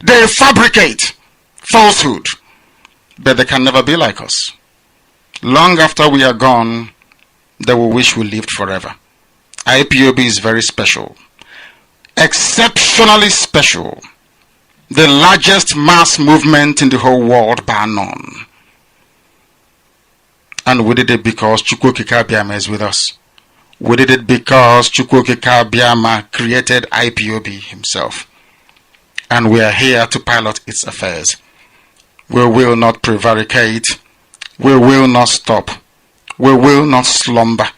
they fabricate falsehood, but they can never be like us. Long after we are gone, they will wish we lived forever. IPOB is very special, exceptionally special, the largest mass movement in the whole world bar none. And we did it because Chukwokika Biama is with us. We did it because Chukwokika Biama created IPOB himself. And we are here to pilot its affairs. We will not prevaricate. We will not stop. We will not slumber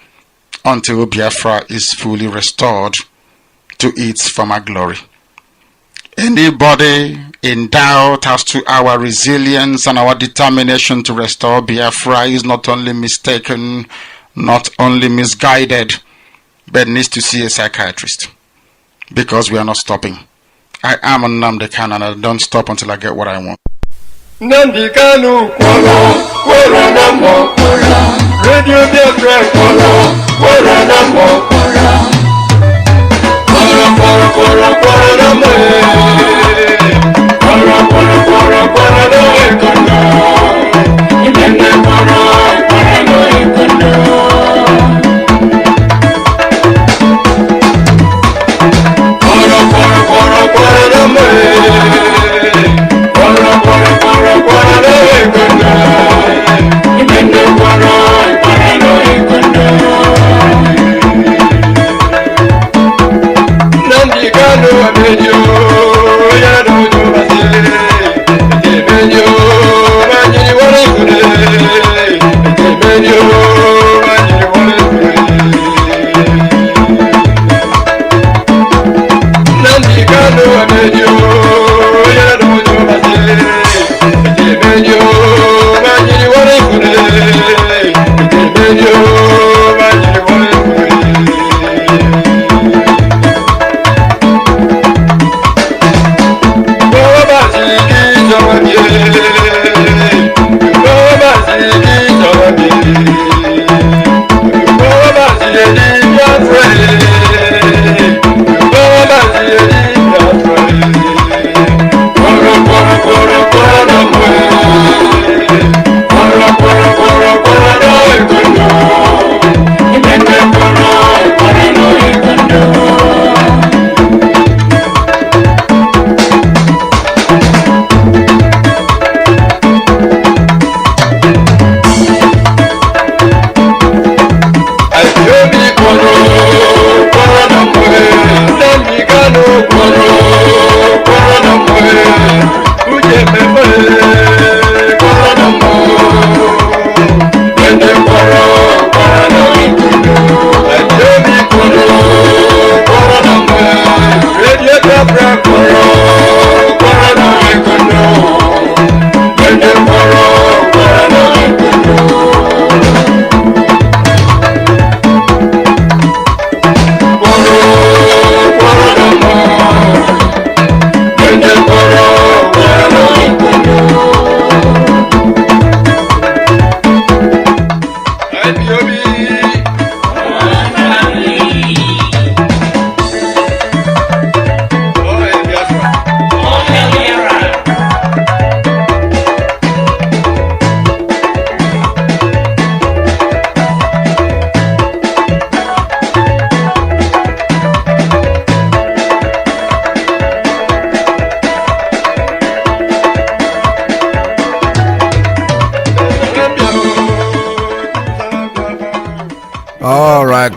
until Biafra is fully restored to its former glory. Anybody in doubt as to our resilience and our determination to restore Biafra is not only mistaken, not only misguided, but needs to see a psychiatrist, because we are not stopping. I am a Nnamdi Kanu and I don't stop until I get what I want. Nnamdi Kanu kwara namo Radio Biafra kwara namo kwara namo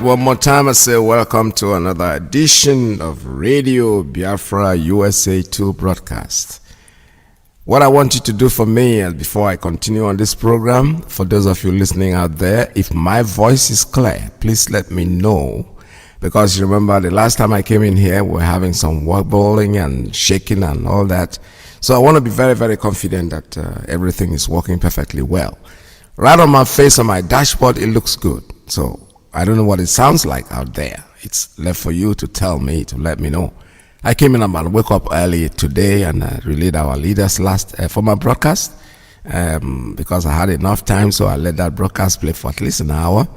One more time I say welcome to another edition of Radio Biafra USA 2 broadcast. What I want you to do for me before I continue on this program, for those of you listening out there, if my voice is clear, please let me know. Because you remember the last time I came in here, we were having some wobbling and shaking and all that. So I want to be very, very confident that everything is working perfectly well. Right on my face, on my dashboard, it looks good. So I don't know what it sounds like out there. It's left for you to tell me, to let me know. I came in about wake up early today and relayed our leaders last for my broadcast because I had enough time, so I let that broadcast play for at least an hour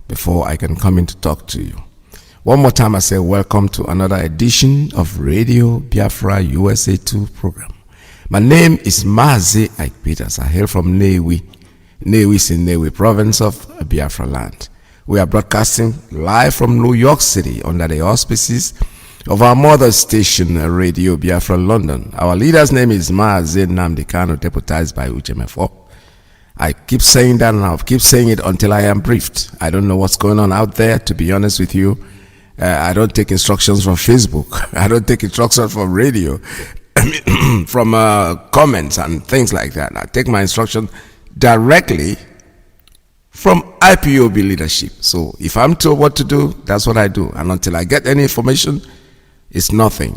before I can come in to talk to you. One more time I say welcome to another edition of Radio Biafra USA 2 program. My name is Mazi Iyke. I hail from Nnewi. Nnewi is in Nnewi province of Biafra land. We are broadcasting live from New York City under the auspices of our mother station, Radio Biafra London. Our leader's name is Mazi Nnamdi Kanu, deputized by UCHMF. I keep saying that and I'll keep saying it until I am briefed. I don't know what's going on out there, to be honest with you. I don't take instructions from Facebook. I don't take instructions from radio, from comments and things like that. I take my instruction directly from IPOB leadership. So if I'm told what to do, that's what I do. And until I get any information, it's nothing.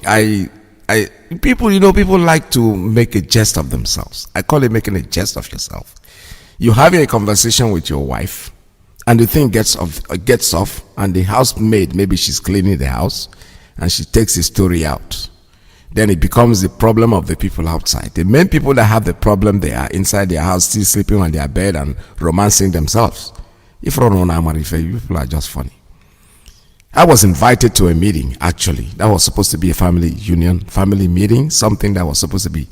People like to make a jest of themselves. I call it making a jest of yourself. You're having a conversation with your wife, and the thing gets off, and the housemaid, maybe she's cleaning the house, and she takes the story out. Then it becomes the problem of the people outside. The main people that have the problem, they are inside their house, still sleeping on their bed and romancing themselves. If people are just funny. I was invited to a meeting, actually. That was supposed to be a family meeting, something that was supposed to be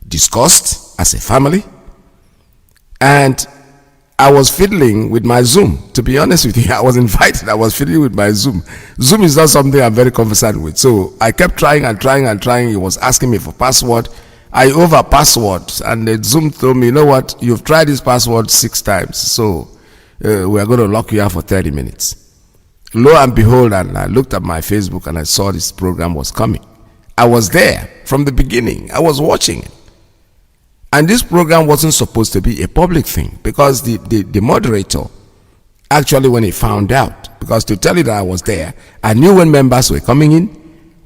discussed as a family. And I was fiddling with my Zoom. To be honest with you, I was invited. I was fiddling with my Zoom. Zoom is not something I'm very conversant with. So I kept trying and trying and trying. It was asking me for password. I over password, and the Zoom told me, you know what? You've tried this password 6 times. So we're going to lock you out for 30 minutes. Lo and behold, and I looked at my Facebook and I saw this program was coming. I was there from the beginning. I was watching it. And this program wasn't supposed to be a public thing, because the moderator, actually, when he found out, because to tell you that I was there, I knew when members were coming in,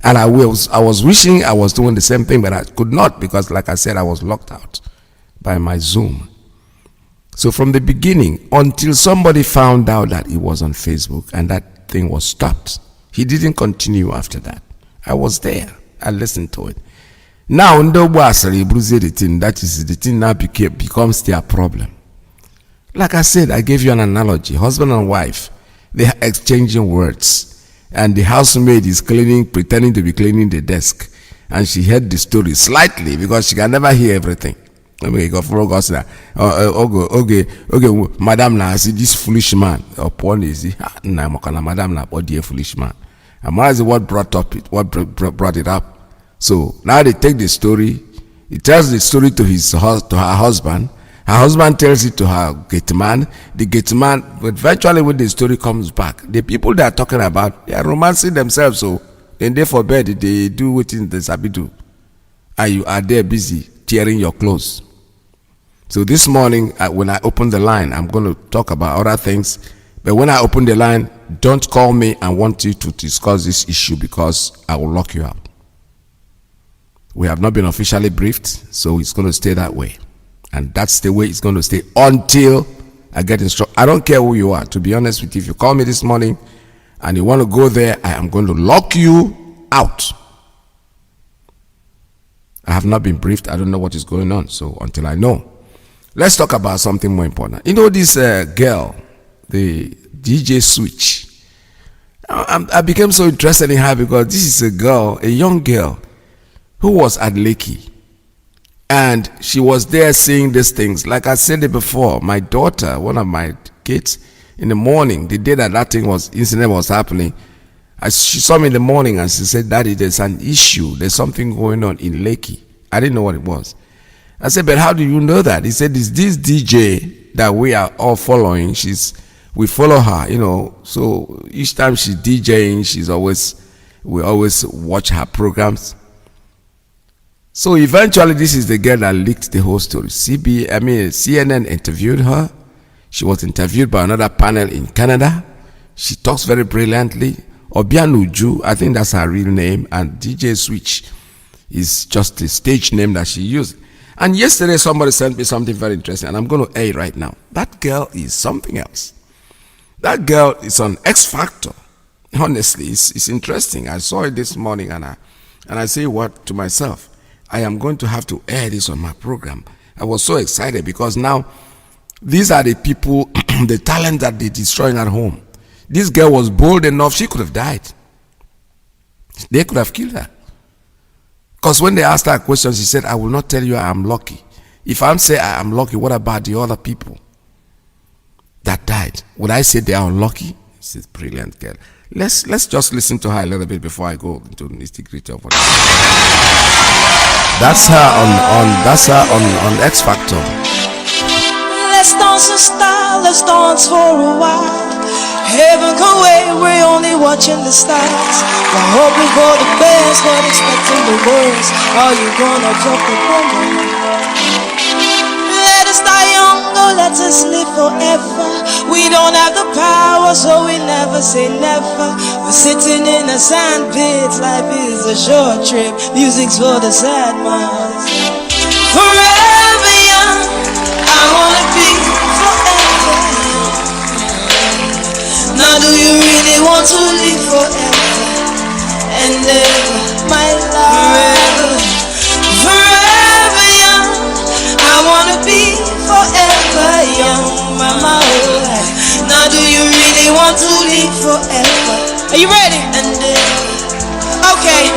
and I was wishing I was doing the same thing, but I could not, because like I said, I was locked out by my Zoom. So from the beginning, until somebody found out that it was on Facebook and that thing was stopped, he didn't continue after that. I was there. I listened to it. Now, the thing, that is the thing now becomes their problem. Like I said, I gave you an analogy. Husband and wife, they are exchanging words. And the housemaid is pretending to be cleaning the desk. And she heard the story slightly, because she can never hear everything. Okay, madam, I see this foolish man. Upon is madam, what dear foolish man. And Mazi, what brought it up. So now they take the story. He tells the story to her husband. Her husband tells it to her gate man. The gate man, but eventually when the story comes back, the people they are talking about, they are romancing themselves. So then they for bed, they do what they sabi do, and you are there busy tearing your clothes. So this morning, when I open the line, I'm going to talk about other things. But when I open the line, don't call me and want you to discuss this issue, because I will lock you out. We have not been officially briefed, so it's going to stay that way. And that's the way it's going to stay until I get instructed. I don't care who you are, to be honest with you. If you call me this morning and you want to go there, I am going to lock you out. I have not been briefed. I don't know what is going on. So until I know. Let's talk about something more important. You know this girl, the DJ Switch. I became so interested in her because this is a girl, a young girl, who was at Lekki, and she was there seeing these things. Like I said it before, my daughter, one of my kids, in the morning, the day that incident was happening, she saw me in the morning and she said, Daddy, there's an issue. There's something going on in Lekki. I didn't know what it was. I said, but how do you know that? He said, it's this DJ that we are all following. We follow her, so each time she's DJing, we always watch her programs. So eventually, this is the girl that leaked the whole story. CNN interviewed her. She was interviewed by another panel in Canada. She talks very brilliantly. Obianuju, I think that's her real name, and DJ Switch is just the stage name that she used. And yesterday, somebody sent me something very interesting, and I'm going to air it right now. That girl is something else. That girl is on X Factor. Honestly, it's interesting. I saw it this morning, and I say what to myself. I am going to have to air this on my program. I was so excited because now these are the people, the talent that they're destroying at home. This girl was bold enough, she could have died. They could have killed her. Because when they asked her questions, she said, I will not tell you I'm lucky. If I'm saying I'm lucky, what about the other people that died? Would I say they are unlucky? She's a brilliant girl. Let's just listen to her a little bit before I go into the nitty-gritty of what. That's her on X Factor. Let's dance in style, let's dance for a while. Heaven can wait, we're only watching the stars. We're hoping for the best, but expecting the worst. Are you gonna jump the bomb? Let us die young, or let us live forever. We don't have the power, so we never say never. We're sitting in a sand pit, life is a short trip. Music's for the sad ones. Forever young, I wanna be forever young. Now do you really want to live forever and ever, my love? Forever young, I wanna be forever young, mama. Now do you really want to live forever? Are you ready? And okay.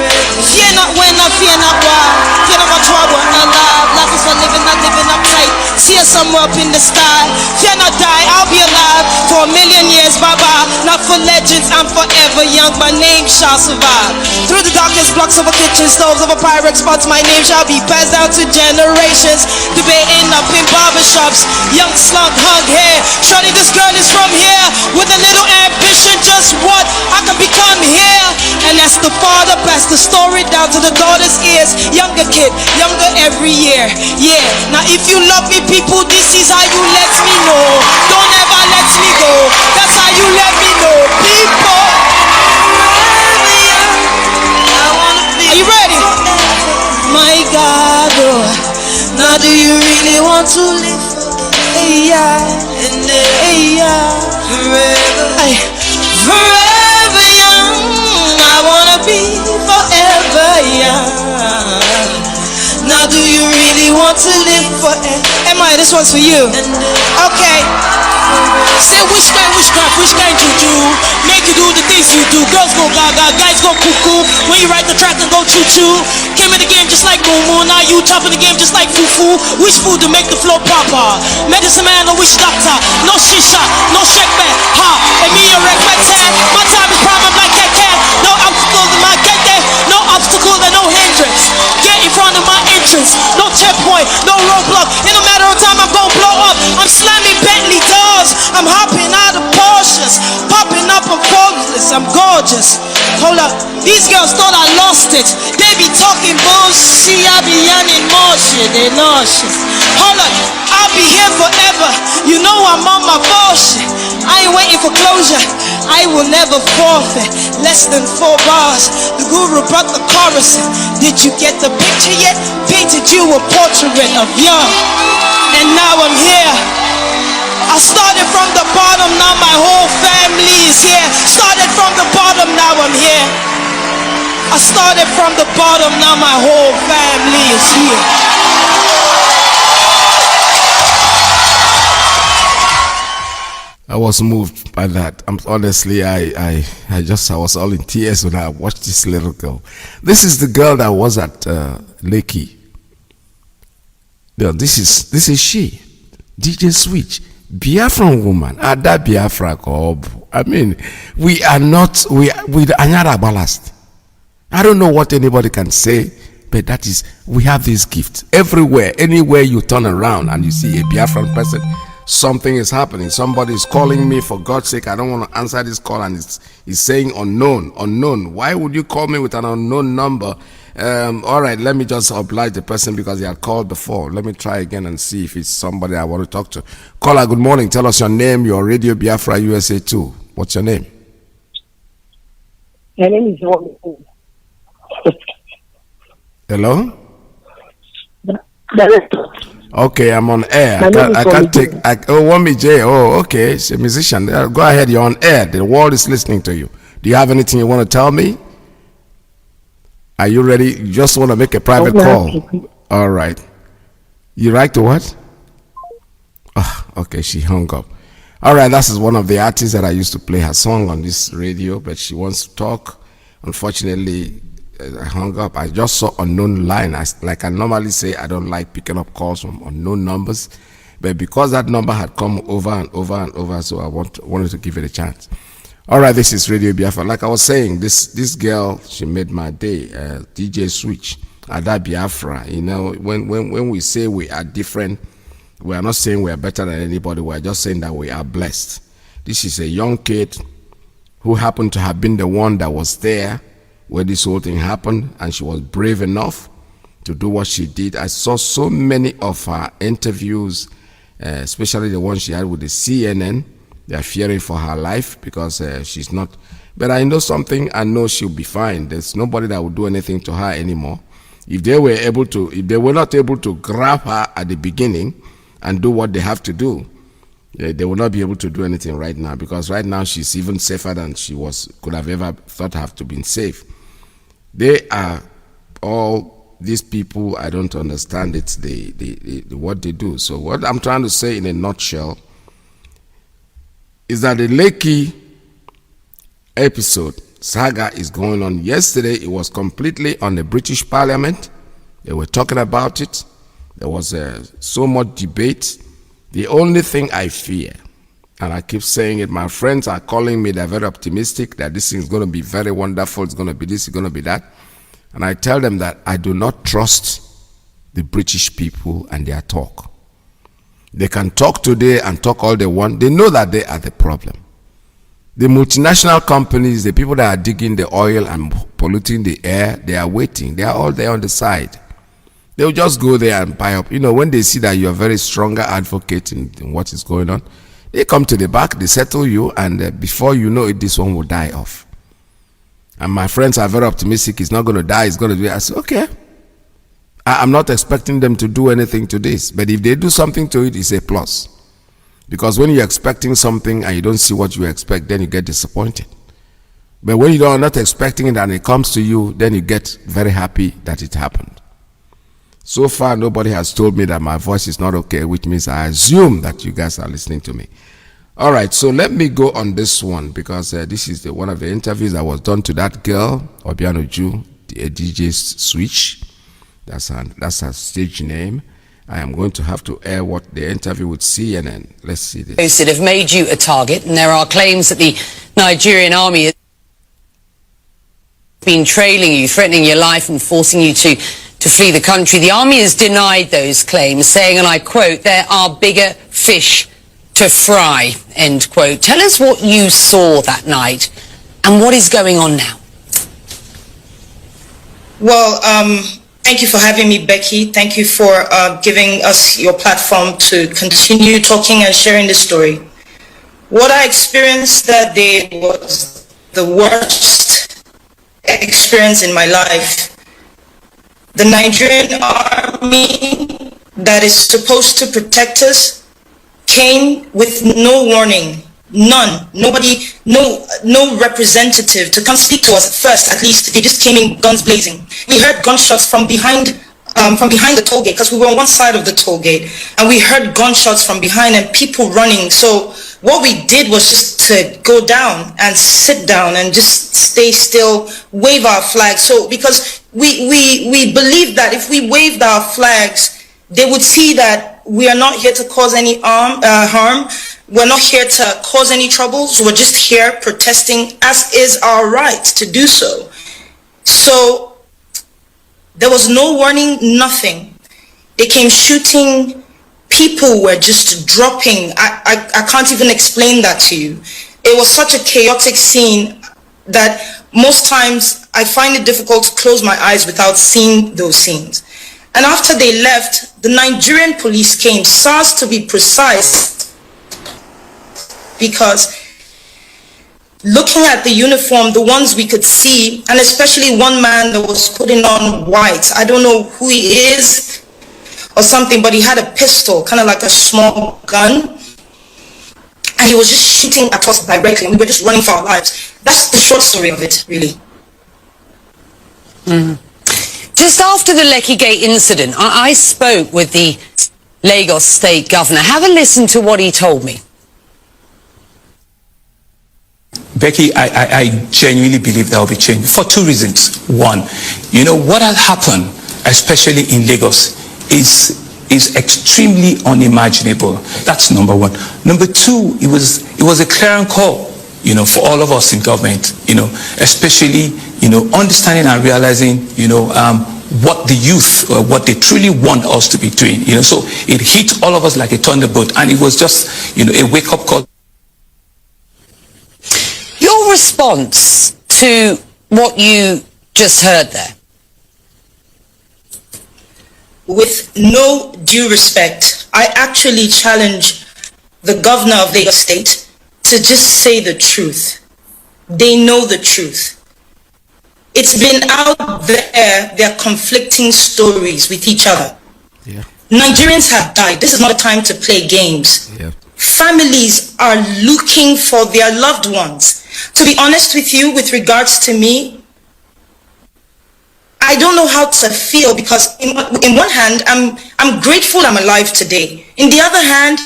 Fear not when I fear not why. Fear not my trouble and alive. Life is for living, not living uptight. See us somewhere up in the sky. Fear not die, I'll be alive for 1,000,000 years, bye-bye. Not for legends, I'm forever young. My name shall survive. Through the darkest blocks of a kitchen, stoves of a pirate spots, my name shall be passed down to generations. Debating up in barbershops, young slug hug hair. Shorty, this girl is from here with a little ambition, just what I can become here. And that's the father, pass the story down to the daughter's ears. Younger kid, younger every year. Yeah, now if you love me, people, this is how you let me know. Don't ever let me go. That's how you let me know, people. Are you ready? My God, oh. Now do you really want to live? Hey, yeah, and hey, yeah, forever. Hey. Forever young, I wanna be forever young. Now do you really want to live forever? Am I? This one's for you. Okay. Say which kind witchcraft, which kind juju make you do the things you do. Girls go gaga, guys go cuckoo. When you ride the track and go choo choo. Came in the game just like Moo Moo. Now you chopping the game just like Foo Foo. Which food to make the flow proper? Medicine man or which doctor? No shisha, no shake back. Ha, and me a respect. My time is prime, I'm like cat. No obstacles in my get there. No obstacles and no hindrance. Get in front of my entrance. No checkpoint, no roadblock. In a matter of time, I'm gonna blow up. I'm slamming Bentley doors. I'm hopping out of Porsches. Popping up on Forbes. I'm gorgeous. Hold up. These girls thought I lost it. They be talking bullshit. I be yanning more shit. They nauseous. Hold up. I'll be here forever. You know I'm on my bullshit. I ain't waiting for closure. I will never forfeit. Less than 4 bars. The guru brought the chorus. Did you get the picture yet? Painted you a portrait of young. And now I'm here. I started from the bottom, now my whole family is here. Started from the bottom, now I'm here. I started from the bottom, now my whole family is here. I was moved by that. Honestly, I was all in tears when I watched this little girl. This is the girl that was at Lakey. Yeah, this is she, DJ Switch, Biafran woman. Ada Biafra Kob. I mean, we are not Anyara ballast. I don't know what anybody can say, but that is, we have this gift everywhere. Anywhere you turn around and you see a Biafran person, something is happening. Somebody is calling me. For God's sake, I don't want to answer this call, and it's saying unknown. Why would you call me with an unknown number? All right, let me just oblige the person because he had called before. Let me try again and see if it's somebody I want to talk to. Caller, good morning. Tell us your name, your Radio Biafra USA 2. What's your name? My name is Hello? Okay, I'm on air. I can't take. Wami J. Oh, okay. It's a musician. Go ahead. You're on air. The world is listening to you. Do you have anything you want to tell me? Are you ready? You just want to make a private call. All right. You like to what? Oh, okay, she hung up. All right, that is one of the artists that I used to play her song on this radio, but she wants to talk. Unfortunately, I hung up. I just saw unknown line. Like I normally say, I don't like picking up calls from unknown numbers. But because that number had come over and over and over, so I wanted to give it a chance. All right, this is Radio Biafra. Like I was saying, this girl, she made my day. DJ Switch, Ada Biafra. You know, when we say we are different, we are not saying we are better than anybody. We are just saying that we are blessed. This is a young kid who happened to have been the one that was there where this whole thing happened, and she was brave enough to do what she did. I saw so many of her interviews, especially the one she had with the CNN. They are fearing for her life because she's not. But I know something. I know she'll be fine. There's nobody that will do anything to her anymore. If they were not able to grab her at the beginning and do what they have to do, they will not be able to do anything right now, because right now she's even safer than she could have ever thought have to been safe. They are all these people. I don't understand it's the what they do. So what I'm trying to say in a nutshell is that the Lekki episode saga is going on. Yesterday it was completely on the British Parliament. They were talking about it. There was so much debate. The only thing I fear, and I keep saying it, my friends are calling me, they're very optimistic that this thing is going to be very wonderful, it's going to be this, it's going to be that. And I tell them that I do not trust the British people and their talk. They can talk today and talk all they want. They know that they are the problem. The multinational companies, the people that are digging the oil and polluting the air, they are waiting. They are all there on the side. They'll just go there and buy up. You know, when they see that you're a very stronger advocate in what is going on, they come to the back, they settle you, and before you know it, this one will die off. And my friends are very optimistic. It's not going to die. It's going to do it. I say, okay. I'm not expecting them to do anything to this. But if they do something to it, it's a plus. Because when you're expecting something and you don't see what you expect, then you get disappointed. But when you are not expecting it and it comes to you, then you get very happy that it happened. So far, nobody has told me that my voice is not okay, which means I assume that you guys are listening to me. All right, so let me go on this one, because this is one of the interviews that was done to that girl, Obianoju, DJ Switch. That's her stage name. I am going to have to air what the interview with CNN. Let's see this. Posted have made you a target, and there are claims that the Nigerian army has been trailing you, threatening your life and forcing you to flee the country. The army has denied those claims, saying, and I quote, "There are bigger fish to fry," end quote. Tell us what you saw that night and what is going on now. Well, thank you for having me, Becky. Thank you for giving us your platform to continue talking and sharing the story. What I experienced that day was the worst experience in my life. The Nigerian army that is supposed to protect us came with no warning, none, nobody, no representative to come speak to us at first. At least they just came in guns blazing. We heard gunshots from behind the toll gate, because we were on one side of the toll gate, and we heard gunshots from behind and people running. So what we did was just to go down and sit down and just stay still, wave our flags. So because we believed that if we waved our flags, they would see that we are not here to cause any harm. We're not here to cause any troubles. We're just here protesting, as is our right to do so. So there was no warning, nothing. They came shooting. People were just dropping. I can't even explain that to you. It was such a chaotic scene that most times I find it difficult to close my eyes without seeing those scenes. And after they left, the Nigerian police came, SARS to be precise, because looking at the uniform, the ones we could see, and especially one man that was putting on white, I don't know who he is or something, but he had a pistol, kind of like a small gun, and he was just shooting at us directly, and we were just running for our lives. That's the short story of it, really. Just after the Lekki Gate incident, I spoke with the Lagos State Governor. Have a listen to what he told me. Becky, I genuinely believe there will be change for two reasons. One, what has happened, especially in Lagos, is extremely unimaginable. That's number one. Number two, it was a clear call, for all of us in government, especially, understanding and realizing, what the youth, what they truly want us to be doing, so it hit all of us like a thunderbolt, and it was just, a wake-up call. Your response to what you just heard there? With no due respect, I actually challenge the governor of Lagos State to just say the truth. They know the truth. It's been out there are conflicting stories with each other. Yeah. Nigerians have died. This is not a time to play games. Yeah. Families are looking for their loved ones. To be honest with you, with regards to me, I don't know how to feel, because in one hand, I'm grateful I'm alive today. In the other hand,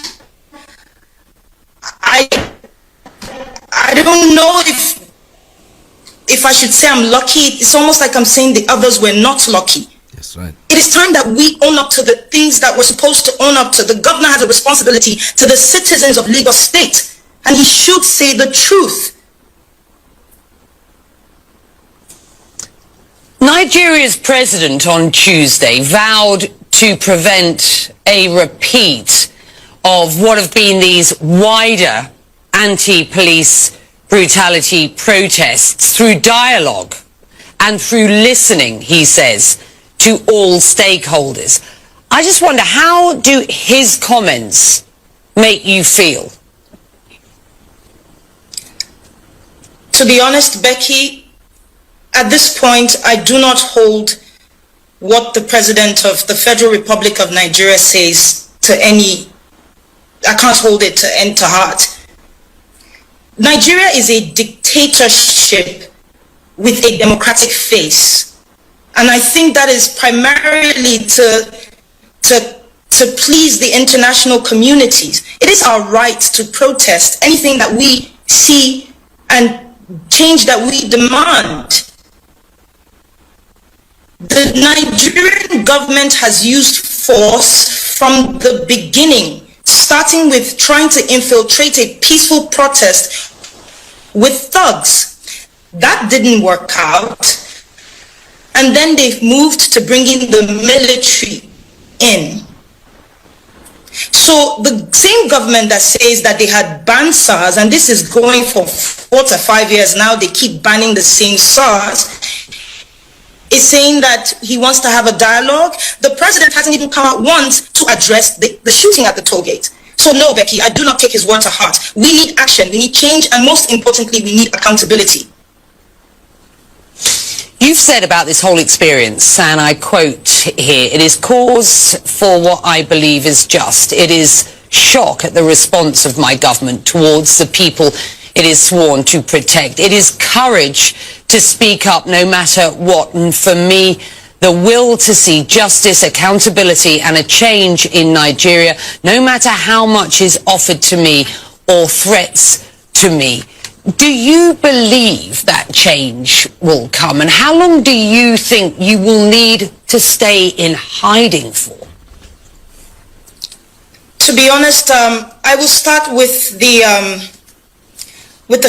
I don't know if I should say I'm lucky. It's almost like I'm saying the others were not lucky. That's right. It is time that we own up to the things that we're supposed to own up to. The governor has a responsibility to the citizens of Lagos State, and he should say the truth. Nigeria's president on Tuesday vowed to prevent a repeat of what have been these wider anti-police brutality protests through dialogue and through listening, he says, to all stakeholders. I just wonder, how do his comments make you feel? To be honest, Becky, at this point, I do not hold what the President of the Federal Republic of Nigeria says I can't hold it to heart. Nigeria is a dictatorship with a democratic face. And I think that is primarily to please the international communities. It is our right to protest anything that we see and change that we demand. The Nigerian government has used force from the beginning, starting with trying to infiltrate a peaceful protest with thugs. That didn't work out. And then they've moved to bringing the military in. So the same government that says that they had banned SARS, and this is going for 4 to 5 years now, they keep banning the same SARS, is saying that he wants to have a dialogue. The president hasn't even come out once to address the shooting at the toll gate. So no, Becky, I do not take his word to heart. We need action, we need change, and most importantly, we need accountability. You've said about this whole experience, and I quote here, "It is cause for what I believe is just. It is shock at the response of my government towards the people it is sworn to protect. It is courage to speak up no matter what. And for me, the will to see justice, accountability, and a change in Nigeria, no matter how much is offered to me or threats to me." Do you believe that change will come? And how long do you think you will need to stay in hiding for? To be honest, I will start with the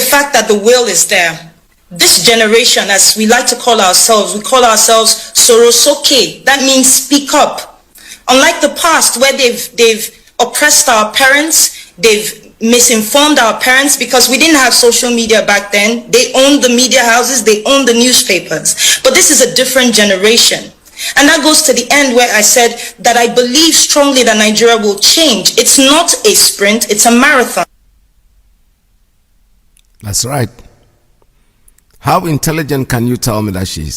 fact that the will is there. This generation, as we like to call ourselves, we call ourselves Sorosoke. That means speak up. Unlike the past, where they've oppressed our parents, they've misinformed our parents, because we didn't have social media back then. They owned the media houses, they owned the newspapers. But this is a different generation. And that goes to the end where I said that I believe strongly that Nigeria will change. It's not a sprint, it's a marathon. That's right. How intelligent can you tell me that she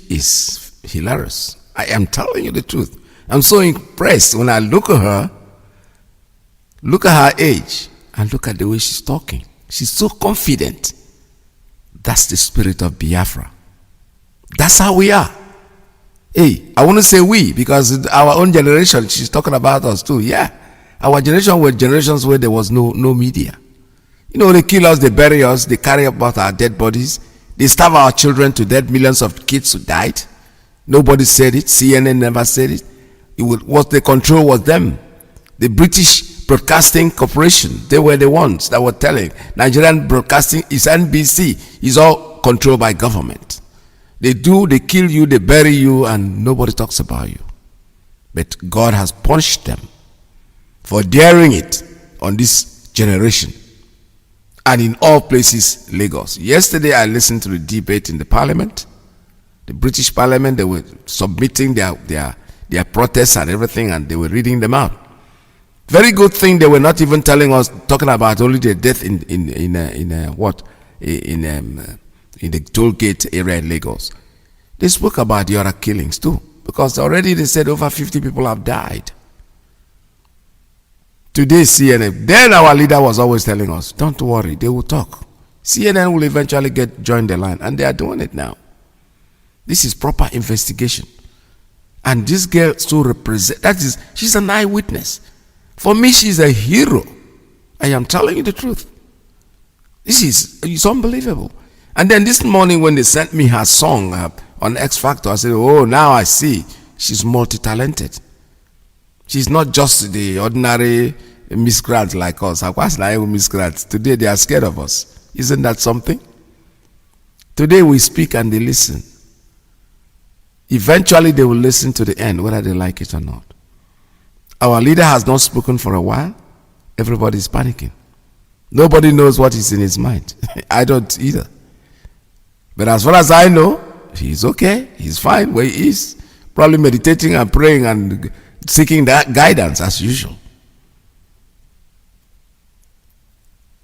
is hilarious? I am telling you the truth. I'm so impressed when I look at her. Look at her age and look at the way she's talking. She's so confident. That's the spirit of Biafra. That's how we are. Hey, I want to say we, because our own generation, she's talking about us too. Yeah. Our generation were generations where there was no media. You know, they kill us, they bury us, they carry about our dead bodies, they starve our children to death, millions of kids who died. Nobody said it. CNN never said it. What they control was them. The British Broadcasting Corporation, they were the ones that were telling. Nigerian Broadcasting is NBC, is all controlled by government. They kill you, they bury you, and nobody talks about you. But God has punished them for daring it on this generation. And in all places, Lagos. Yesterday, I listened to the debate in the parliament. The British parliament, they were submitting their protests and everything, and they were reading them out. Very good thing they were not even talking about only the death in the toll gate area in Lagos. They spoke about the other killings too, because already they said over 50 people have died. Today CNN, then our leader was always telling us, don't worry, they will talk. CNN will eventually join the line, and they are doing it now. This is proper investigation. And this girl still represents, she's an eyewitness. For me, she's a hero. I am telling you the truth. It's unbelievable. And then this morning when they sent me her song on X Factor, I said, oh, now I see. She's multi-talented. She's not just the ordinary miscreant like us. Miscreants. Today they are scared of us. Isn't that something? Today we speak and they listen. Eventually they will listen to the end, whether they like it or not. Our leader has not spoken for a while. Everybody is panicking. Nobody knows what is in his mind. I don't either. But as far as I know, he's okay. He's fine where he is. Probably meditating and praying and seeking that guidance as usual.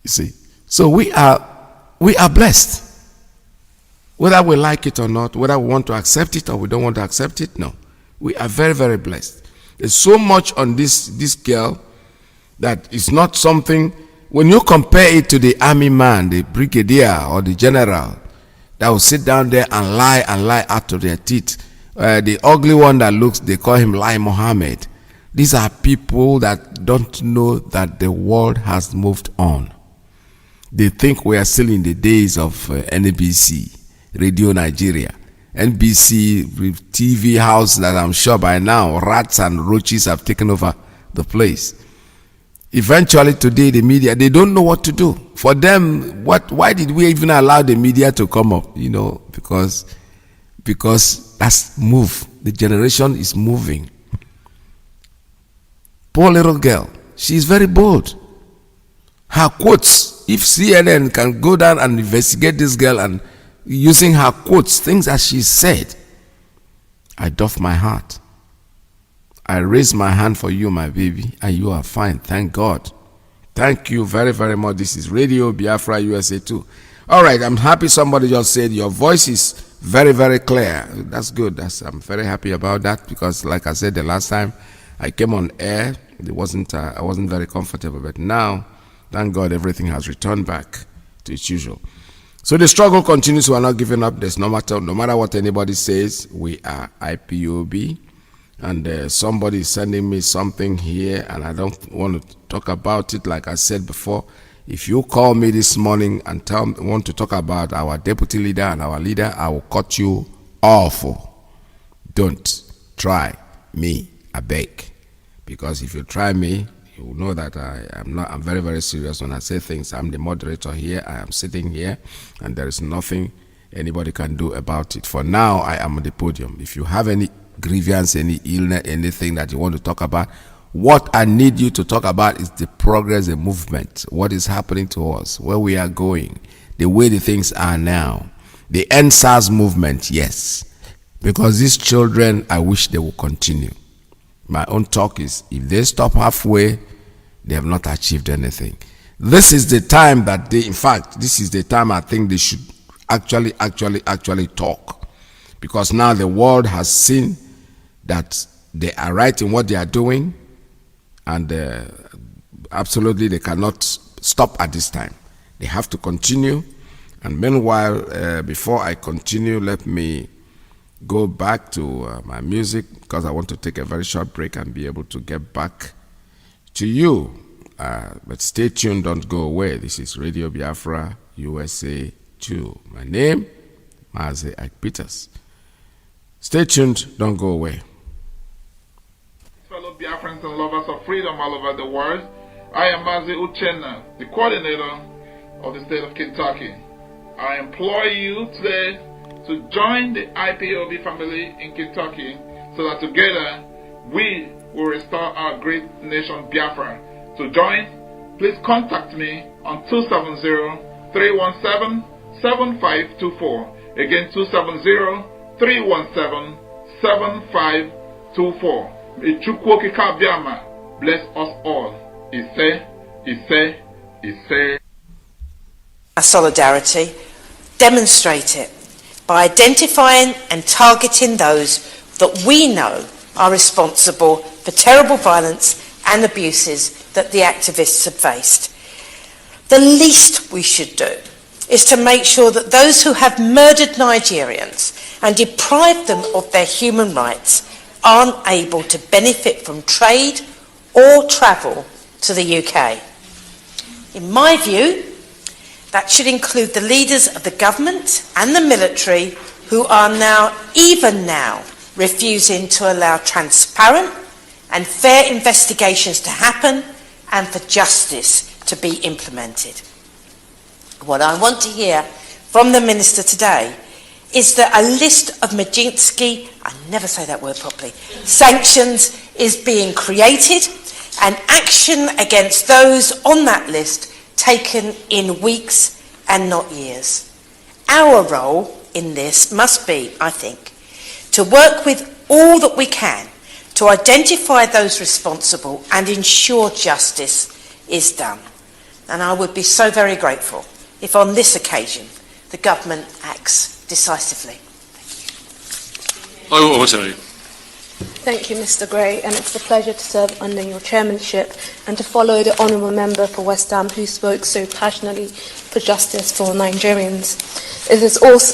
You see. So we are blessed. Whether we like it or not, whether we want to accept it or we don't want to accept it, no. We are very, very blessed. There's so much on this girl that it's not something, when you compare it to the army man, the brigadier or the general that will sit down there and lie out of their teeth. The ugly one that looks, they call him Lai Mohammed. These are people that don't know that the world has moved on. They think we are still in the days of NBC, Radio Nigeria. NBC TV house that I'm sure by now rats and roaches have taken over the place. Eventually today the media, they don't know what to do. For them, why did we even allow the media to come up? You know, because that's move. The generation is moving. Poor little girl, she's very bold. Her quotes, if CNN can go down and investigate this girl and using her quotes, things that she said, I doff my heart. I raise my hand for you, my baby, and you are fine. Thank God. Thank you very, very much. This is Radio Biafra USA 2. All right, I'm happy somebody just said your voice is very, very clear. That's good. I'm very happy about that because, like I said the last time I came on air, I wasn't very comfortable. But now, thank God, everything has returned back to its usual. So the struggle continues. We are not giving up. There's no matter what anybody says, we are IPOB. And somebody is sending me something here, and I don't want to talk about it. Like I said before, if you call me this morning and want to talk about our deputy leader and our leader, I will cut you off. Don't try me, I beg. Because if you try me, you will know that I'm very, very serious when I say things. I'm the moderator here. I am sitting here, and there is nothing anybody can do about it. For now, I am on the podium. If you have any grievance, any illness, anything that you want to talk about, what I need you to talk about is the progress, the movement, what is happening to us, where we are going, the way the things are now. The NSAS movement, yes. Because these children, I wish they will continue. My own talk is, if they stop halfway, they have not achieved anything. This is the time that this is the time I think they should actually talk. Because now the world has seen that they are right in what they are doing, and absolutely they cannot stop at this time. They have to continue. And meanwhile, before I continue, let me go back to my music, because I want to take a very short break and be able to get back to you. But stay tuned, don't go away. This is Radio Biafra USA 2. My name, Mazi Peters. Stay tuned, don't go away. Fellow Biafrans and lovers of freedom all over the world, I am Mazi Uchenna, the coordinator of the state of Kentucky. I implore you today to join the IPOB family in Kentucky so that together we will restore our great nation Biafra. To join, please contact me on 270-317-7524. Again, 270-317-7524. May Chukwu Okike Abiama bless us all. Ise. Our solidarity, demonstrate it by identifying and targeting those that we know are responsible for terrible violence and abuses that the activists have faced. The least we should do is to make sure that those who have murdered Nigerians and deprived them of their human rights aren't able to benefit from trade or travel to the UK. In my view, that should include the leaders of the government and the military who are even now, refusing to allow transparent and fair investigations to happen and for justice to be implemented. What I want to hear from the Minister today is that a list of Majinsky, I never say that word properly, sanctions is being created and action against those on that list taken in weeks and not years. Our role in this must be, I think, to work with all that we can to identify those responsible and ensure justice is done. And I would be so very grateful if on this occasion the government acts decisively. Thank you, Mr. Gray, and it's a pleasure to serve under your chairmanship and to follow the honourable member for West Ham who spoke so passionately for justice for Nigerians.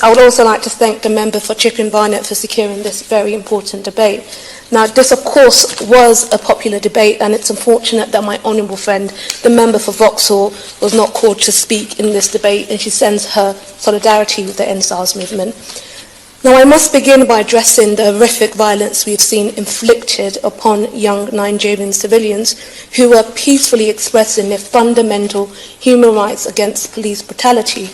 I would also like to thank the member for Chipping Barnett for securing this very important debate. Now, this, of course, was a popular debate, and it's unfortunate that my honourable friend, the member for Vauxhall, was not called to speak in this debate, and she sends her solidarity with the NSAS movement. Now, I must begin by addressing the horrific violence we've seen inflicted upon young Nigerian civilians who were peacefully expressing their fundamental human rights against police brutality.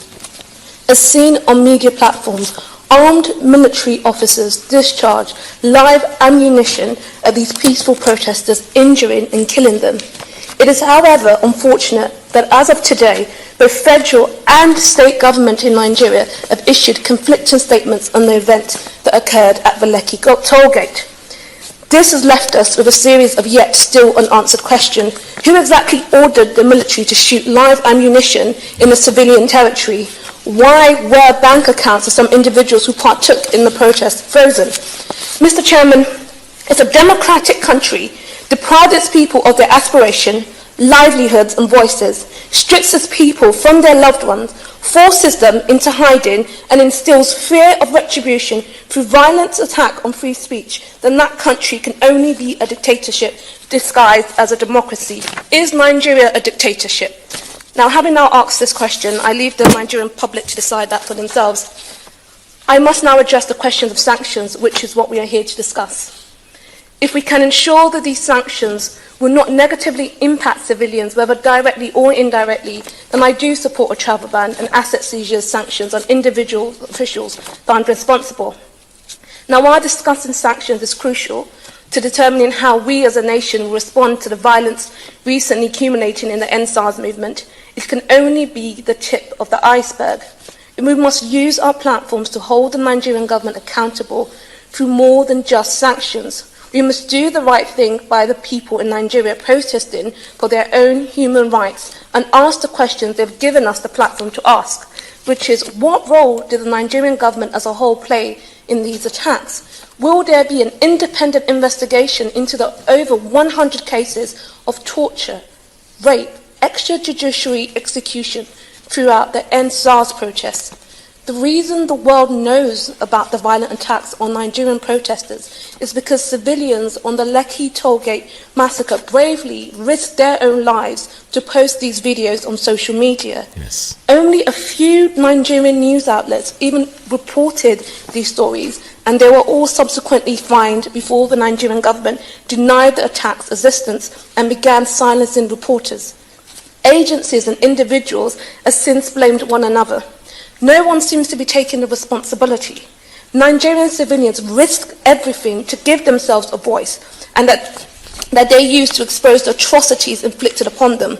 As seen on media platforms, armed military officers discharge live ammunition at these peaceful protesters, injuring and killing them. It is, however, unfortunate that as of today, both federal and state government in Nigeria have issued conflicting statements on the event that occurred at the Lekki tollgate. This has left us with a series of yet still unanswered questions. Who exactly ordered the military to shoot live ammunition in a civilian territory? Why were bank accounts of some individuals who partook in the protest frozen? Mr. Chairman, if a democratic country deprives its people of their aspiration, livelihoods and voices, strips its people from their loved ones, forces them into hiding and instills fear of retribution through violent attack on free speech, then that country can only be a dictatorship disguised as a democracy. Is Nigeria a dictatorship? Now, having now asked this question, I leave the Nigerian public to decide that for themselves. I must now address the question of sanctions, which is what we are here to discuss. If we can ensure that these sanctions will not negatively impact civilians, whether directly or indirectly, then I do support a travel ban and asset seizure sanctions on individual officials found responsible. Now, while discussing sanctions is crucial to determining how we as a nation will respond to the violence recently accumulating in the NSAS movement, it can only be the tip of the iceberg. And we must use our platforms to hold the Nigerian government accountable through more than just sanctions. We must do the right thing by the people in Nigeria protesting for their own human rights and ask the questions they've given us the platform to ask, which is, what role did the Nigerian government as a whole play in these attacks? Will there be an independent investigation into the over 100 cases of torture, rape, extrajudicial execution throughout the NSAS protests? The reason the world knows about the violent attacks on Nigerian protesters is because civilians on the Lekki Tollgate massacre bravely risked their own lives to post these videos on social media. Yes. Only a few Nigerian news outlets even reported these stories, and they were all subsequently fined before the Nigerian government denied the attacks' existence and began silencing reporters. Agencies and individuals have since blamed one another. No one seems to be taking the responsibility. Nigerian civilians risk everything to give themselves a voice, and that they use to expose the atrocities inflicted upon them.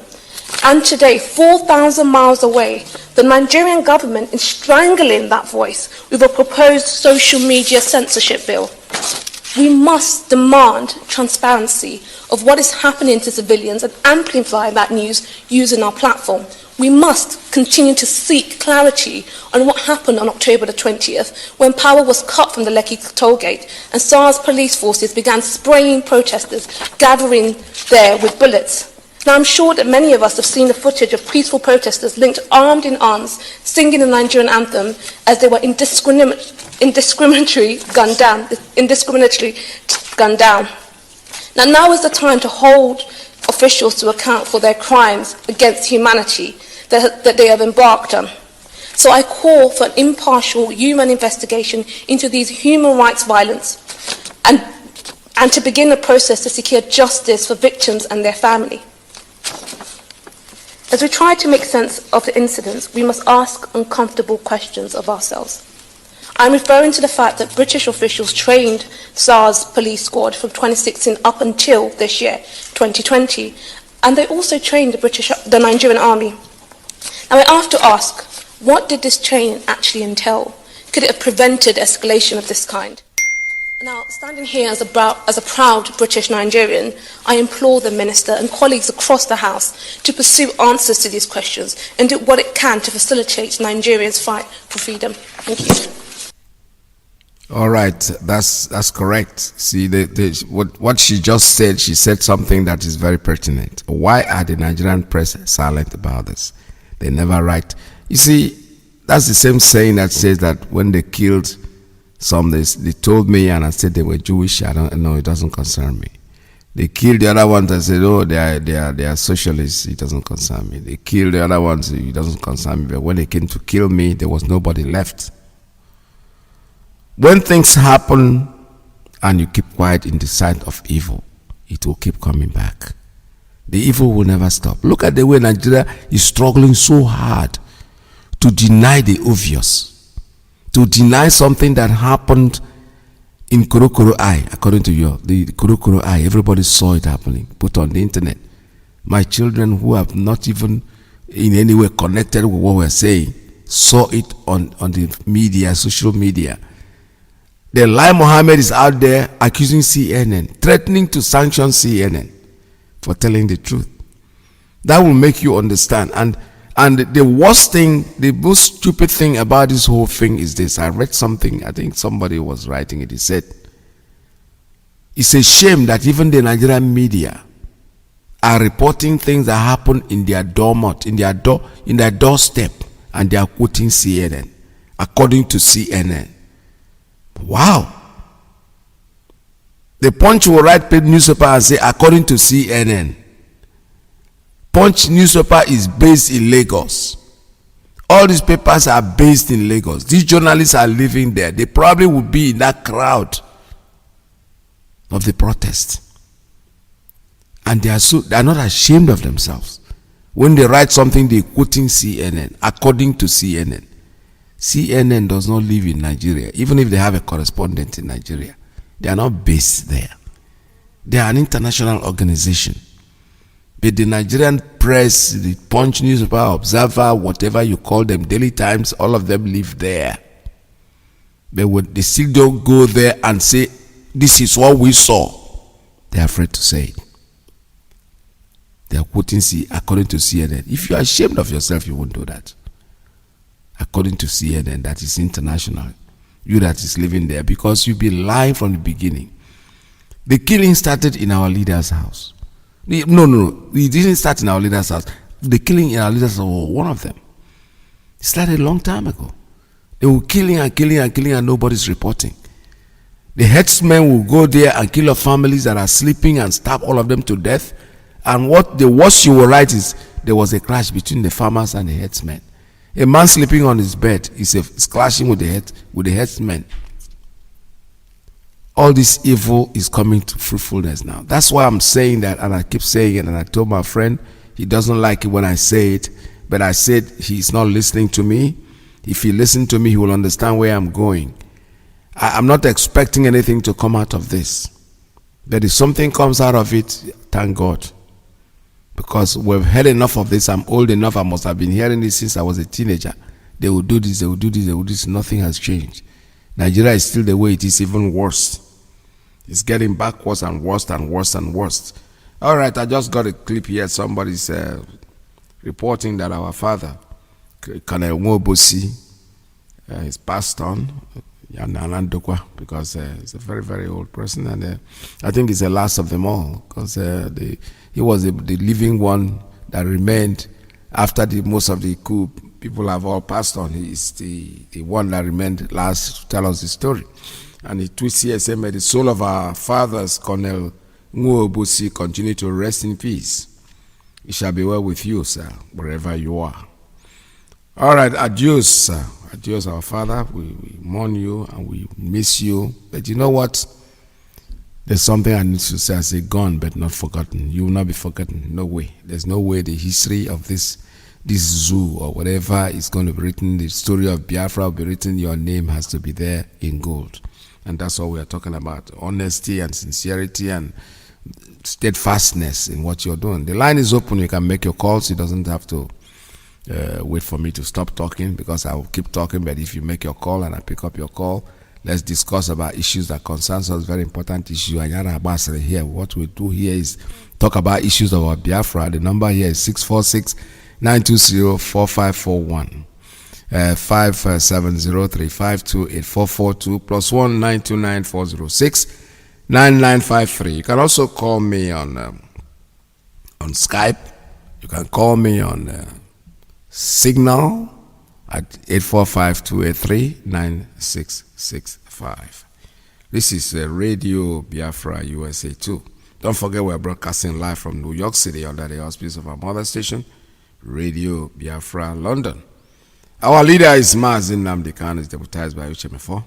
And today, 4,000 miles away, the Nigerian government is strangling that voice with a proposed social media censorship bill. We must demand transparency of what is happening to civilians and amplify that news using our platform. We must continue to seek clarity on what happened on October the 20th, when power was cut from the Lekki tollgate and SARS police forces began spraying protesters gathering there with bullets. Now, I'm sure that many of us have seen the footage of peaceful protesters linked armed in arms, singing the Nigerian anthem as they were indiscriminately gunned down. Now is the time to hold officials to account for their crimes against humanity that they have embarked on. So I call for an impartial human investigation into these human rights violence and to begin a process to secure justice for victims and their family. As we try to make sense of the incidents, we must ask uncomfortable questions of ourselves. I'm referring to the fact that British officials trained SARS police squad from 2016 up until this year, 2020, and they also trained the Nigerian army. Now I have to ask, what did this training actually entail? Could it have prevented escalation of this kind? Now, standing here as a proud British Nigerian, I implore the Minister and colleagues across the House to pursue answers to these questions and do what it can to facilitate Nigerians' fight for freedom. Thank you. All right, that's correct. See, what she just said, she said something that is very pertinent. Why are the Nigerian press silent about this? They never write. You see, that's the same saying that says that when they killed some, they told me and I said they were Jewish. I don't know, it doesn't concern me. They killed the other ones. I said, oh, they are socialists. It doesn't concern me. They killed the other ones. It doesn't concern me. But when they came to kill me, there was nobody left. When things happen and you keep quiet in the sight of evil, it will keep coming back. The evil will never stop. Look at the way Nigeria is struggling so hard to deny the obvious, to deny something that happened in Korokoro Eye, according to you. The Korokoro Eye, everybody saw it happening, put on the internet. My children who have not even in any way connected with what we're saying, saw it on the media, social media. The Lai Mohammed is out there accusing CNN, threatening to sanction CNN for telling the truth. That will make you understand. And the worst thing, the most stupid thing about this whole thing is this. I read something, I think somebody was writing it. He said, it's a shame that even the Nigerian media are reporting things that happen in their doormat, in their doorstep, and they are quoting CNN, according to CNN. Wow. The Punch will write paid newspaper and say, according to CNN. Punch newspaper is based in Lagos. All these papers are based in Lagos. These journalists are living there. They probably would be in that crowd of the protest. And they are not ashamed of themselves. When they write something, they're quoting CNN, according to CNN. CNN does not live in Nigeria, even if they have a correspondent in Nigeria. They are not based there. They are an international organization. But the Nigerian press, the Punch newspaper, Observer, whatever you call them, Daily Times, all of them live there. But when they still don't go there and say, this is what we saw, they are afraid to say it. They are quoting according to CNN. If you are ashamed of yourself, you won't do that. According to CNN, that is international. You that is living there, because you've been lying from the beginning. The killing started in our leader's house. No, it didn't start in our leader's house. The killing in our leader's house was one of them. It started a long time ago. They will killing and killing and killing and nobody's reporting. The headsmen will go there and kill the families that are sleeping and stab all of them to death. And what the worst you will write is there was a clash between the farmers and the headsmen. A man sleeping on his bed is clashing with the headsmen. All this evil is coming to fruitfulness now. That's why I'm saying that, and I keep saying it, and I told my friend, he doesn't like it when I say it, but I said he's not listening to me. If he listened to me, he will understand where I'm going. I'm not expecting anything to come out of this. But if something comes out of it, thank God. Because we've heard enough of this. I'm old enough. I must have been hearing this since I was a teenager. They will do this, they will do this, they will do this. Nothing has changed. Nigeria is still the way it is, even worse. It's getting backwards and worse and worse and worse. All right, I just got a clip here. Somebody's reporting that our father, Colonel Nwobosi, is passed on, because he's a very, very old person. And I think he's the last of them all, because he was the living one that remained after most of the coup. People have all passed on. He's the one that remained last to tell us the story. And he tweets here saying, may the soul of our fathers, Colonel Nwobosi, continue to rest in peace. It shall be well with you, sir, wherever you are. All right, adios, sir. Adios, our father. We mourn you and we miss you. But you know what? There's something I need to say. I say gone, but not forgotten. You will not be forgotten. No way. There's no way the history of this zoo or whatever is going to be written, the story of Biafra will be written, your name has to be there in gold. And that's all we are talking about. Honesty and sincerity and steadfastness in what you're doing. The line is open. You can make your calls. You doesn't have to wait for me to stop talking, because I will keep talking. But if you make your call and I pick up your call, let's discuss about issues that concerns us, very important issue. And here, what we do here is talk about issues of our Biafra. The number here is 646-920-4541. 57035284442 +1 929-406-9953. You can also call me on Skype. You can call me on Signal at 845-283-9665. This is Radio Biafra USA 2. Don't forget we're broadcasting live from New York City under the auspices of our mother station, Radio Biafra London. Our leader is Mazi Nnamdi, is deputized by HM4.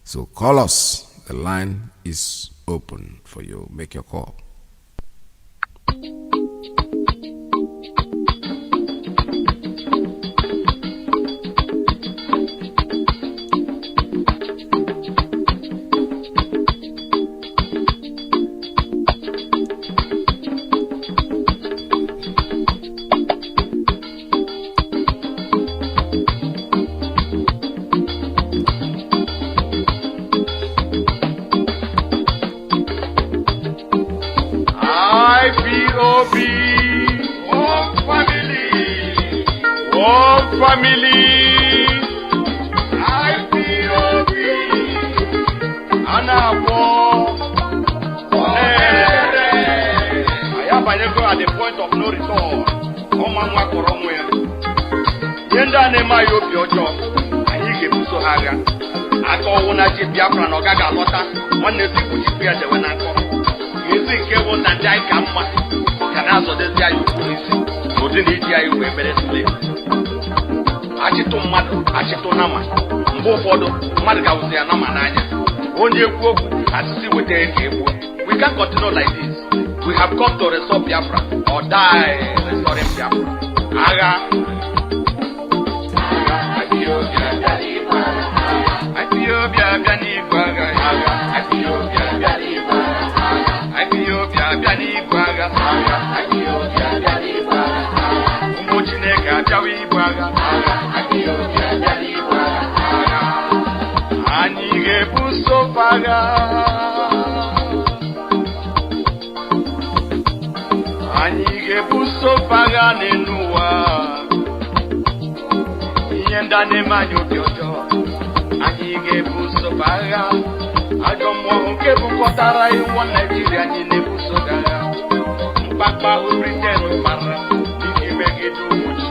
So call us. The line is open for you. Make your call. Biafra no gaga lota one ezi kujipu ya dewe na nko ezi nke wo na dai ka mma kana so dezi ayu polisi odi na iji ayu we bere tule achito mmadu achito nama mbo fodo mmadu ga wuzi ya nama n'anya onye ekwu okwu asisi wete eke ekwu. We can't continue like this. We have come to restore Biafra or die restoring Biafra. Aga Papa who pretend para, make it do much.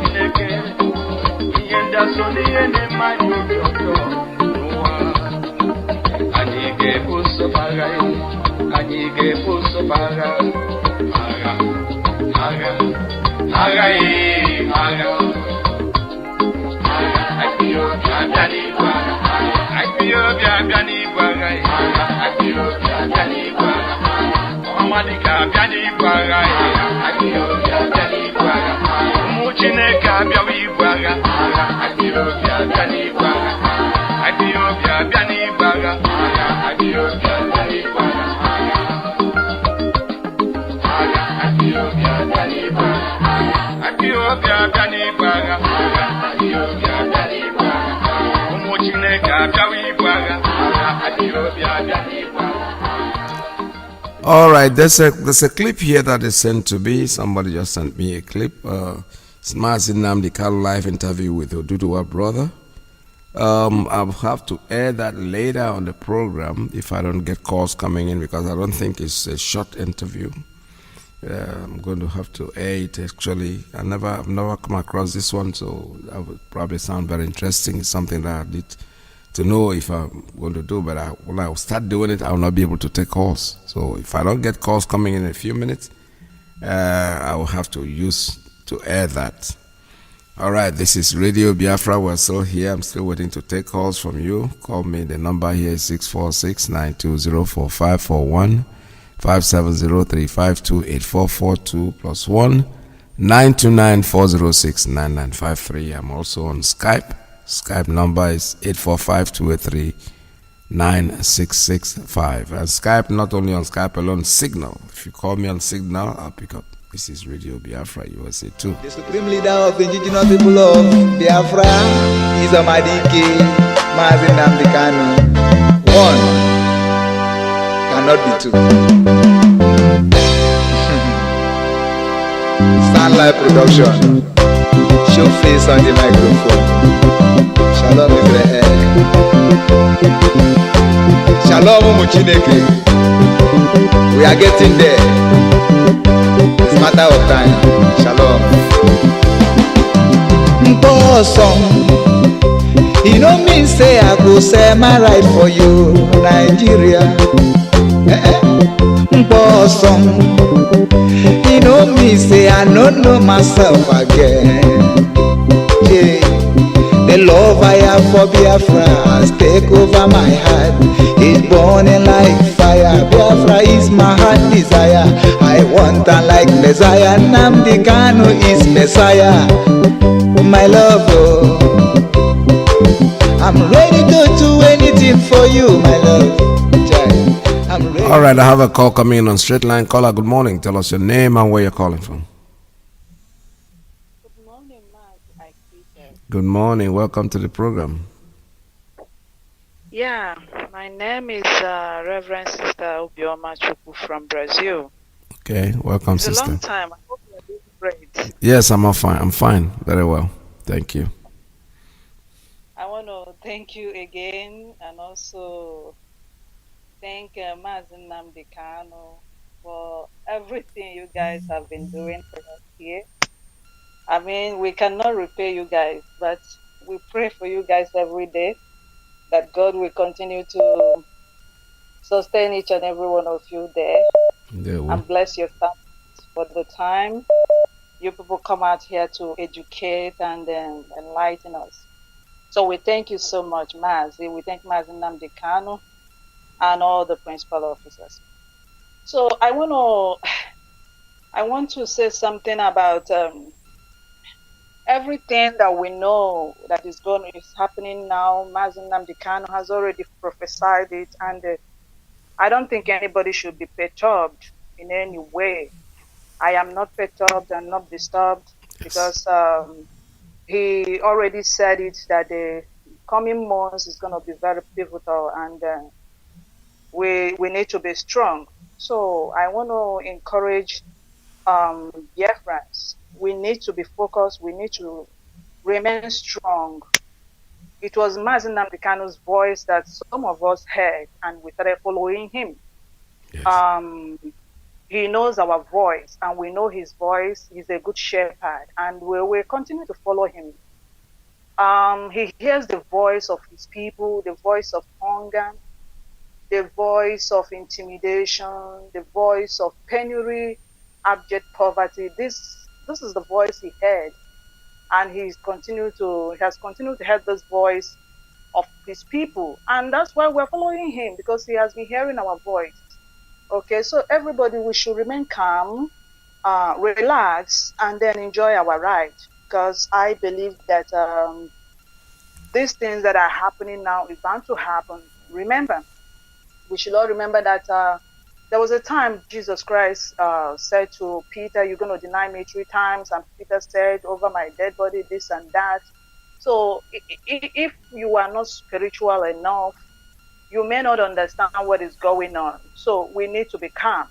All right, there's a clip here that is sent to me. Somebody just sent me a clip. It's Mazi Nnamdi Kanu live interview with Oduduwa brother. I'll have to air that later on the program if I don't get calls coming in, because I don't think it's a short interview. I'm going to have to air it. Actually, I've never come across this one, so that would probably sound very interesting. It's something that I need to know if I'm going to do, but when I start doing it, I will not be able to take calls. So if I don't get calls coming in a few minutes, I will have to air that. All right, this is Radio Biafra. We're still here. I'm still waiting to take calls from you. Call me. The number here is 646-920-4541, 570-352-8442 +1 929-406-9953. I'm also on Skype. Skype number is 845-283-9665. And Skype, not only on Skype alone, Signal. If you call me on Signal, I'll pick up. This is Radio Biafra, USA 2. The supreme leader of the indigenous people of Biafra is Iyke, Mazi Nnamdi Kanu. One cannot be two. Sunlight production. Show face on the microphone. Shalom Israel. Shalom Muchineke. We are getting there. It's a matter of time. Shalom. Mposom. You know me say I go say my right for you, Nigeria. Mposom. You know me say I don't know myself again. Yeah. The love I have for Biafra has taken over my heart. It's burning like fire. Biafra is my heart desire. I want her like Messiah. Nnamdi Kanu is Messiah. My love, oh. I'm ready to do anything for you, my love. I'm ready. All right, I have a call coming in on straight line. Caller, good morning. Tell us your name and where you're calling from. Good morning. Welcome to the program. Yeah, my name is Reverend Sister Obioma Chukwu from Brazil. Okay, welcome, it's sister. It's a long time. I hope you're doing great. Yes, I'm fine. I'm fine. Very well. Thank you. I want to thank you again and also thank Mazi Nnamdi Kanu for everything you guys have been doing for us here. I mean, we cannot repay you guys, but we pray for you guys every day that God will continue to sustain each and every one of you there and bless your families for the time you people come out here to educate and enlighten us. So we thank you so much, Mazi. We thank Mazi Nnamdi Kanu and all the principal officers. So I want to say something about everything that we know that is happening now. Mazi Nnamdi Kanu has already prophesied it, and I don't think anybody should be perturbed in any way. I am not perturbed and not disturbed because he already said it that the coming months is going to be very pivotal, and we need to be strong. So I want to encourage Biafrans. We need to be focused. We need to remain strong. It was Mazi Nnamdi Kanu's voice that some of us heard, and we started following him. Yes. He knows our voice, and we know his voice. He's a good shepherd, and we will continue to follow him. He hears the voice of his people, the voice of hunger, the voice of intimidation, the voice of penury, abject poverty. This is the voice he heard, and he has continued to hear this voice of his people, and that's why we're following him, because he has been hearing our voice. Okay, so everybody, we should remain calm, relax, and then enjoy our ride, because I believe that these things that are happening now is bound to happen. Remember, we should all remember that there was a time Jesus Christ said to Peter, "You're going to deny me 3 times," and Peter said, "Over my dead body, this and that." So if you are not spiritual enough, you may not understand what is going on. So we need to be calm.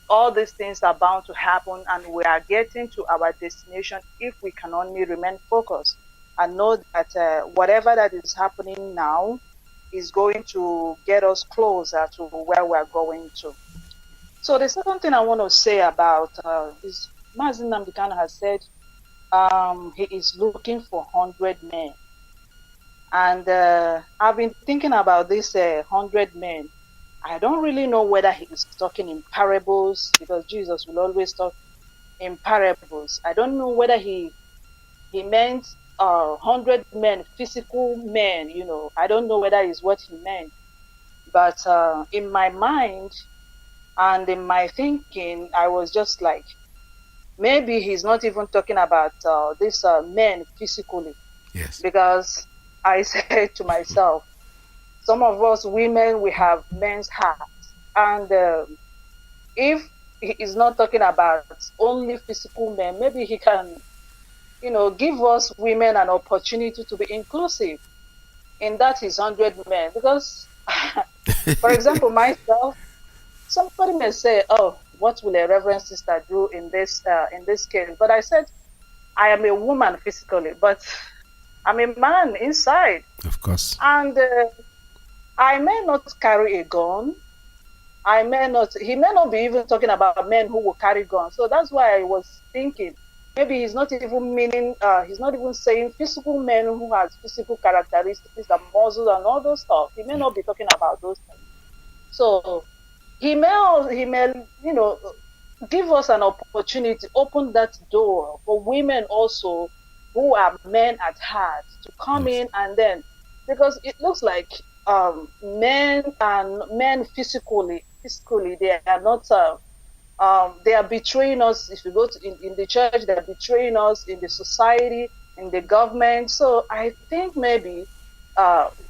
All these things are bound to happen, and we are getting to our destination if we can only remain focused and know that whatever that is happening now is going to get us closer to where we're going to. So the second thing I want to say about is Mazi Nnamdi has said he is looking for 100 men. And I've been thinking about this 100 men. I don't really know whether he is talking in parables, because Jesus will always talk in parables. I don't know whether he meant 100 men, physical men, you know. I don't know whether it's what he meant. But in my mind and in my thinking, I was just like, maybe he's not even talking about these men physically. Yes. Because I said to myself, some of us women, we have men's hearts. And if he is not talking about only physical men, maybe he can, you know, give us women an opportunity to be inclusive in that his 100 men. Because, for example, myself, somebody may say, "Oh, what will a reverend sister do in this case?" But I said, I am a woman physically, but I'm a man inside. Of course. And I may not carry a gun. He may not be even talking about men who will carry guns. So that's why I was thinking, maybe he's not even meaning, he's not even saying physical men who has physical characteristics and muscles and all those stuff. He may not be talking about those things. So he may, you know, give us an opportunity, open that door for women also who are men at heart to come in, and then, because it looks like men physically they are not they are betraying us. If you go to in the church, they are betraying us in the society, in the government. So I think maybe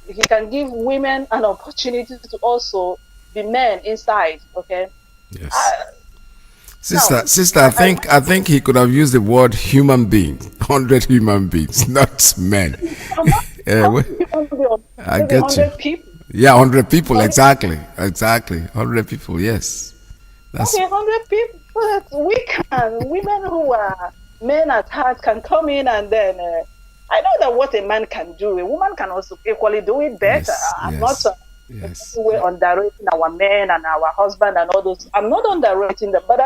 he can give women an opportunity to also be men inside. Okay. Yes. Sister, I think he could have used the word human being, 100 human beings, not men. I get you. People. Yeah, 100 people, exactly. 100 people, yes. That's okay, 100 people. But women who are men at heart can come in, and then I know that what a man can do, a woman can also equally do it better. I'm not we're underrating our men and our husband and all those. I'm not underrating them, but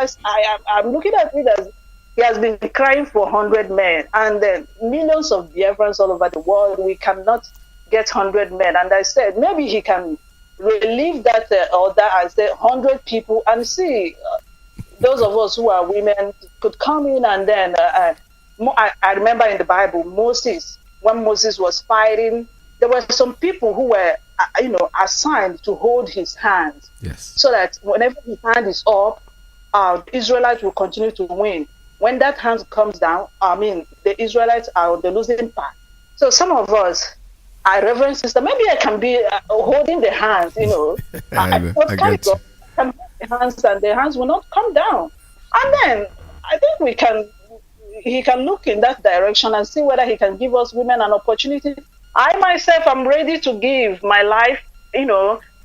I'm looking at it as he has been crying for 100 men, and then millions of Biafrans all over the world. We cannot get 100 men, and I said maybe he can relieve that order and say 100 people, and see those of us who are women could come in, and then I remember in the Bible, Moses, when Moses was fighting, there were some people who were assigned to hold his hand, so that whenever his hand is up, Israelites will continue to win. When that hand comes down, the Israelites are on the losing part. So some of us, I reverend sister, maybe I can be holding the hands, I get you. Can hold the hands, and the hands will not come down. And then I think he can look in that direction and see whether he can give us women an opportunity. I myself am ready to give my life,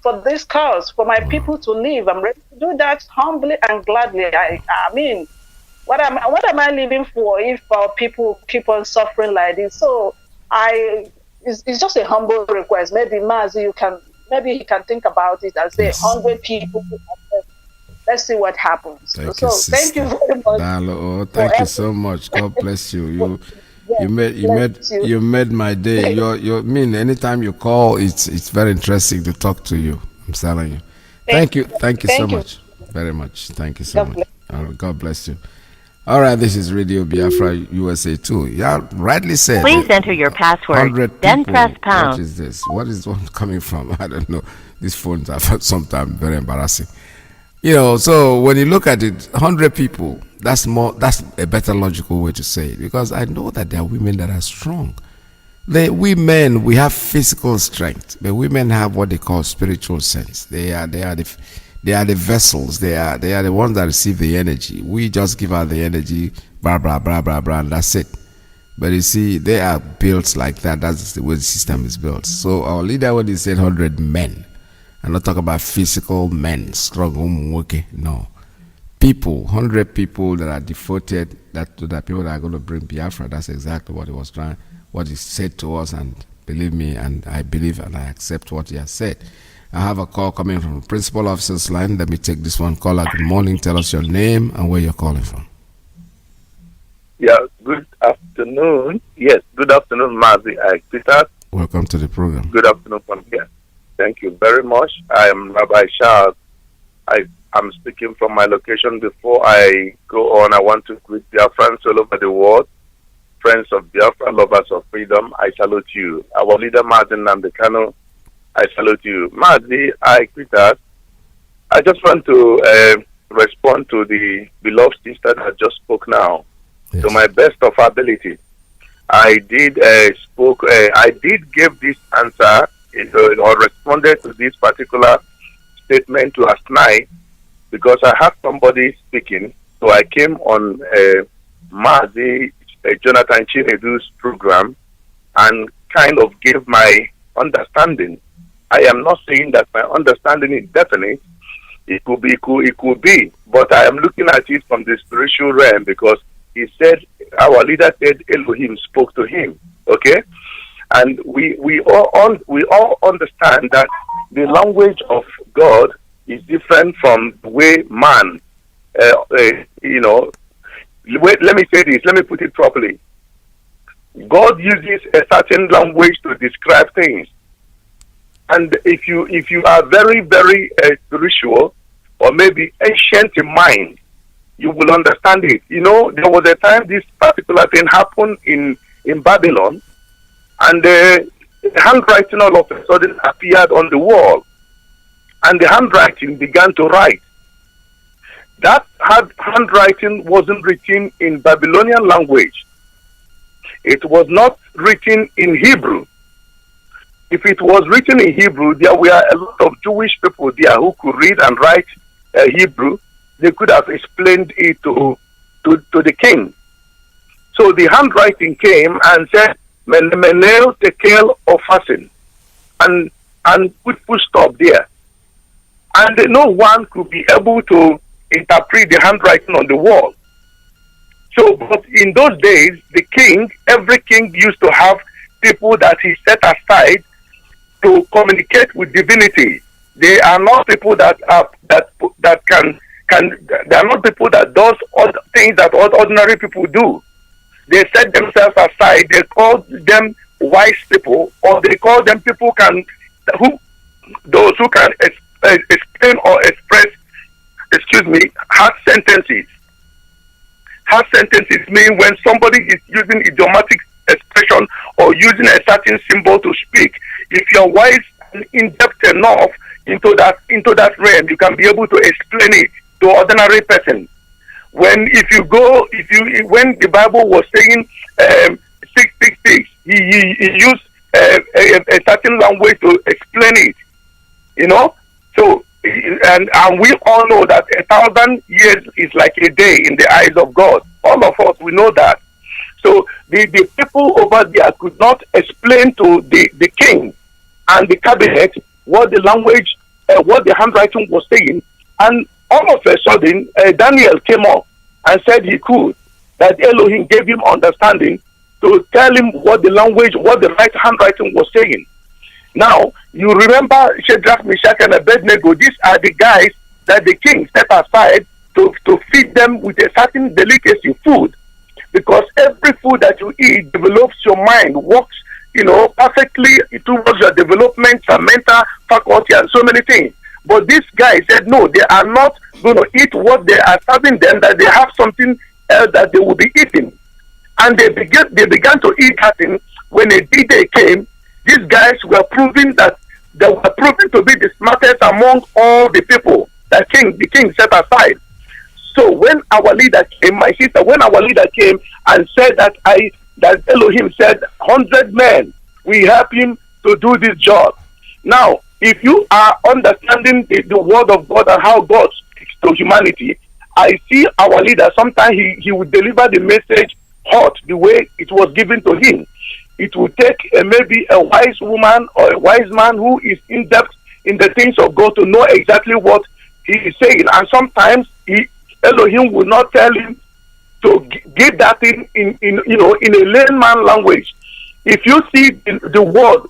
for this cause, for my people to live. I'm ready to do that humbly and gladly. What am I living for if our people keep on suffering like this? So it's just a humble request. Maybe Mazi, maybe he can think about it and say 100 people. Let's see what happens. Thank you very much. Thank you so much. God bless you. You made my day. Anytime you call, it's very interesting to talk to you. I'm telling you. Thank you so much. Very much. Thank you so much. God bless you. All right, this is Radio Biafra USA 2. Yeah, rightly said. Please enter your password, then press pound. What is this? What is one coming from? I don't know. These phones are sometimes very embarrassing. So when you look at it, 100 people, that's a better logical way to say it, because I know that there are women that are strong. We men, we have physical strength, but women have what they call spiritual sense. They are the vessels. They are the ones that receive the energy. We just give out the energy, blah blah blah blah blah, and that's it. But you see, they are built like that. That's the way the system is built. So our leader, when he said 100 men, I'm not talking about physical men, strong, okay, no. People, 100 people that are devoted to the people that are going to bring Biafra. That's exactly what what he said to us, and believe me, and I believe and I accept what he has said. I have a call coming from the principal officer's line. Let me take this one. Caller, good morning. Tell us your name and where you're calling from. Yeah, good afternoon. Yes, good afternoon, Mazi. Peter. Welcome to the program. Good afternoon from here. Thank you very much. I am Rabbi Shah. I'm speaking from my location. Before I go on, I want to greet Biafrans all over the world, friends of Biafra, lovers of freedom. I salute you. Our leader, Martin Nambekano, I salute you. Mazi, I just want to respond to the beloved sister that just spoke now. Yes. To my best of ability, I did give this answer or responded to this particular statement last night, because I had somebody speaking. So I came on Mazi, Jonathan Chinedu's program, and kind of gave my understanding. I am not saying that my understanding is definite. It could be, but I am looking at it from the spiritual realm, because he said, our leader said Elohim spoke to him. Okay? And we all understand that the language of God is different from the way man, let me say this, let me put it properly. God uses a certain language to describe things. And if you are very, very spiritual, or maybe ancient in mind, you will understand it. There was a time this particular thing happened in Babylon, and the handwriting all of a sudden appeared on the wall, and the handwriting began to write. That handwriting wasn't written in Babylonian language. It was not written in Hebrew. If it was written in Hebrew, there were a lot of Jewish people there who could read and write Hebrew. They could have explained it to the king. So the handwriting came and said, Menel tekel ofasin, and put full stop there. And no one could be able to interpret the handwriting on the wall. So, but in those days, every king used to have people that he set aside to communicate with divinity. They are not people that they are not people that does all things that ordinary people do. They set themselves aside. They call them wise people, or they call them people those who can explain or express, hard sentences. Hard sentences mean when somebody is using idiomatic expression or using a certain symbol to speak. If you're wise and in-depth enough into that realm, you can be able to explain it to ordinary person. When the Bible was saying 666, he used a certain language to explain it. So and we all know that 1,000 years is like a day in the eyes of God. All of us, we know that. So the people over there could not explain to the king and the cabinet what the language, what the handwriting was saying. And all of a sudden, Daniel came up and said he could. That Elohim gave him understanding to tell him what the language, what the right handwriting was saying. Now, you remember Shadrach, Meshach, and Abednego. These are the guys that the king set aside to feed them with a certain delicacy food. because every food that you eat develops your mind, works, perfectly towards your development, your mental faculty, and so many things. But this guy said, no, they are not going to eat what they are serving them, that they have something else that they will be eating. And they began to eat that thing. When a D-Day came, these guys were proving that they were proven to be the smartest among all the people that the king set aside. So when our leader came, my sister, when our leader came and said that Elohim said 100 men, we help him to do this job. Now, if you are understanding the word of God and how God speaks to humanity, I see our leader, sometimes he would deliver the message hot the way it was given to him. It will take maybe a wise woman or a wise man who is in depth in the things of God to know exactly what he is saying. And sometimes Elohim will not tell him to give that thing in a layman language. If you see the word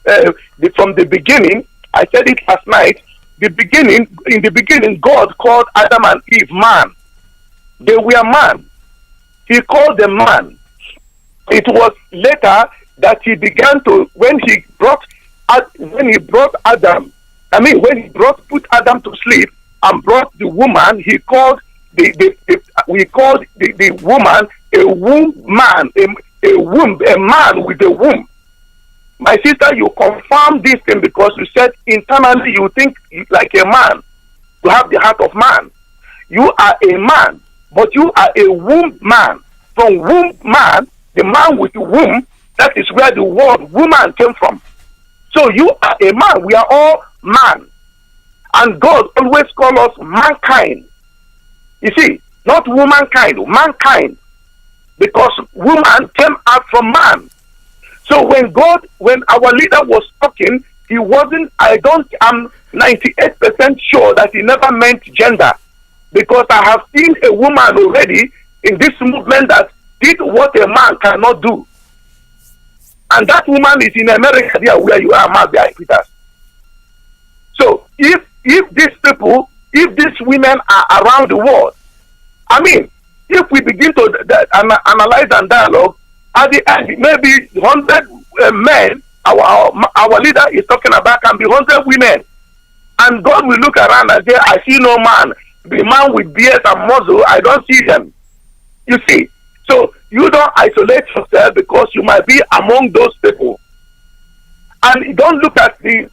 from the beginning, I said it last night. In the beginning, God called Adam and Eve man. They were man. He called them man. It was later that he began to, when he put Adam to sleep and brought the woman, he called the woman a womb man, a man with a womb. My sister, you confirm this thing because you said internally you think like a man. You have the heart of man. You are a man, but you are a womb man. From womb man, the man with the womb, that is where the word woman came from. So you are a man. We are all man. And God always calls us mankind. You see, not womankind, mankind. Because woman came out from man. So when our leader was talking, he wasn't, I'm 98% sure that he never meant gender. Because I have seen a woman already in this movement that did what a man cannot do. And that woman is in America, there where you are, Mazi, Peter. So if these people, if these women are around the world, I mean, if we begin to analyze and dialogue, at the end, maybe 100 men, our leader is talking about, can be 100 women. And God will look around and say, I see no man. The man with beard and muzzle, I don't see them. You see? So you don't isolate yourself because you might be among those people. And don't look at the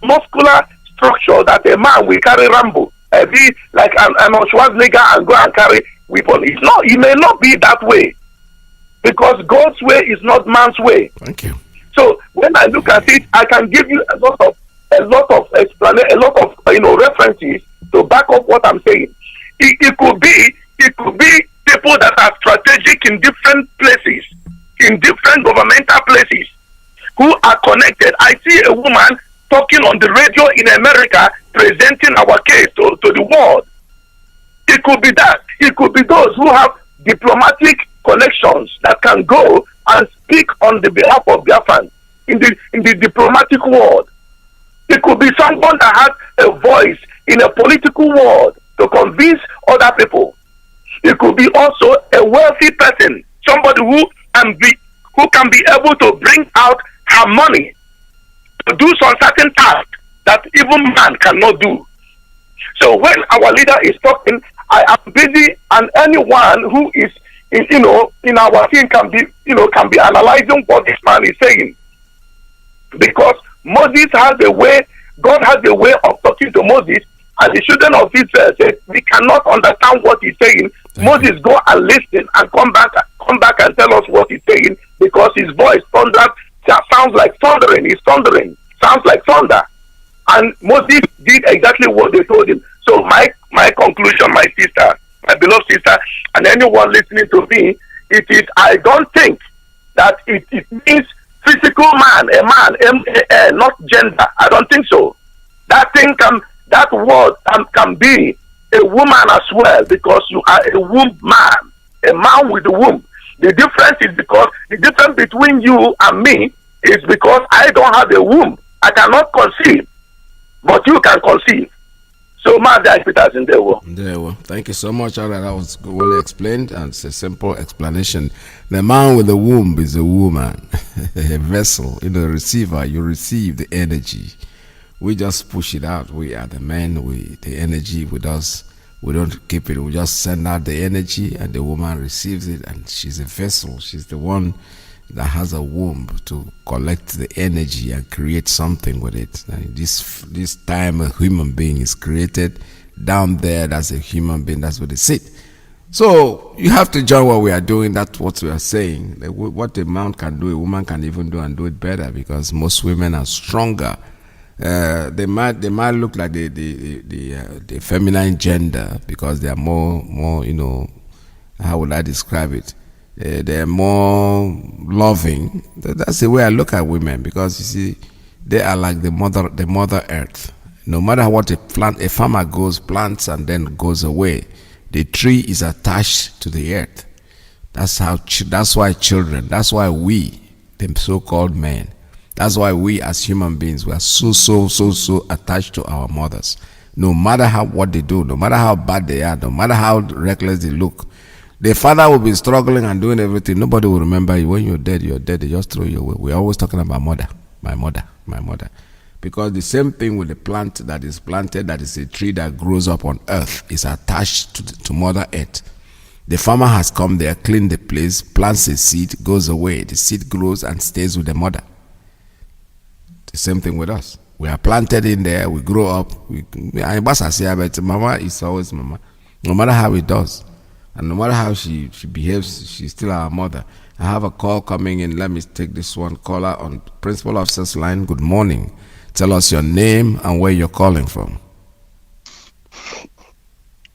muscular structure that a man will carry Rambo. Be like an Schwarzenegger and go and carry weapon. It may not be that way. Because God's way is not man's way. Thank you. So when I look at it, I can give you a lot of explanation, a lot of references to back up what I'm saying. It could be people that are strategic in different places, in different governmental places, who are connected. I see a woman talking on the radio in America, presenting our case to the world. It could be that. It could be those who have diplomatic connections that can go and speak on the behalf of Biafran in the diplomatic world. It could be someone that has a voice in a political world to convince other people. It could be also a wealthy person, somebody who can be able to bring out her money to do some certain task that even man cannot do. So when our leader is talking, I am busy, and anyone who is in our team can be analyzing what this man is saying. Because Moses has a way, God has a way of talking to Moses, and the children of Israel said, we cannot understand what he's saying. Moses, go and listen and come back and tell us what he's saying, because his voice sounds like thundering. He's thundering. Sounds like thunder. And Moses did exactly what they told him. So my conclusion, my sister, my beloved sister, and anyone listening to me, it is, I don't think that it means physical man, a man, not gender. I don't think so. That word can be a woman as well, because you are a womb man, a man with a womb. The difference is because the difference between you and me is because I don't have a womb. I cannot conceive, but you can conceive. So Mazi Peters in there. There, well, thank you so much. All right, that was well explained, and it's a simple explanation. The man with the womb is a woman, a vessel, a receiver. You receive the energy. We just push it out. We are the men. The energy with us. We don't keep it. We just send out the energy, and the woman receives it, and she's a vessel. She's the one that has a womb to collect the energy and create something with it. And this time a human being is created down there, that's a human being, that's what they sit. So you have to join what we are doing. That's what we are saying. What a man can do, a woman can even do, and do it better, because most women are stronger. They might look like the feminine gender, because they are more how would I describe it? They're more loving. That's the way I look at women, because you see, they are like the mother earth. No matter what a farmer plants and then goes away, the tree is attached to the earth. That's why children, that's why we, the so-called men, that's why we as human beings, we are so attached to our mothers. No matter what they do, no matter how bad they are, no matter how reckless they look, the father will be struggling and doing everything. Nobody will remember you. When you're dead, they just throw you away. We're always talking about mother, my mother, my mother. Because the same thing with the plant that is planted, that is a tree that grows up on earth, is attached to Mother Earth. The farmer has come there, cleaned the place, plants a seed, goes away. The seed grows and stays with the mother. The same thing with us. We are planted in there, we grow up. Mama is always mama. No matter how it does. And no matter how she behaves, she's still our mother. I have a call coming in. Let me take this one. Caller on Principal Officer's line. Good morning. Tell us your name and where you're calling from.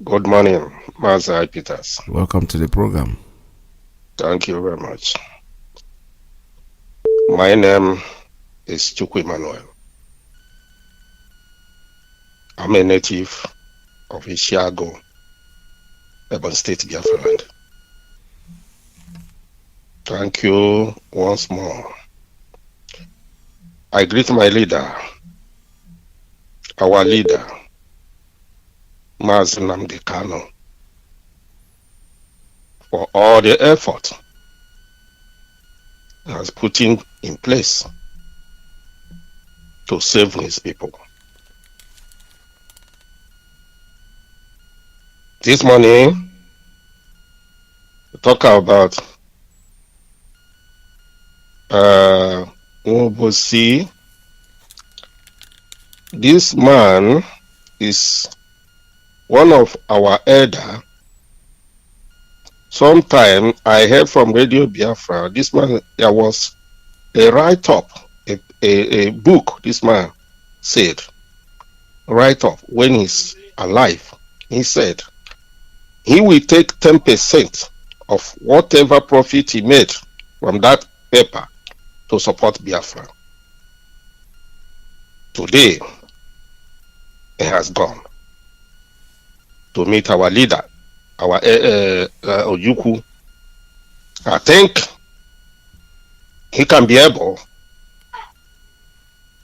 Good morning, Mazi Peters. Welcome to the program. Thank you very much. My name is Chukwu Emmanuel. I'm a native of Ishiago, Ebon State, Biafra land. Thank you once more. I greet my leader, our leader, Mazi Nnamdi Kanu, for all the effort he has put in place to save his people. This morning, we talk about Obosi. This man is one of our elder. Sometime I heard from Radio Biafra, this man, there was a write-up, a book this man said, write-up when he's alive. He said, he will take 10% of whatever profit he made from that paper to support Biafra. Today, he has gone to meet our leader, our Ojukwu. I think he can be able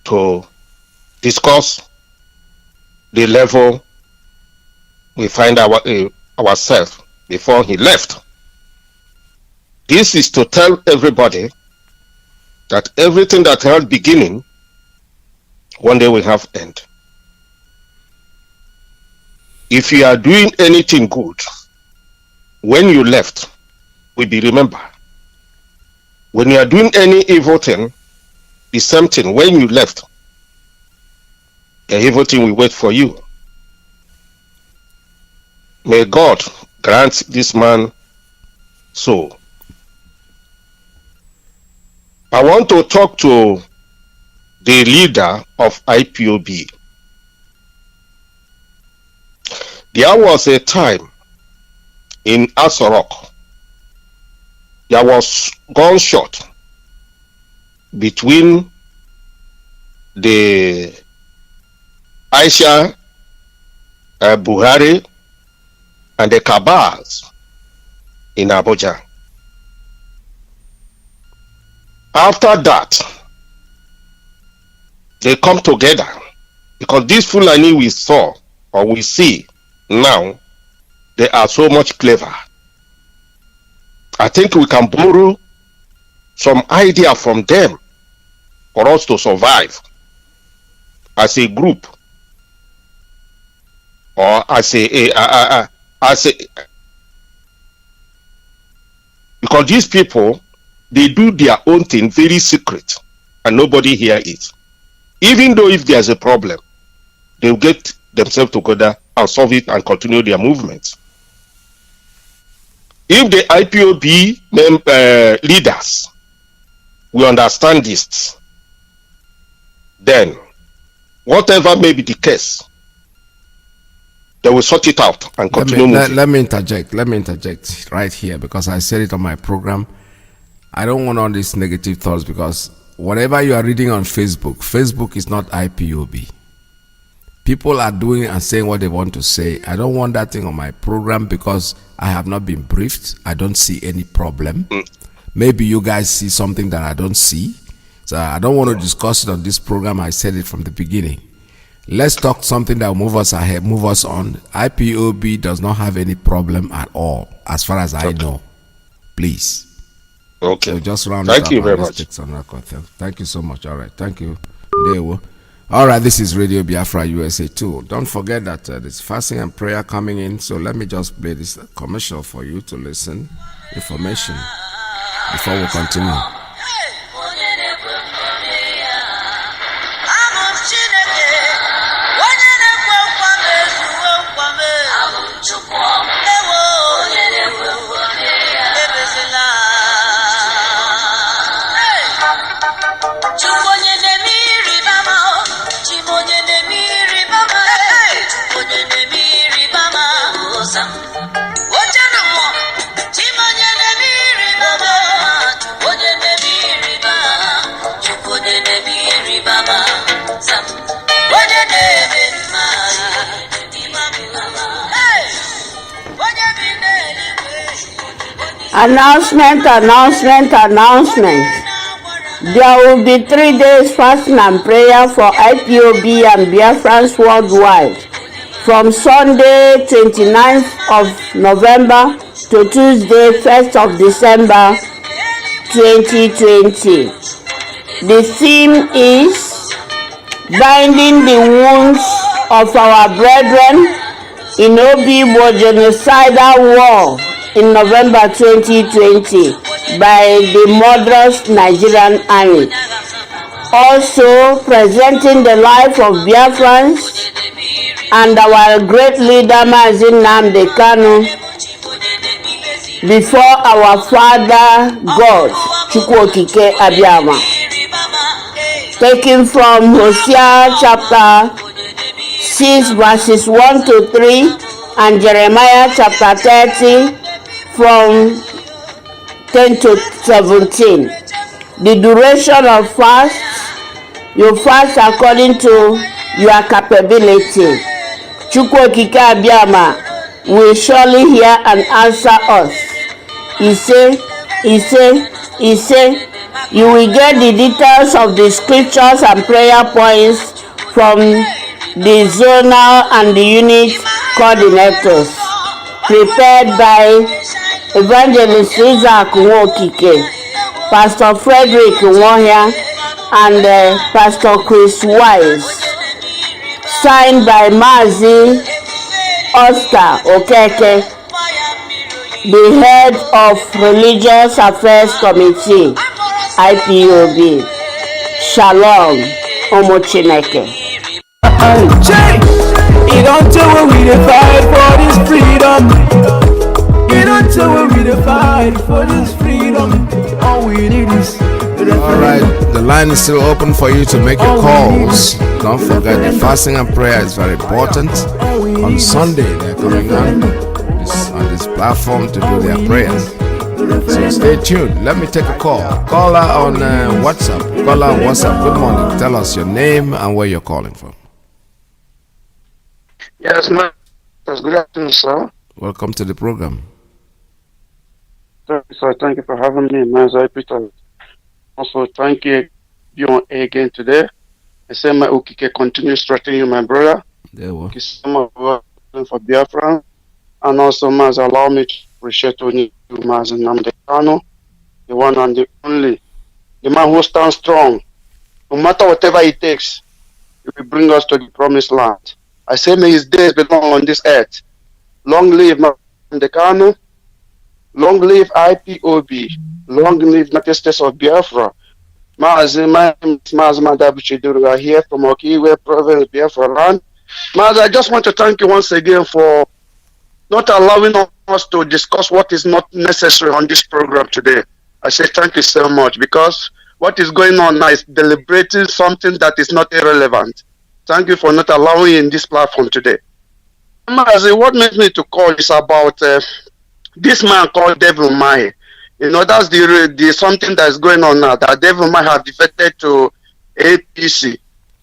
to discuss the level we find ourselves before he left. This is to tell everybody that everything that had beginning, one day will have end. If you are doing anything good, when you left, will be remembered. When you are doing any evil thing, the same thing. When you left, the evil thing will wait for you. May God grant this man soul. I want to talk to the leader of IPOB. There was a time in Asorok, there was gunshot between the Aisha Buhari and the cabals in Abuja. After that, they come together because this Fulani we saw or we see now, they are so much clever. I think we can borrow some idea from them for us to survive as a group, or as because these people, they do their own thing very secret and nobody hear it. Even though if there's a problem, they'll get themselves together and solve it and continue their movements. If the IPOB leaders will understand this, then whatever may be the case, they will sort it out and continue moving. Let me interject right here, because I said it on my program. I don't want all these negative thoughts, because whatever you are reading on Facebook is not IPOB. People are doing and saying what they want to say. I don't want that thing on my program because I have not been briefed. I don't see any problem. Maybe you guys see something that I don't see. So I don't want to discuss it on this program. I said it from the beginning. Let's talk something that will move us ahead, move us on. IPOB does not have any problem at all, as far as I know. Please. Okay. So just round Thank you very much. Thank you so much. All right. Thank you. All right. This is Radio Biafra USA 2. Don't forget that there's fasting and prayer coming in. So let me just play this commercial for you to listen. Information before we continue. Announcement. There will be 3 days fasting and prayer for IPOB and Biafrans worldwide from Sunday 29th of November to Tuesday 1st of December 2020. The theme is binding the wounds of our brethren in Obibo genocidal war in November 2020 by the murderous Nigerian army. Also presenting the life of Biafrans and our great leader Mazi before our Father God, Chukwokike Abiyama. Taken from Hosea chapter 6 verses 1 to 3 and Jeremiah chapter 30 from 10 to 17. The duration of fast, you fast according to your capability. Chukwokike Abiyama will surely hear and answer us. He said, you will get the details of the scriptures and prayer points from the zonal and the unit coordinators, prepared by Evangelist Isaac Nwokike, Pastor Frederick Nwohia, and Pastor Chris Wise. Signed by Mazi Oscar Okeke, the head of Religious Affairs Committee, IPOB. Shalom, Omochineke. You don't tell what we fight for this freedom. You don't tell what we fight for this freedom. All we need is Alright, the line is still open for you to make your calls. Don't forget the fasting and prayer is very important. On Sunday they're coming on this platform to do their prayers. So stay tuned. Let me take a call. Call her on WhatsApp. Call her on WhatsApp. Good morning. Tell us your name and where you're calling from. Yes, ma'am. Good afternoon, sir. Welcome to the program. Sir, thank you for having me, Mazi Peter. Also, thank you on again today. I say my Ukike continue strengthening you, my brother. Thank you so much for Biafra. And also, Mazi, allow me to appreciate you, Mazi Namdekano, the one and the only, the man who stands strong. No matter whatever it takes, he will bring us to the promised land. I say, may his days belong on this earth. Long live Namdekano, long live IPOB, long live United States of Biafra. Mazi, my name is Mazi Madabuchiduru. We are here from Okiwe province, Biafra land. Mazi, I just want to thank you once again for not allowing us to discuss what is not necessary on this program today. I say thank you so much, because what is going on now is deliberating something that is not irrelevant. Thank you for not allowing in this platform today. Mazi, what makes me to call is about this man called Devil Mai. You know, that's the something that is going on now, that Devil Mai have defected to APC.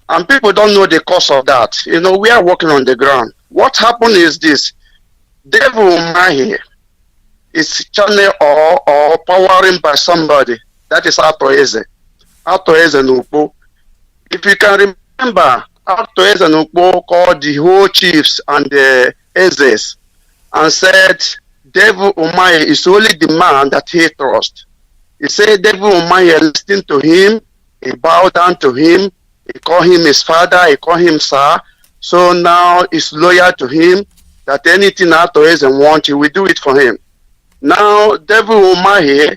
And people don't know the cause of that. You know, we are working on the ground. What happened is this. Devil Mai is channeled or powering by somebody. That is Atoeze. Atoeze Nukpo. If you can remember, Atoeze Nukpo called the whole chiefs and the Ezes and said, Devil Umaye is only the man that he trusts. He said, Devil Umaye listened to him, he bowed down to him, he called him his father, he called him sir. So now he's loyal to him, that anything Atoeze wants, he will do it for him. Now, Devil Umaye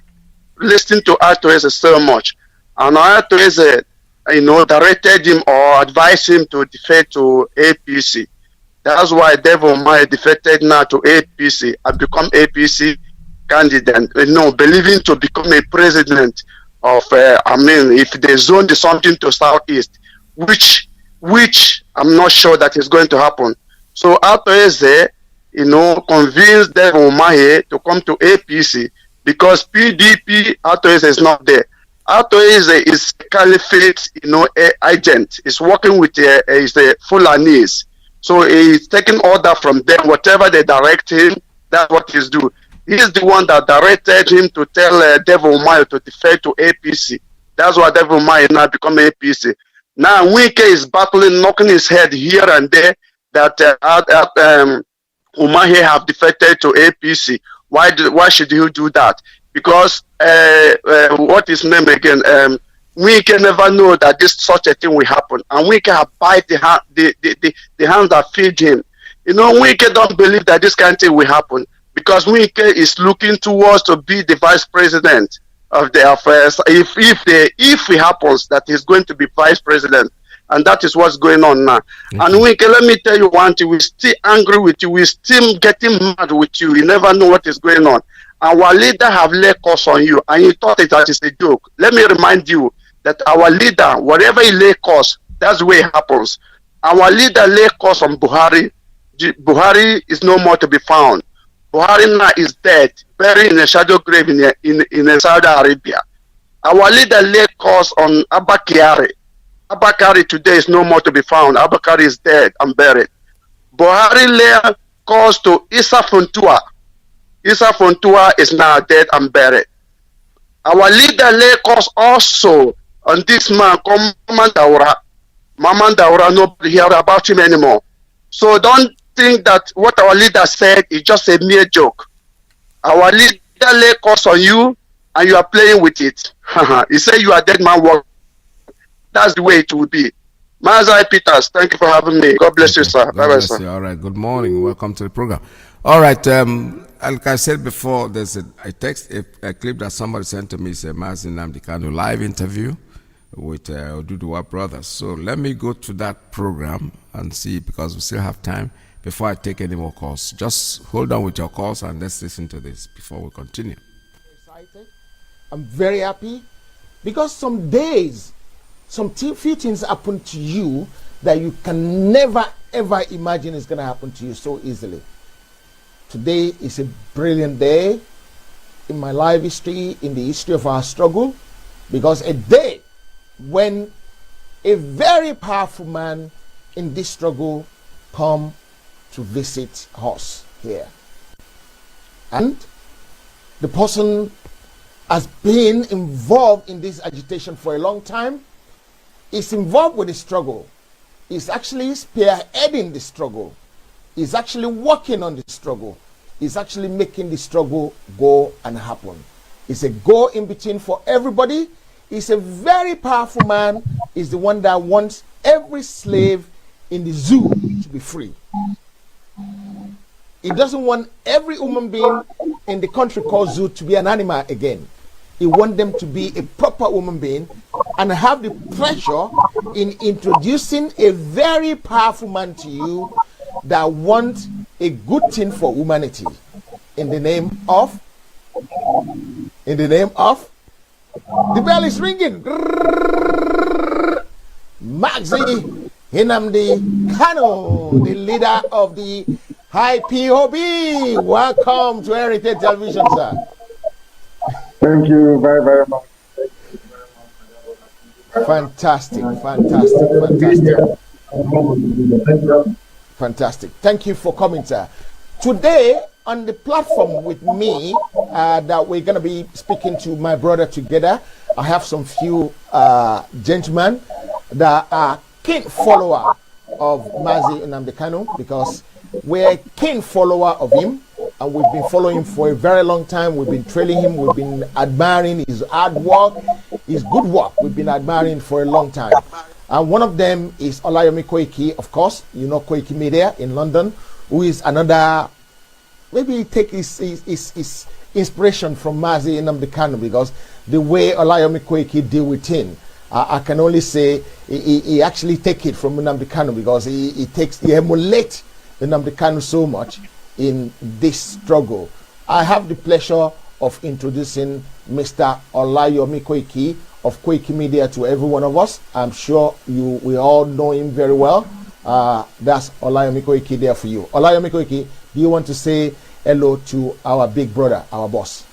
listened to Atoeze so much, and Atoeze, you know, directed him or advised him to defect to APC. That's why Devil Umaye defected now to APC and become APC candidate, you know, believing to become a president of, if they zone something to Southeast, which I'm not sure that is going to happen. So Atoeze, you know, convinced Devil Umaye to come to APC because PDP Atoeze is not there. Atoeze is caliphate, you know, agent. Is working with is the Fulanese. So he's taking order from them. Whatever they direct him, that's what he's doing. He's the one that directed him to tell Devil Umaye to defect to APC. That's why Devil Umaye now become APC. Now Iyke is battling, knocking his head here and there, that Umaye have defected to APC. Why should you do that? Because what is name again? Iyke never know that such a thing will happen, and Iyke have bite the hand that feed him. You know, Iyke don't believe that this kind of thing will happen, because Iyke is looking towards to be the vice president of the affairs. If it happens that he's going to be vice president. And that is what's going on now. Mm-hmm. And Iyke, let me tell you one thing, we're still angry with you, we're still getting mad with you, you never know what is going on. Our leader have laid curse on you, and you thought that is a joke. Let me remind you that our leader, whatever he lay curse, that's the way it happens. Our leader lay curse on Buhari. Buhari is no more to be found. Buhari now is dead, buried in a shadow grave in Saudi Arabia. Our leader lay curse on Abba Kyari. Abba Kyari today is no more to be found. Abba Kyari is dead and buried. Buhari lay curse to Issa Funtua. Issa Funtua is now dead and buried. Our leader lay curse also on this man called Maman Daura. Nobody hear about him anymore. So don't think that what our leader said is just a mere joke. Our leader lay curse on you, and you are playing with it. He said you are dead man walk. That's the way it will be. Mazi Peters, thank you for having me. God bless you, sir. Bye-bye, sir. All right, good morning. Welcome to the program. All right, like I said before, there's a clip that somebody sent to me. It's a Mazi Namdekano live interview with Oduduwa Brothers. So let me go to that program and see, because we still have time before I take any more calls. Just hold on with your calls and let's listen to this before we continue. I'm very happy because some days, few things happen to you that you can never ever imagine is going to happen to you so easily. Today is a brilliant day in my life history, in the history of our struggle, because a day when a very powerful man in this struggle come to visit us here. And the person has been involved in this agitation for a long time, is involved with the struggle. is actually spearheading the struggle, is actually working on the struggle, is actually making the struggle go and happen. It's a go in between for everybody. He's a very powerful man. He's the one that wants every slave in the zoo to be free. He doesn't want every human being in the country called zoo to be an animal again. He wants them to be a proper human being, and have the pleasure in introducing a very powerful man to you that wants a good thing for humanity in the name of the bell is ringing. Mazi Nnamdi Kanu, the leader of the IPOB. Welcome to Heritage Television, sir. Thank you very, very much. Fantastic. Thank you for coming, sir. Today on the platform with me, that we're going to be speaking to my brother together, I have some few gentlemen that are keen follower of Mazi Nnamdi Kanu, because we're a keen follower of him, and we've been following him for a very long time. We've been trailing him, we've been admiring his hard work, his good work. We've been admiring for a long time. And one of them is Olayomi Koiki, of course, you know Koiki Media in London, who is another, maybe take his inspiration from Mazi Nnamdi Kanu, because the way Olayomi Koiki deal with him, I can only say he actually take it from Nnamdi Kanu, because he emulates Nnamdi Kanu so much in this struggle. I have the pleasure of introducing Mr. Olayomi Koiki of Koiki Media to every one of us. I'm sure we all know him very well. That's Olayomi Koiki there for you. Olayomi Koiki, do you want to say hello to our big brother, our boss?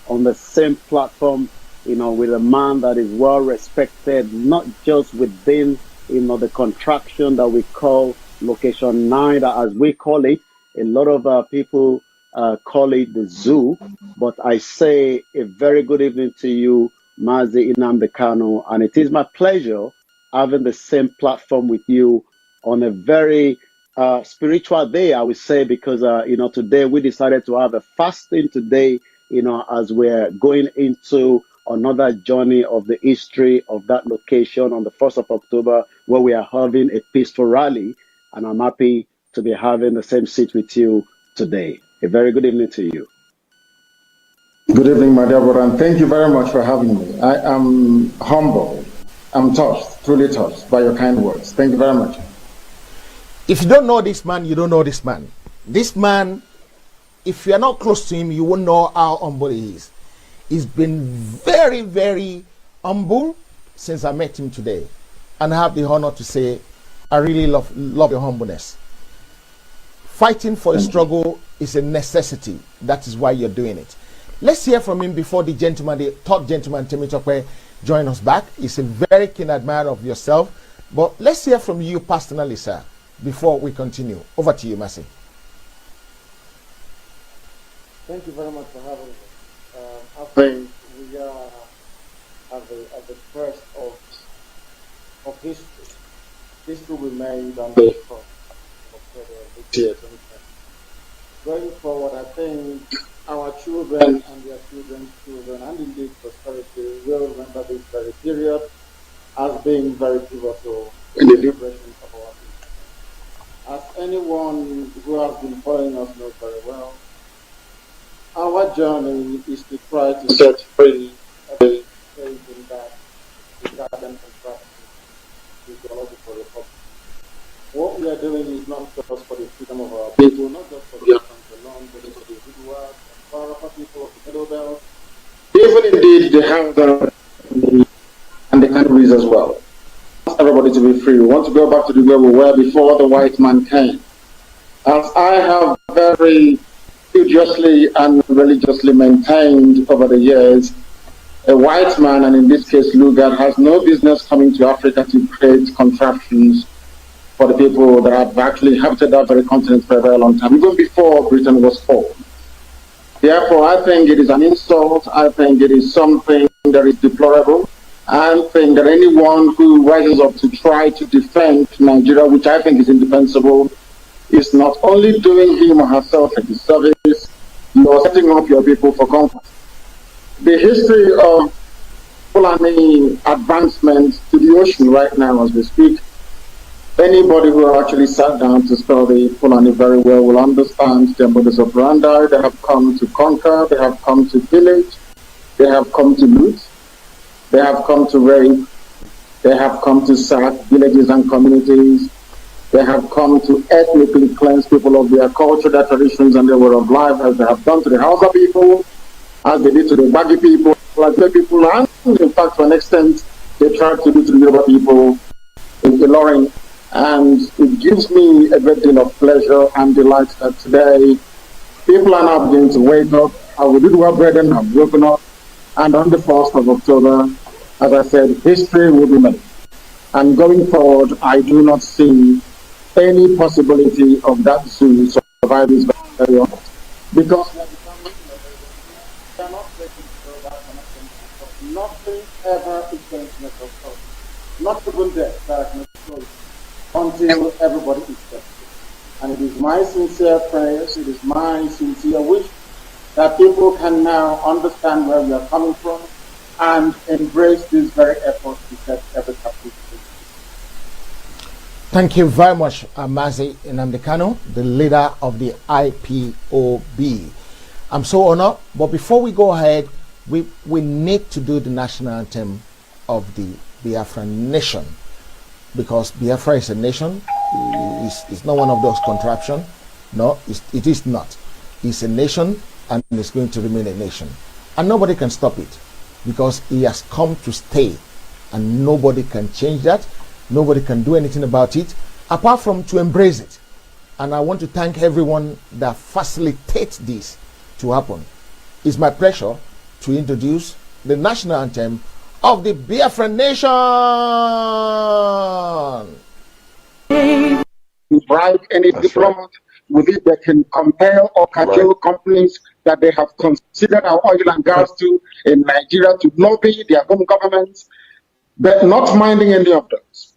On the same platform, with a man that is well respected, not just within, the contraction that we call Location 9, that as we call it, a lot of people call it the zoo. But I say a very good evening to you, Mazi Nnamdi Kanu, and it is my pleasure having the same platform with you on a very spiritual day, I would say, because, today we decided to have a fasting today, as we're going into another journey of the history of that location on the 1st of October, where we are having a peaceful rally. And I'm happy to be having the same seat with you today. A very good evening to you. Good evening, my dear brother, and thank you very much for having me. I am humbled. I'm touched, truly touched by your kind words. Thank you very much. If you don't know this man, you don't know this man. This man, if you are not close to him, you won't know how humble he is. He's been very, very humble since I met him today. And I have the honor to say, I really love your humbleness. Fighting for a struggle is a necessity. That is why you're doing it. Let's hear from him before the third gentleman, Temitope, join us back. He's a very keen admirer of yourself. But let's hear from you personally, sir, before we continue. Over to you, Mazi. Thank you very much for having me. I think we are at the first of history. History we made on the 1st of October this year, 2020. Going forward, I think our children and their children's children, and indeed posterity, will remember this very period as being very pivotal in the liberation of our people. As anyone who has been following us knows very well, our journey is to try to set free every stage in that regarding contraction with theological republic. What we are doing is not just for the freedom of our people, not just for the Africans alone, but for the individuals, for other people of the Middle Belt, even indeed the Hangars and the countries as well. Everybody to be free. We want to go back to the way we were before the white man came. As I have very studiously and religiously maintained over the years, a white man, and in this case Lugard, has no business coming to Africa to create contraptions for the people that have actually inhabited that very continent for a very long time, even before Britain was formed. Therefore, I think it is an insult. I think it is something that is deplorable. I think that anyone who rises up to try to defend Nigeria, which I think is indefensible, is not only doing him or herself a disservice, you are setting up your people for comfort. The history of Fulani advancement to the ocean right now as we speak, anybody who actually sat down to study Fulani very well will understand their modus operandi. They have come to conquer, they have come to pillage, they have come to loot, they have come to rape, they have come to sack villages and communities, they have come to ethnically cleanse people of their culture, their traditions, and their way of life, as they have done to the Hausa people, as they did to the Baggy people, like the people, and in fact, to an extent, they tried to do to the Yoruba people in Ilorin. And it gives me a great deal of pleasure and delight that today people are now beginning to wake up. Our Ududua brethren have woken up, and on the 1st of October, as I said, history will be made. And going forward, I do not see any possibility of that zoo surviving very long. Because nothing ever is going to make us go. Not even death that makes us go until everybody is dead. And it is my sincere prayers, it is my sincere wish that people can now understand where we are coming from and embrace this very effort to set every captive free. Thank you very much, Mazi Nnamdi, the leader of the IPOB. I'm so honored, but before we go ahead, we need to do the national anthem of the Biafra nation, because Biafra is a nation. It's not one of those contraptions. No, it is not. It's a nation, and it's going to remain a nation. And nobody can stop it, because it has come to stay, and nobody can change that. Nobody can do anything about it, apart from to embrace it. And I want to thank everyone that facilitates this to happen. It's my pleasure to introduce the national anthem of the Biafra nation. Bribe any diplomat with it that can compel or cajole companies that they have considered our oil and gas to in Nigeria to lobby their home governments, but not minding any of those.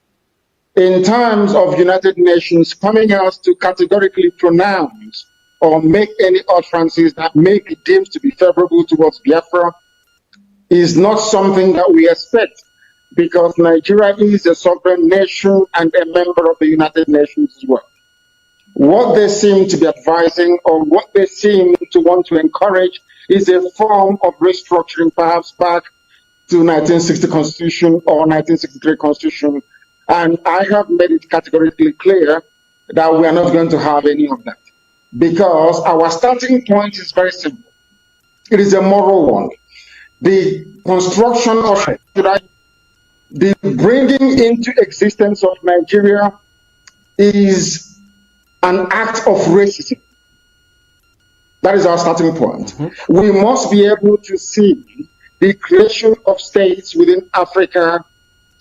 In terms of United Nations coming out to categorically pronounce or make any utterances that may be deemed to be favorable towards Biafra is not something that we expect, because Nigeria is a sovereign nation and a member of the United Nations as well. What they seem to be advising, or what they seem to want to encourage, is a form of restructuring, perhaps back to 1960 Constitution or 1963 Constitution. And I have made it categorically clear that we are not going to have any of that, because our starting point is very simple. It is a moral one. The construction of the bringing into existence of Nigeria is an act of racism. That is our starting point. We must be able to see the creation of states within Africa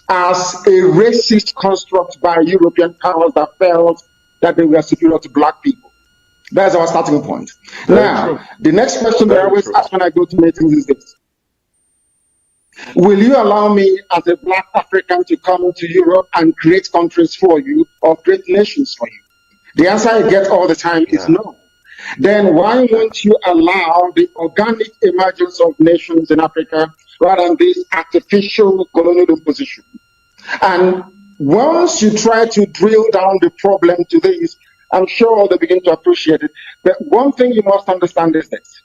as a racist construct by European powers that felt that they were superior to black people. That's our starting point. Now, the next question that I always ask when I go to meetings is this: will you allow me as a black African to come to Europe and create countries for you or create nations for you? The answer I get all the time is no. Then why won't you allow the organic emergence of nations in Africa rather than this artificial colonial imposition? And once you try to drill down the problem to this, I'm sure they begin to appreciate it. But one thing you must understand is this: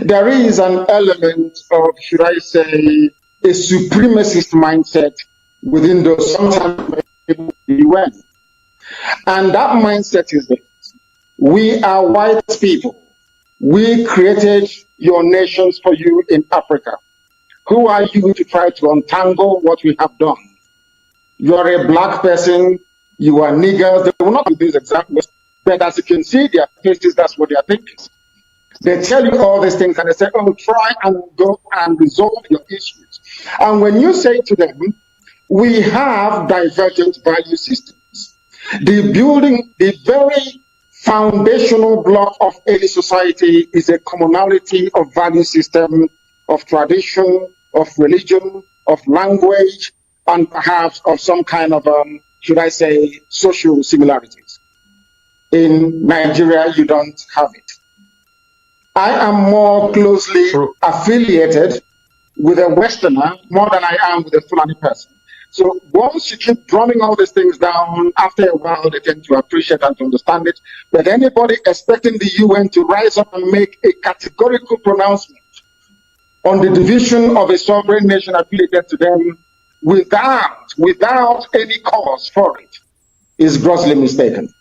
there is an element of, should I say, a supremacist mindset within those sometimes in the UN. And that mindset is this: we are white people. We created your nations for you in Africa. Who are you to try to untangle what we have done? You are a black person, you are niggers. They will not do these examples, but as you can see their faces, that's what they are thinking. They tell you all these things and they say, oh, try and go and resolve your issues. And when you say to them, we have divergent value systems, the very foundational block of any society is a commonality of value system, of tradition, of religion, of language, and perhaps of some kind of, should I say, social similarities. In Nigeria, you don't have it. I am more closely affiliated with a Westerner more than I am with a Fulani person. So once you keep drumming all these things down, after a while they tend to appreciate and to understand it. But anybody expecting the UN to rise up and make a categorical pronouncement on the division of a sovereign nation affiliated to them without any cause for it is grossly mistaken.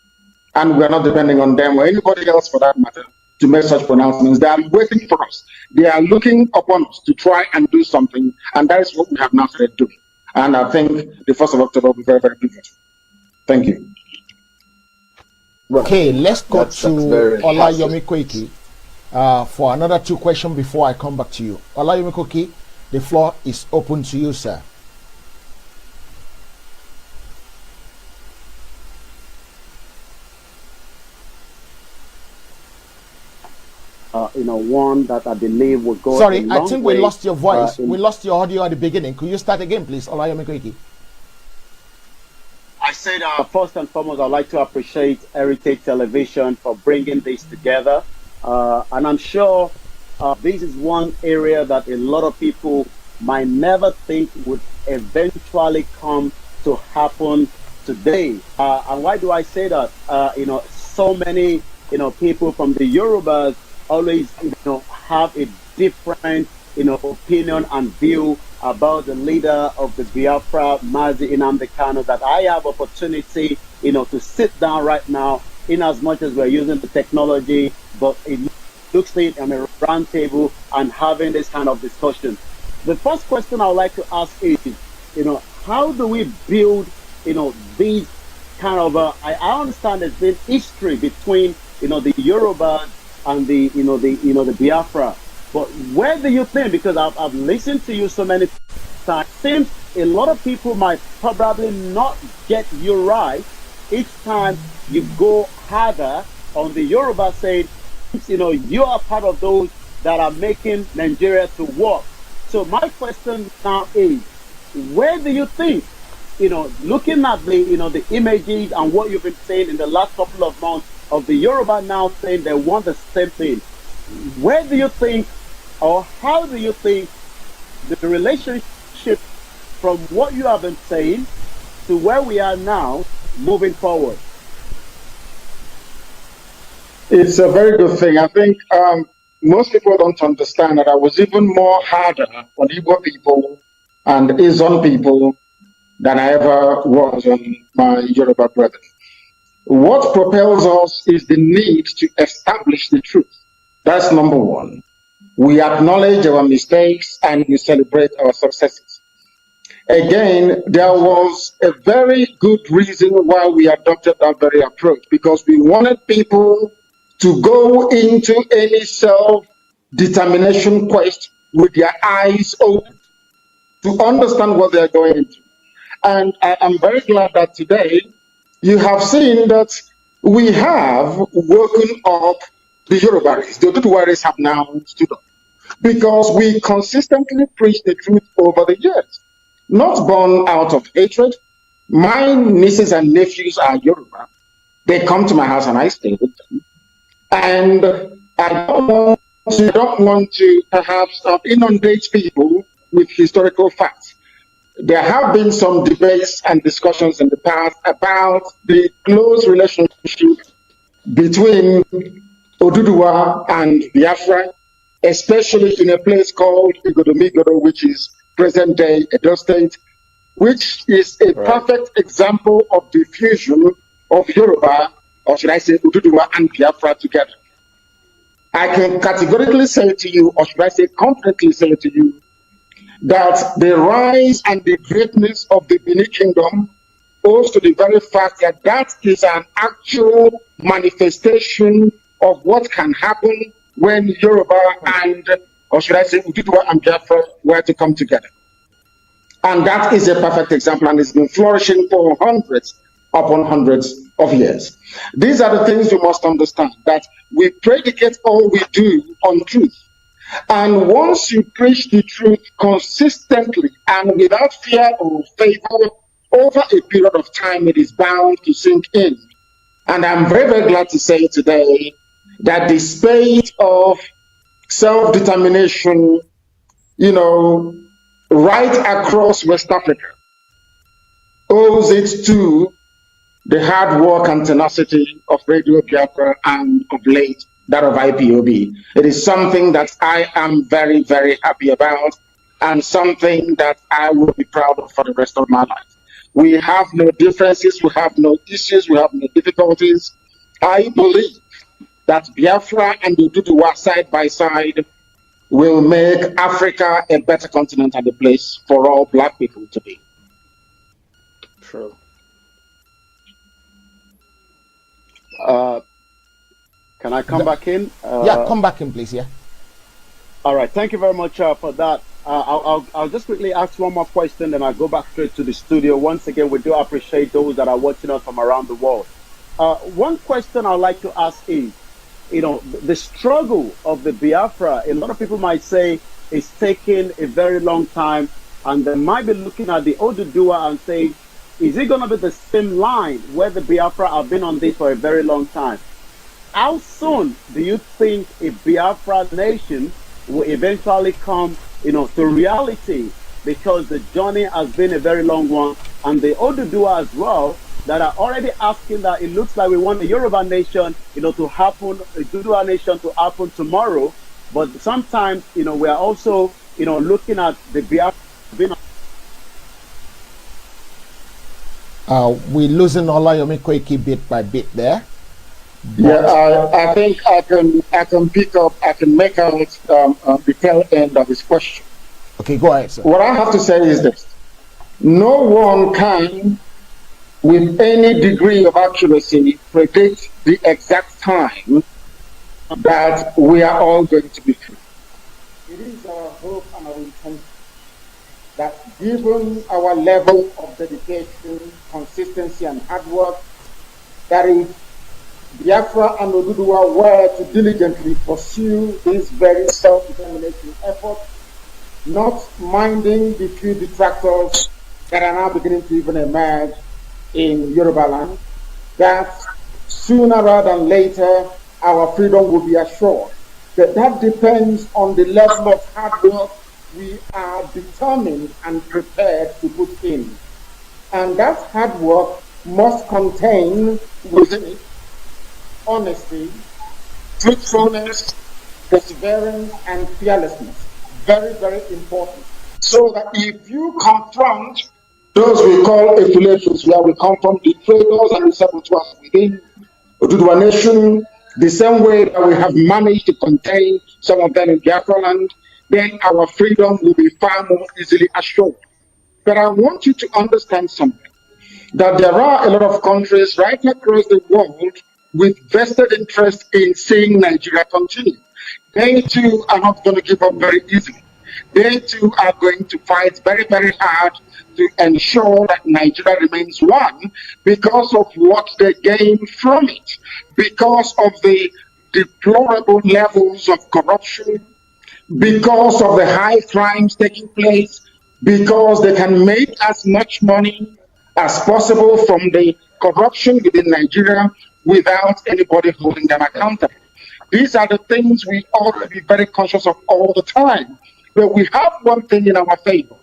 And we're not depending on them or anybody else for that matter to make such pronouncements. They are waiting for us. They are looking upon us to try and do something, and that is what we have now started doing. And I think the 1st of October will be very, very beautiful. Thank you. Okay, let's go to Olayomi Iyke for another 2 questions before I come back to you. Olayomi Iyke, the floor is open to you, sir. One that I believe will go. Sorry, I think we lost your voice. We lost your audio at the beginning. Could you start again, please, Olayomi Iyke? I said, first and foremost, I'd like to appreciate Heritage Television for bringing this together. And I'm sure this is one area that a lot of people might never think would eventually come to happen today. And why do I say that? So many, people from the Yorubas always, have a different, opinion and view about the leader of the Biafra, Mazi Nnamdi Kanu, that I have opportunity, to sit down right now, in as much as we're using the technology, but it looks like on a round table and having this kind of discussion. The first question I would like to ask is, how do we build, these kind of, I understand there's been history between, the Yoruba and the Biafra. But where do you think, because I've listened to you so many times, seems a lot of people might probably not get you right each time you go harder on the Yoruba side, you are part of those that are making Nigeria to work. So my question now is, where do you think, looking at the, the images and what you've been saying in the last couple of months of the Yoruba now saying they want the same thing, where do you think, or how do you think the relationship from what you have been saying to where we are now moving forward? It's a very good thing. I think most people don't understand that I was even more harder on Igbo people and Izon people than I ever was on my Yoruba brethren. What propels us is the need to establish the truth. That's number one. We acknowledge our mistakes and we celebrate our successes. Again, there was a very good reason why we adopted that very approach, because we wanted people to go into any self-determination quest with their eyes open, to understand what they're going into. And I am very glad that today you have seen that we have woken up the Yorubaris. The Oduduwaris have now stood up, because we consistently preach the truth over the years, not born out of hatred. My nieces and nephews are Yoruba. They come to my house and I stay with them. And I don't want to perhaps inundate people with historical facts. There have been some debates and discussions in the past about the close relationship between Oduduwa and Biafra, especially in a place called Igodomigodo, which is present-day Edo State, which is a perfect example of the fusion of Yoruba, or should I say Oduduwa and Biafra together. I can categorically say to you, or should I say confidently say to you, that the rise and the greatness of the Benin Kingdom owes to the very fact that that is an actual manifestation of what can happen when Yoruba and, or should I say, Oduduwa and Biafra were to come together. And that is a perfect example, and it's been flourishing for hundreds upon hundreds of years. These are the things you must understand, that we predicate all we do on truth. And once you preach the truth consistently and without fear or favor, over a period of time, it is bound to sink in. And I'm very, very glad to say today that the spate of self-determination, right across West Africa, owes it to the hard work and tenacity of Radio Biafra and of late that of IPOB. It is something that I am very, very happy about and something that I will be proud of for the rest of my life. We have no differences, we have no issues, we have no difficulties. I believe that Biafra and Oduduwa side by side will make Africa a better continent and a place for all black people to be. True. Can I come back in? Yeah, come back in, please. Yeah. All right. Thank you very much for that. I'll just quickly ask one more question, then I'll go back straight to the studio. Once again, we do appreciate those that are watching us from around the world. One question I'd like to ask is, the struggle of the Biafra, a lot of people might say it's taking a very long time, and they might be looking at the Oduduwa and saying, is it going to be the same line where the Biafra have been on this for a very long time? How soon do you think a Biafra nation will eventually come, to reality? Because the journey has been a very long one, and the Oduduwa as well, that are already asking that it looks like we want a Yoruba nation, to happen, a Oduduwa nation to happen tomorrow. But sometimes, we are also, looking at the Biafra. We're losing Olayomi Koiki bit by bit there. Yeah, I think I can pick up, I can make out the tail end of his question. Okay, go ahead, sir. What I have to say is this. No one can, with any degree of accuracy, predict the exact time that we are all going to be free. It is our hope and our intention that given our level of dedication, consistency, and hard work, that if Biafra and Oduduwa were to diligently pursue this very self-determination effort, not minding the few detractors that are now beginning to even emerge in Yoruba land, that sooner rather than later our freedom will be assured. But that depends on the level of hard work we are determined and prepared to put in. And that hard work must contain within it honesty, truthfulness, perseverance, and fearlessness. Very, very important. So that if you confront those we call affiliations, where we come from, the traitors and the saboteurs within Oduduwa Nation, the same way that we have managed to contain some of them in Biafra land, then our freedom will be far more easily assured. But I want you to understand something, that there are a lot of countries right across the world with vested interest in seeing Nigeria continue. They too are not going to give up very easily. They too are going to fight very, very hard to ensure that Nigeria remains one because of what they gain from it, because of the deplorable levels of corruption, because of the high crimes taking place, because they can make as much money as possible from the corruption within Nigeria without anybody holding them accountable. These are the things we ought to be very conscious of all the time. But we have one thing in our favor.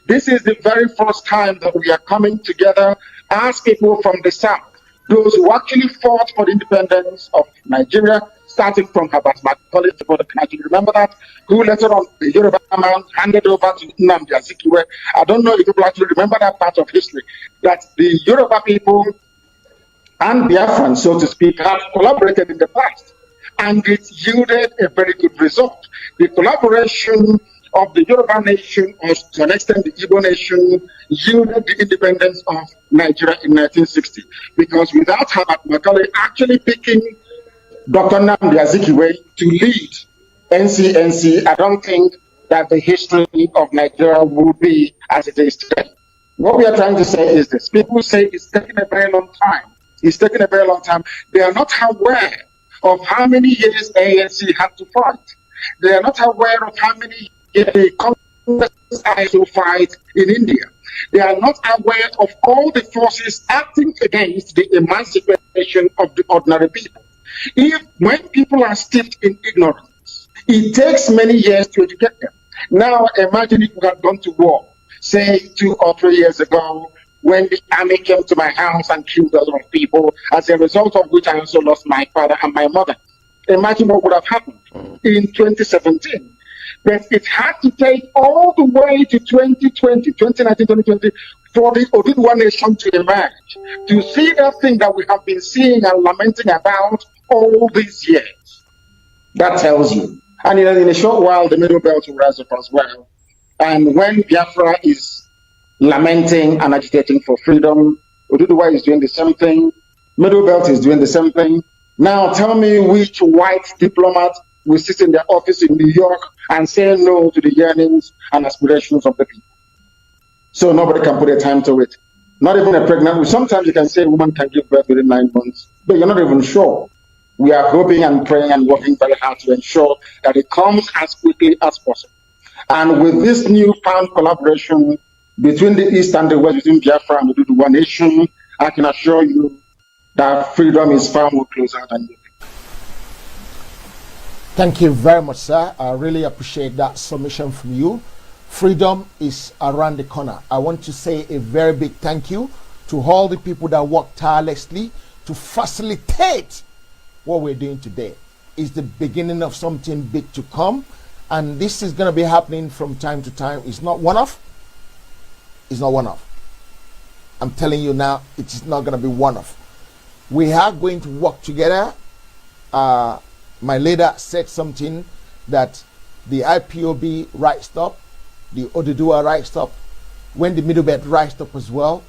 This is the very first time that we are coming together as people from the South, those who actually fought for the independence of Nigeria, starting from Herbert Macaulay for the country. Remember that? Who later on, the Yoruba man handed over to Nnamdi Azikiwe. I don't know if people actually remember that part of history, that the Yoruba people and Biafrans, so to speak, have collaborated in the past, and it yielded a very good result. The collaboration of the Yoruba nation, or to an extent the Igbo nation, yielded the independence of Nigeria in 1960. Because without Herbert Macaulay actually picking Dr. Nnamdi Azikiwe to lead NCNC, I don't think that the history of Nigeria would be as it is today. What we are trying to say is this. People say it's taking a very long time. It's taken a very long time. They are not aware of how many years ANC had to fight. They are not aware of how many years the Congress had to fight in India. They are not aware of all the forces acting against the emancipation of the ordinary people. When people are steeped in ignorance, it takes many years to educate them. Now imagine if we had gone to war, say 2 or 3 years ago, when the army came to my house and killed a lot of people, as a result of which I also lost my father and my mother. Imagine what would have happened in 2017. But it had to take all the way to 2020, 2019, 2020 for the Oduduwa nation to emerge, to see that thing that we have been seeing and lamenting about all these years. That tells you. And in a short while, the Middle Belt will rise up as well. And when Biafra is lamenting and agitating for freedom, Oduduwa is doing the same thing. Middle Belt is doing the same thing. Now tell me which white diplomat will sit in their office in New York and say no to the yearnings and aspirations of the people. So nobody can put a time to it. Not even a pregnant woman. Sometimes you can say a woman can give birth within 9 months, but you're not even sure. We are hoping and praying and working very hard to ensure that it comes as quickly as possible. And with this newfound collaboration between the East and the West, between Biafra and the Oduduwa nation, I can assure you that freedom is far more closer than you think. Thank you very much, sir. I really appreciate that submission from you. Freedom is around the corner. I want to say a very big thank you to all the people that work tirelessly to facilitate what we're doing today. It's the beginning of something big to come, and this is going to be happening from time to time. It's not one-off. It's not one-off. I'm telling you now, it is not going to be one-off. We are going to work together. My leader said something that the IPOB rised up, the Oduduwa rised up. When the Middle Belt rised up as well,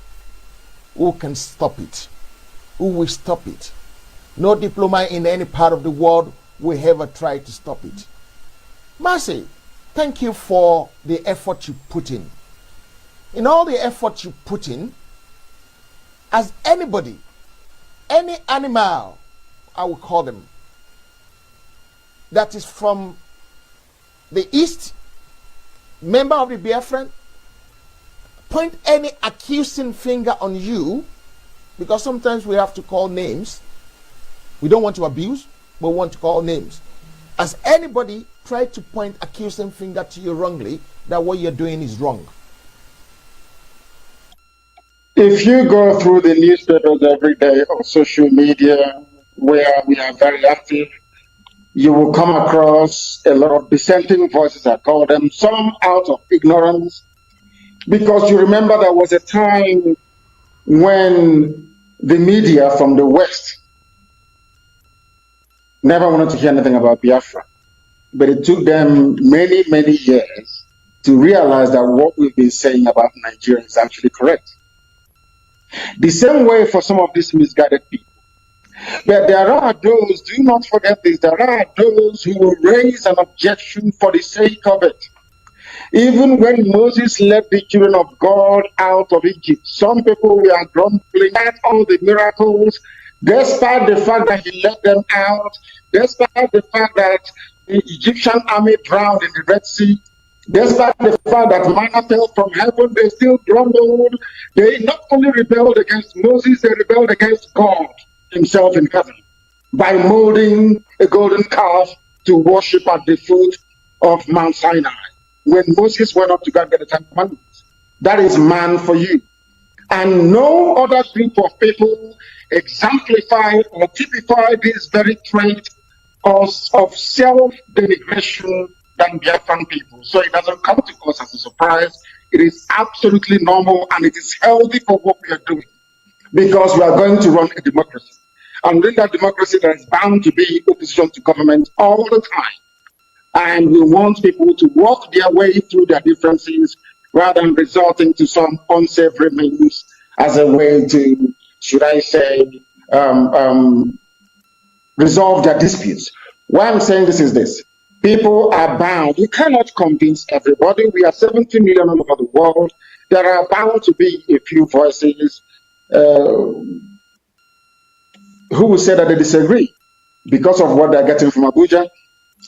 who can stop it? Who will stop it? No diplomat in any part of the world will ever try to stop it. Mazi, thank you for the effort you put in. In all the effort you put in, as anybody, any animal, I will call them, that is from the East, member of the Biafran, point any accusing finger on you, because sometimes we have to call names. We don't want to abuse, but we want to call names. As anybody try to point accusing finger to you wrongly, that what you're doing is wrong. If you go through the newspapers every day or social media, where we are very active, you will come across a lot of dissenting voices, I call them, some out of ignorance. Because you remember there was a time when the media from the West never wanted to hear anything about Biafra. But it took them many, many years to realize that what we've been saying about Nigeria is actually correct. The same way for some of these misguided people. But there are those, do not forget this, there are those who will raise an objection for the sake of it. Even when Moses led the children of God out of Egypt, some people were grumbling at all the miracles, despite the fact that he led them out, despite the fact that the Egyptian army drowned in the Red Sea, despite the fact that manna fell from heaven, they still grumbled. They not only rebelled against Moses, they rebelled against God himself in heaven by molding a golden calf to worship at the foot of Mount Sinai. When Moses went up to God get the Ten Commandments, that is man for you. And no other group of people exemplify or typify this very trait of self-denigration than Biafran people. So it doesn't come to us as a surprise. It is absolutely normal, and it is healthy for what we are doing, because we are going to run a democracy. And within that democracy, there is bound to be opposition to government all the time. And we want people to work their way through their differences rather than resorting to some unsavory means as a way to, should I say, resolve their disputes. Why I'm saying this is this. People are bound. You cannot convince everybody. We are 70 million all over the world. There are bound to be a few voices who will say that they disagree because of what they're getting from Abuja,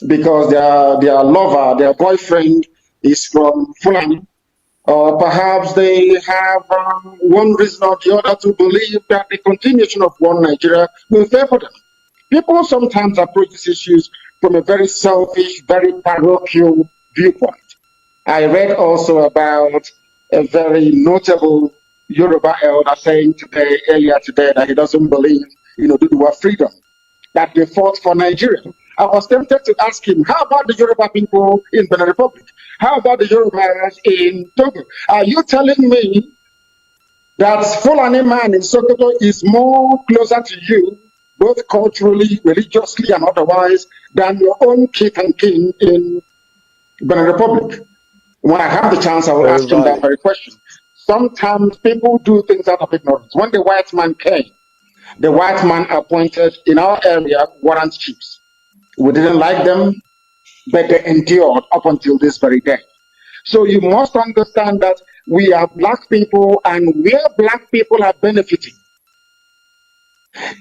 because their lover, their boyfriend is from Fulani, or perhaps they have one reason or the other to believe that the continuation of one Nigeria will favor them. People sometimes approach these issues from a very selfish, very parochial viewpoint. I read also about a very notable Yoruba elder saying earlier today that he doesn't believe, the word freedom, that they fought for Nigeria. I was tempted to ask him, how about the Yoruba people in Benin Republic? How about the Yorubas in Togo? Are you telling me that Fulani man in Sokoto is more closer to you, both culturally, religiously, and otherwise, than your own kith and kin in Benin Republic? When I have the chance, I will ask him that very question. Sometimes people do things out of ignorance. When the white man came, the white man appointed in our area warrant chiefs. We didn't like them, but they endured up until this very day. So you must understand that we are black people, and where black people are benefiting,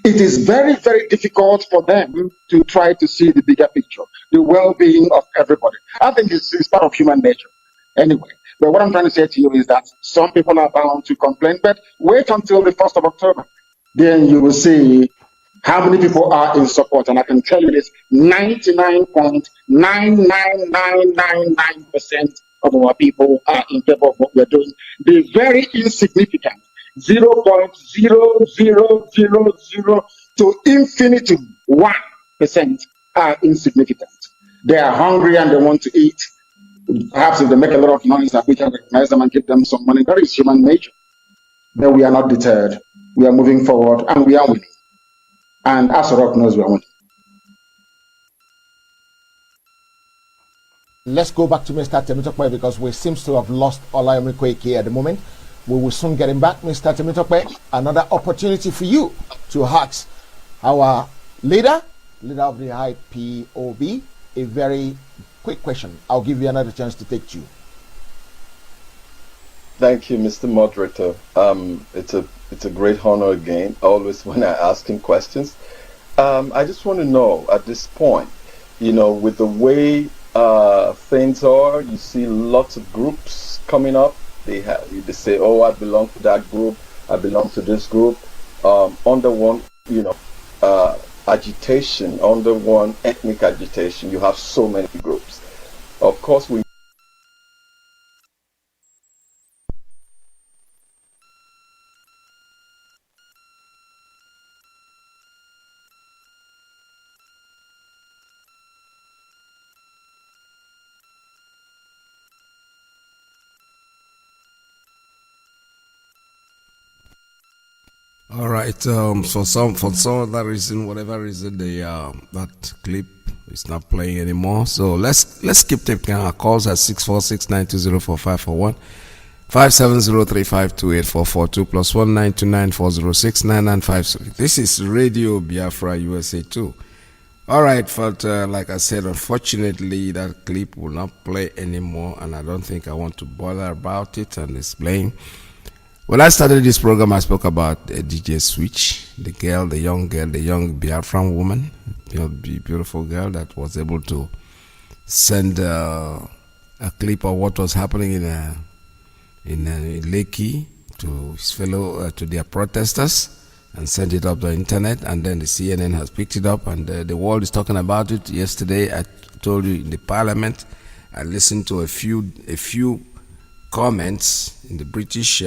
it is very, very difficult for them to try to see the bigger picture, the well-being of everybody. I think it's part of human nature. Anyway, but what I'm trying to say to you is that some people are bound to complain, but wait until the 1st of October. Then you will see how many people are in support. And I can tell you this, 99.99999% of our people are in favor of what we're doing. The very insignificant 0.0000 to infinity 1% are insignificant. They are hungry and they want to eat. Perhaps if they make a lot of noise, that we can recognize them and give them some money. That is human nature. But we are not deterred. We are moving forward and we are winning. And as Rock knows, we are winning. Let's go back to Mr. Temitope because we seem to have lost Olayemi Iyke at the moment. We will soon get him back. Mr. Temitope, another opportunity for you to ask our leader of the IPOB, a very quick question. I'll give you another chance to take two. Thank you, Mr. Moderator. It's a great honor again, always when I ask him questions. I just want to know at this point, with the way things are, you see lots of groups coming up. They say, oh, I belong to that group, I belong to this group. Under one, agitation, under one ethnic agitation, you have so many groups. Of course, we All right. For some other reason, whatever reason, that clip is not playing anymore. So let's keep taking our calls at 646-920-4541, 570-352-8442 plus 19294069953. This is Radio Biafra USA 2. All right, but like I said, unfortunately, that clip will not play anymore, and I don't think I want to bother about it and explain. When I started this program, I spoke about DJ Switch, the young Biafran woman, beautiful girl that was able to send a clip of what was happening in Iyke to his fellow, to their protesters, and sent it up the internet, and then the CNN has picked it up, and the world is talking about it. Yesterday, I told you in the parliament, I listened to a few comments in the British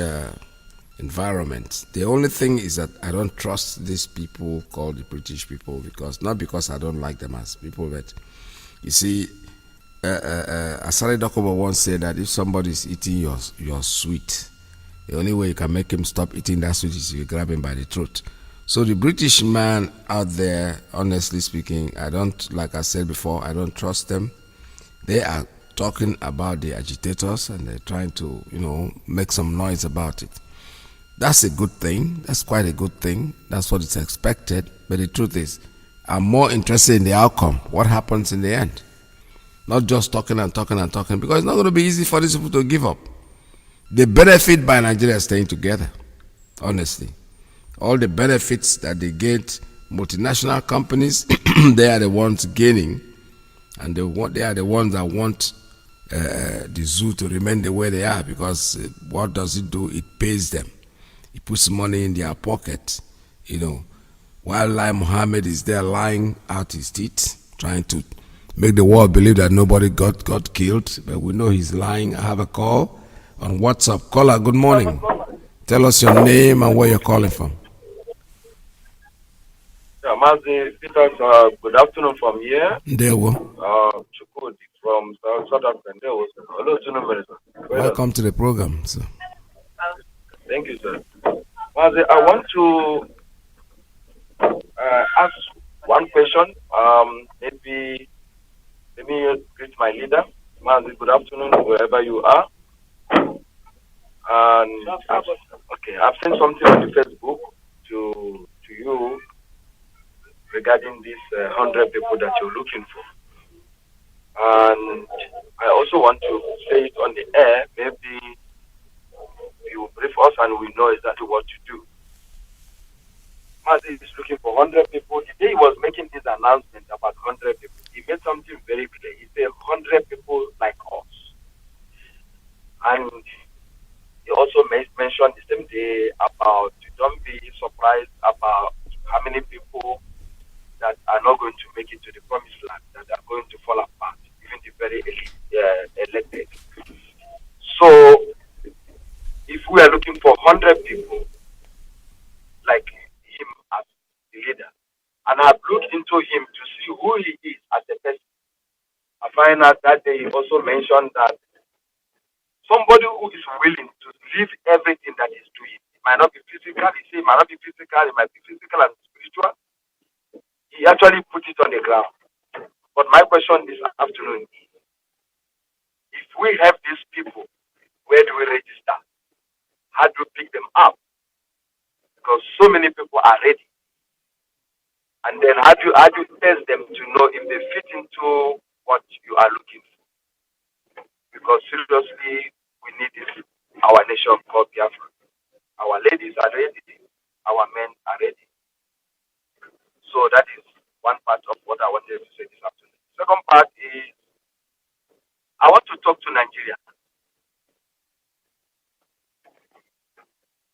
environment. The only thing is that I don't trust these people called the British people, not because I don't like them as people, but you see, Asari Dokubo once said that if somebody is eating your sweet, the only way you can make him stop eating that sweet is if you grab him by the throat. So the British man out there, honestly speaking, like I said before, I don't trust them. They are talking about the agitators and they're trying to, make some noise about it. That's a good thing. That's quite a good thing. That's what is expected. But the truth is, I'm more interested in the outcome, what happens in the end. Not just talking and talking and talking, because it's not going to be easy for these people to give up. They benefit by Nigeria staying together, honestly. All the benefits that they get multinational companies, they are the ones gaining, and they are the ones that want the zoo to remain the way they are, because what does it do? It pays them. It puts money in their pocket, while Lai Mohammed is there lying out his teeth, trying to make the world believe that nobody got killed, but we know he's lying. I have a call on WhatsApp. Caller, good morning. Tell us your name and where you're calling from. Yeah, Mazi, good afternoon from here. There we Chukudi from South Africa. Hello, welcome to the program, sir. Thank you, sir. Mazi, I want to ask one question. Maybe let me greet my leader. Mazi, good afternoon, wherever you are. And I've sent something on the Facebook to you regarding these 100 people that you're looking for. And I also want to say it on the air. Maybe you brief us and we know exactly what to do. Mazi is looking for 100 people. The day he was making this announcement about 100 people, he made something very clear. He said 100 people like us. And he also mentioned the same day about, don't be surprised about how many people that are not going to make it to the promised land, that are going to fall apart, even the very elected. So, if we are looking for 100 people like him as the leader, and I've looked into him to see who he is as a person, I find out that day he also mentioned that somebody who is willing to leave everything that he's doing, it might not be physical, it might not be physical, it might be physical and spiritual. He actually put it on the ground. But my question this afternoon is, if we have these people, where do we register? How do we pick them up? Because so many people are ready. And then how do you test them to know if they fit into what you are looking for? Because seriously, we need this, our nation called Biafra. Our ladies are ready. Our men are ready. So that is one part of what I wanted to say this afternoon. Second part is, I want to talk to Nigeria.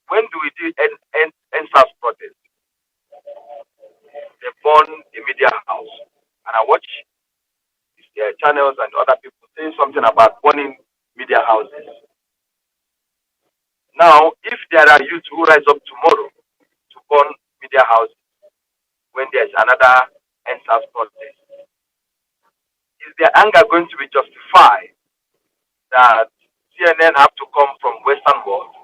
When do we do NSAS protest? They burn the media house. And I watch their channels and other people saying something about burning media houses. Now, if there are youth who rise up tomorrow to burn media houses when there's another NSAS protest, is their anger going to be justified that CNN have to come from Western world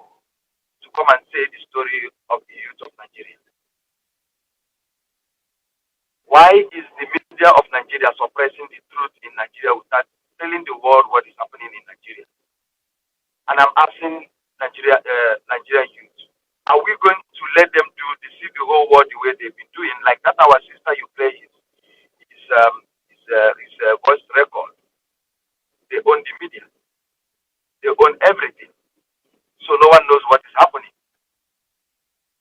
to come and say the story of the youth of Nigeria? Why is the media of Nigeria suppressing the truth in Nigeria without telling the world what is happening in Nigeria? And I'm asking Nigerian youth, are we going to let them deceive the whole world the way they've been doing? Like that our sister you play his voice record. They own the media. They own everything. So no one knows what is happening.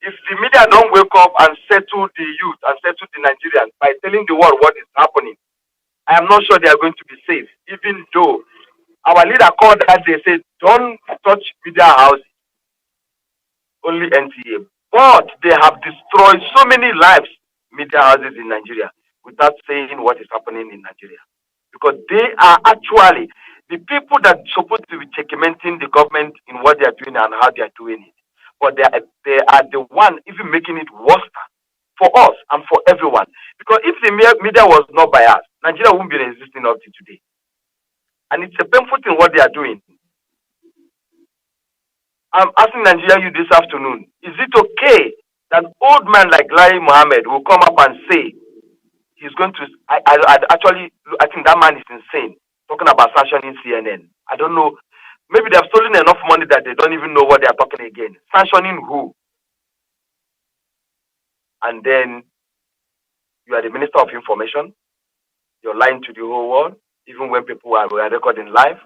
If the media don't wake up and settle the youth and settle the Nigerians by telling the world what is happening, I am not sure they are going to be safe. Even though our leader called that, they said, don't touch media houses, only NTA. But they have destroyed so many lives, media houses in Nigeria, without saying what is happening in Nigeria. Because they are actually the people that are supposed to be checkmating the government in what they are doing and how they are doing it. But they are the one even making it worse for us and for everyone. Because if the media was not biased, Nigeria wouldn't be existing up to today. And it's a painful thing what they are doing. I'm asking Nigeria you this afternoon, is it okay that old man like Lai Mohammed will come up and say he's going to, I think that man is insane, talking about sanctioning CNN. I don't know. Maybe they have stolen enough money that they don't even know what they are talking again. Sanctioning who? And then you are the Minister of Information. You're lying to the whole world, even when people are recording live,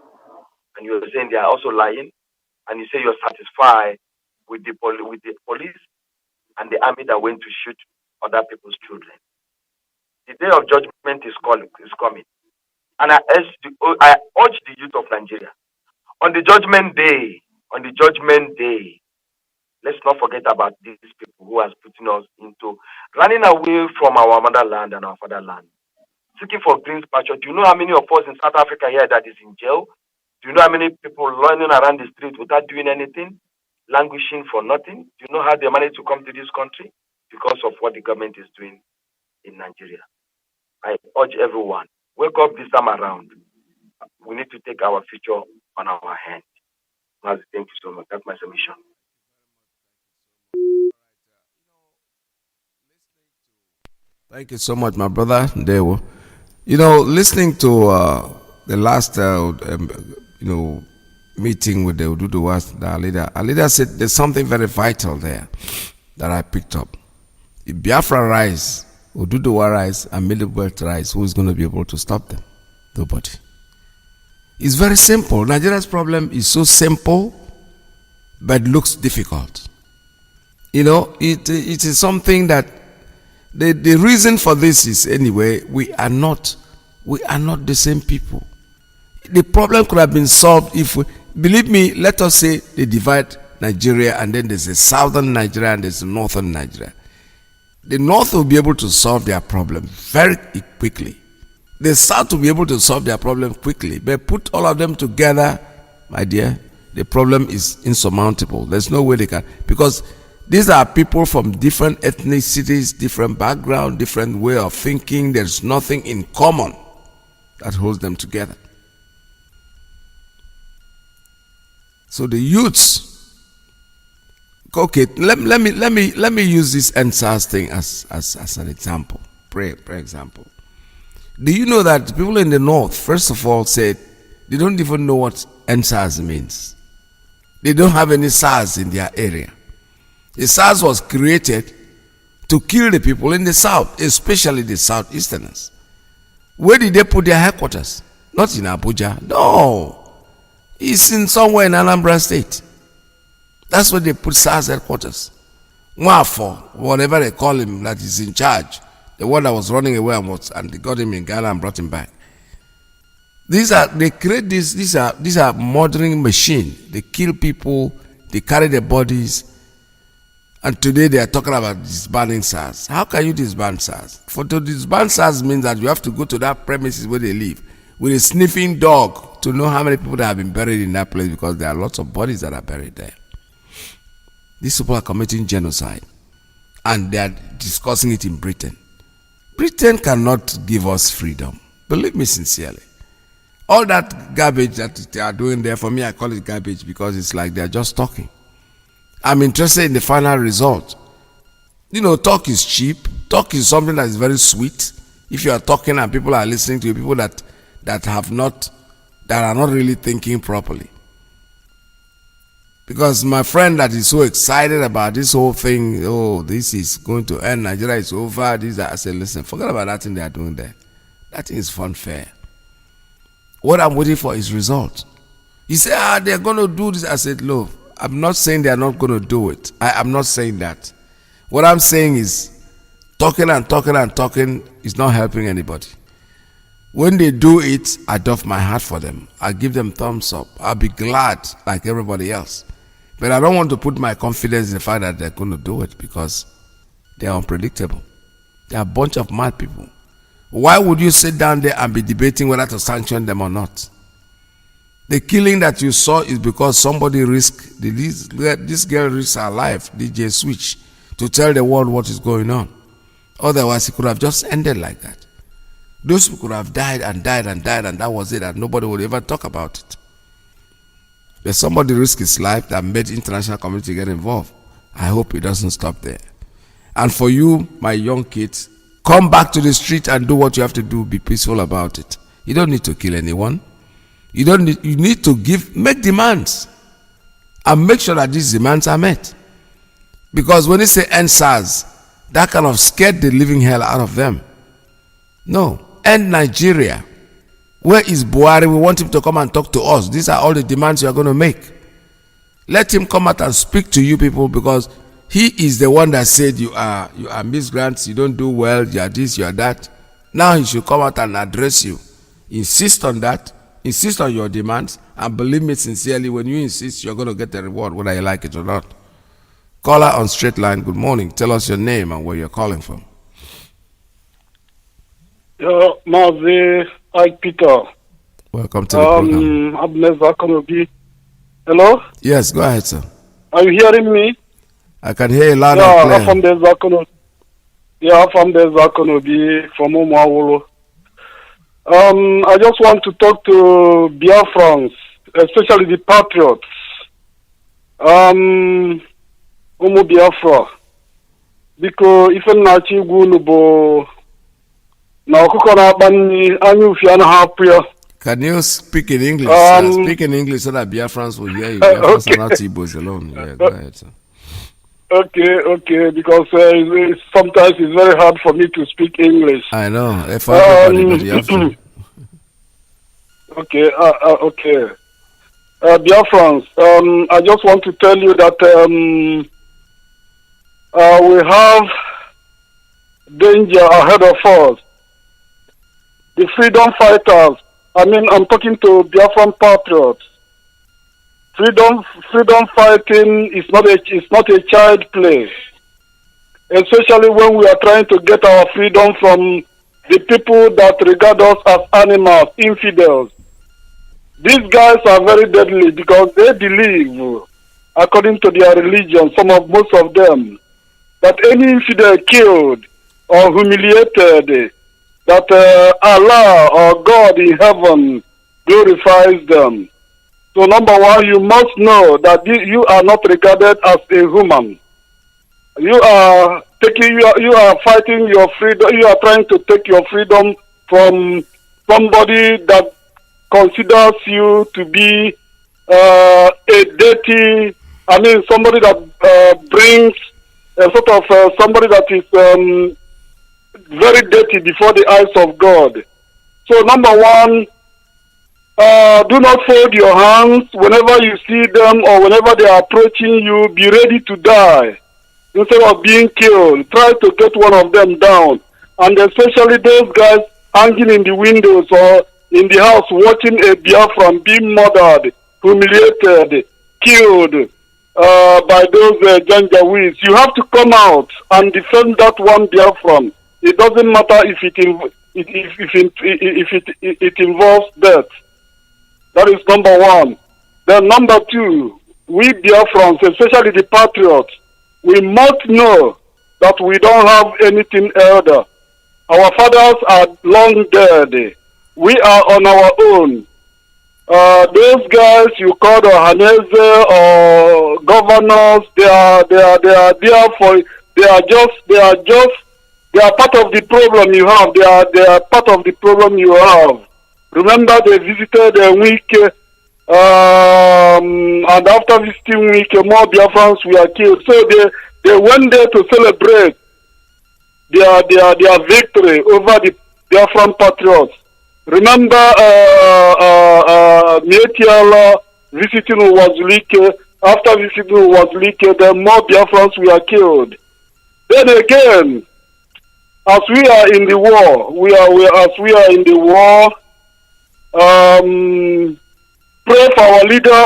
and you're saying they are also lying. And you say you're satisfied with the police and the army that went to shoot other people's children. The day of judgment is coming. And I urge the youth of Nigeria, on the judgment day, let's not forget about these people who has putting us into running away from our motherland and our fatherland, seeking for green pasture. Do you know how many of us in South Africa here that is in jail? Do you know how many people running around the street without doing anything, languishing for nothing? Do you know how they managed to come to this country? Because of what the government is doing in Nigeria. I urge everyone, wake up this time around. We need to take our future on our hands. Mazi, thank you so much. That's my submission. Thank you so much, my brother. Dewo. You know, listening to the last, meeting with the Oduduwa, the leader said there's something very vital there that I picked up. If Biafra rise, Oduduwa rise, and Middle Belt rise, who is going to be able to stop them? Nobody. It's very simple. Nigeria's problem is so simple, but looks difficult. You know, it is something that the reason for this is, anyway, we are not the same people. The problem could have been solved if, believe me, let us say they divide Nigeria and then there's a southern Nigeria and there's a northern Nigeria. The north will be able to solve their problem very quickly. The south will be able to solve their problem quickly. But put all of them together, my dear, the problem is insurmountable. There's no way they can, because these are people from different ethnicities, different background, different way of thinking. There's nothing in common that holds them together. So the youths, okay, let me use this NSAS thing as an example, example. Do you know that people in the north, first of all, said they don't even know what NSAS means. They don't have any SARS in their area. The SARS was created to kill the people in the south, especially the southeasterners. Where did they put their headquarters? Not in Abuja. No. It's in somewhere in Anambra State. That's where they put SARS headquarters. Mwafo, whatever they call him, that is in charge. The one that was running away and they got him in Ghana and brought him back. They create this. These are murdering machine. They kill people. They carry their bodies. And today they are talking about disbanding SARS. How can you disband SARS? For to disband SARS means that you have to go to that premises where they live with a sniffing dog to know how many people that have been buried in that place, because there are lots of bodies that are buried there. These people are committing genocide, and they are discussing it in Britain. Britain cannot give us freedom. Believe me sincerely. All that garbage that they are doing there, for me, I call it garbage because it's like they are just talking. I'm interested in the final result. You know, talk is cheap. Talk is something that is very sweet. If you are talking and people are listening to you, people that are not really thinking properly. Because my friend that is so excited about this whole thing, oh, this is going to end, Nigeria is over, I said, listen, forget about that thing they are doing there. That thing is funfair. What I'm waiting for is result. He said, they're going to do this. I said, look, I'm not saying they're not going to do it. I'm not saying that. What I'm saying is talking and talking and talking is not helping anybody. When they do it, I doff my hat for them. I give them thumbs up. I'll be glad like everybody else. But I don't want to put my confidence in the fact that they're going to do it, because they're unpredictable. They're a bunch of mad people. Why would you sit down there and be debating whether to sanction them or not? The killing that you saw is because somebody risked, this girl risked her life, DJ Switch, to tell the world what is going on. Otherwise, it could have just ended like that. Those people could have died, and that was it, and nobody would ever talk about it. But somebody risked his life that made the international community get involved. I hope it doesn't stop there. And for you, my young kids, come back to the street and do what you have to do. Be peaceful about it. You don't need to kill anyone. You need to make demands and make sure that these demands are met. Because when you say end SARS, that kind of scared the living hell out of them. No, end Nigeria. Where is Buhari? We want him to come and talk to us. These are all the demands you are going to make. Let him come out and speak to you people, because He is the one that said you are miscreants, you don't do well, you are this, you are that. Now he should come out and address you. Insist on that. Insist on your demands. And believe me sincerely, when you insist, you're going to get the reward, whether you like it or not. Caller on straight line, good morning. Tell us your name and where you're calling from. Mazi, Iyke Peter. Welcome to the program. Hello? Yes, go ahead, sir. Are you hearing me? I can hear you loud and clear. I'm from the Zakonobi, from Umawolo. I just want to talk to Biafrans, especially the patriots. Umu Biafra. Because even Nachi Gunubo, now Kukonabani, Anyufiana Hapia. Can you speak in English? Speak in English so that Biafrans will hear you. Biafrans are not Igbos alone. Yeah, go ahead, sir. Okay, because sometimes it's very hard for me to speak English. I know. For everybody, but you have to. Okay. Biafrans, I just want to tell you that we have danger ahead of us. The freedom fighters, I'm talking to Biafran patriots. Freedom fighting is not a child play, especially when we are trying to get our freedom from the people that regard us as animals, infidels. These guys are very deadly because they believe, according to their religion, most of them, that any infidel killed or humiliated, that Allah or God in heaven glorifies them. So number one, you must know that you are not regarded as a human. You are fighting your freedom. You are trying to take your freedom from somebody that considers you to be a dirty. Somebody that brings a sort of somebody that is very dirty before the eyes of God. So number one. Do not fold your hands whenever you see them or whenever they are approaching you. Be ready to die instead of being killed. Try to get one of them down. And especially those guys hanging in the windows or in the house watching a Biafran being murdered, humiliated, killed by those Janjaweeds. You have to come out and defend that one Biafran. It doesn't matter if it involves death. That is number one. Then number two, we Biafrans, especially the patriots, we must know that we don't have anything elder. Our fathers are long dead. We are on our own. Those guys you call the Haneze or governors, they are there for. They are part of the problem you have. They are part of the problem you have. Remember, they visited Iyke, and after visiting Iyke, more Biafrans were killed. So they went there to celebrate their victory over the Biafran patriots. Remember, Mietiala visiting Iyke. After visiting Iyke, then more Biafrans were killed. Then again, as we are in the war, pray for our leader,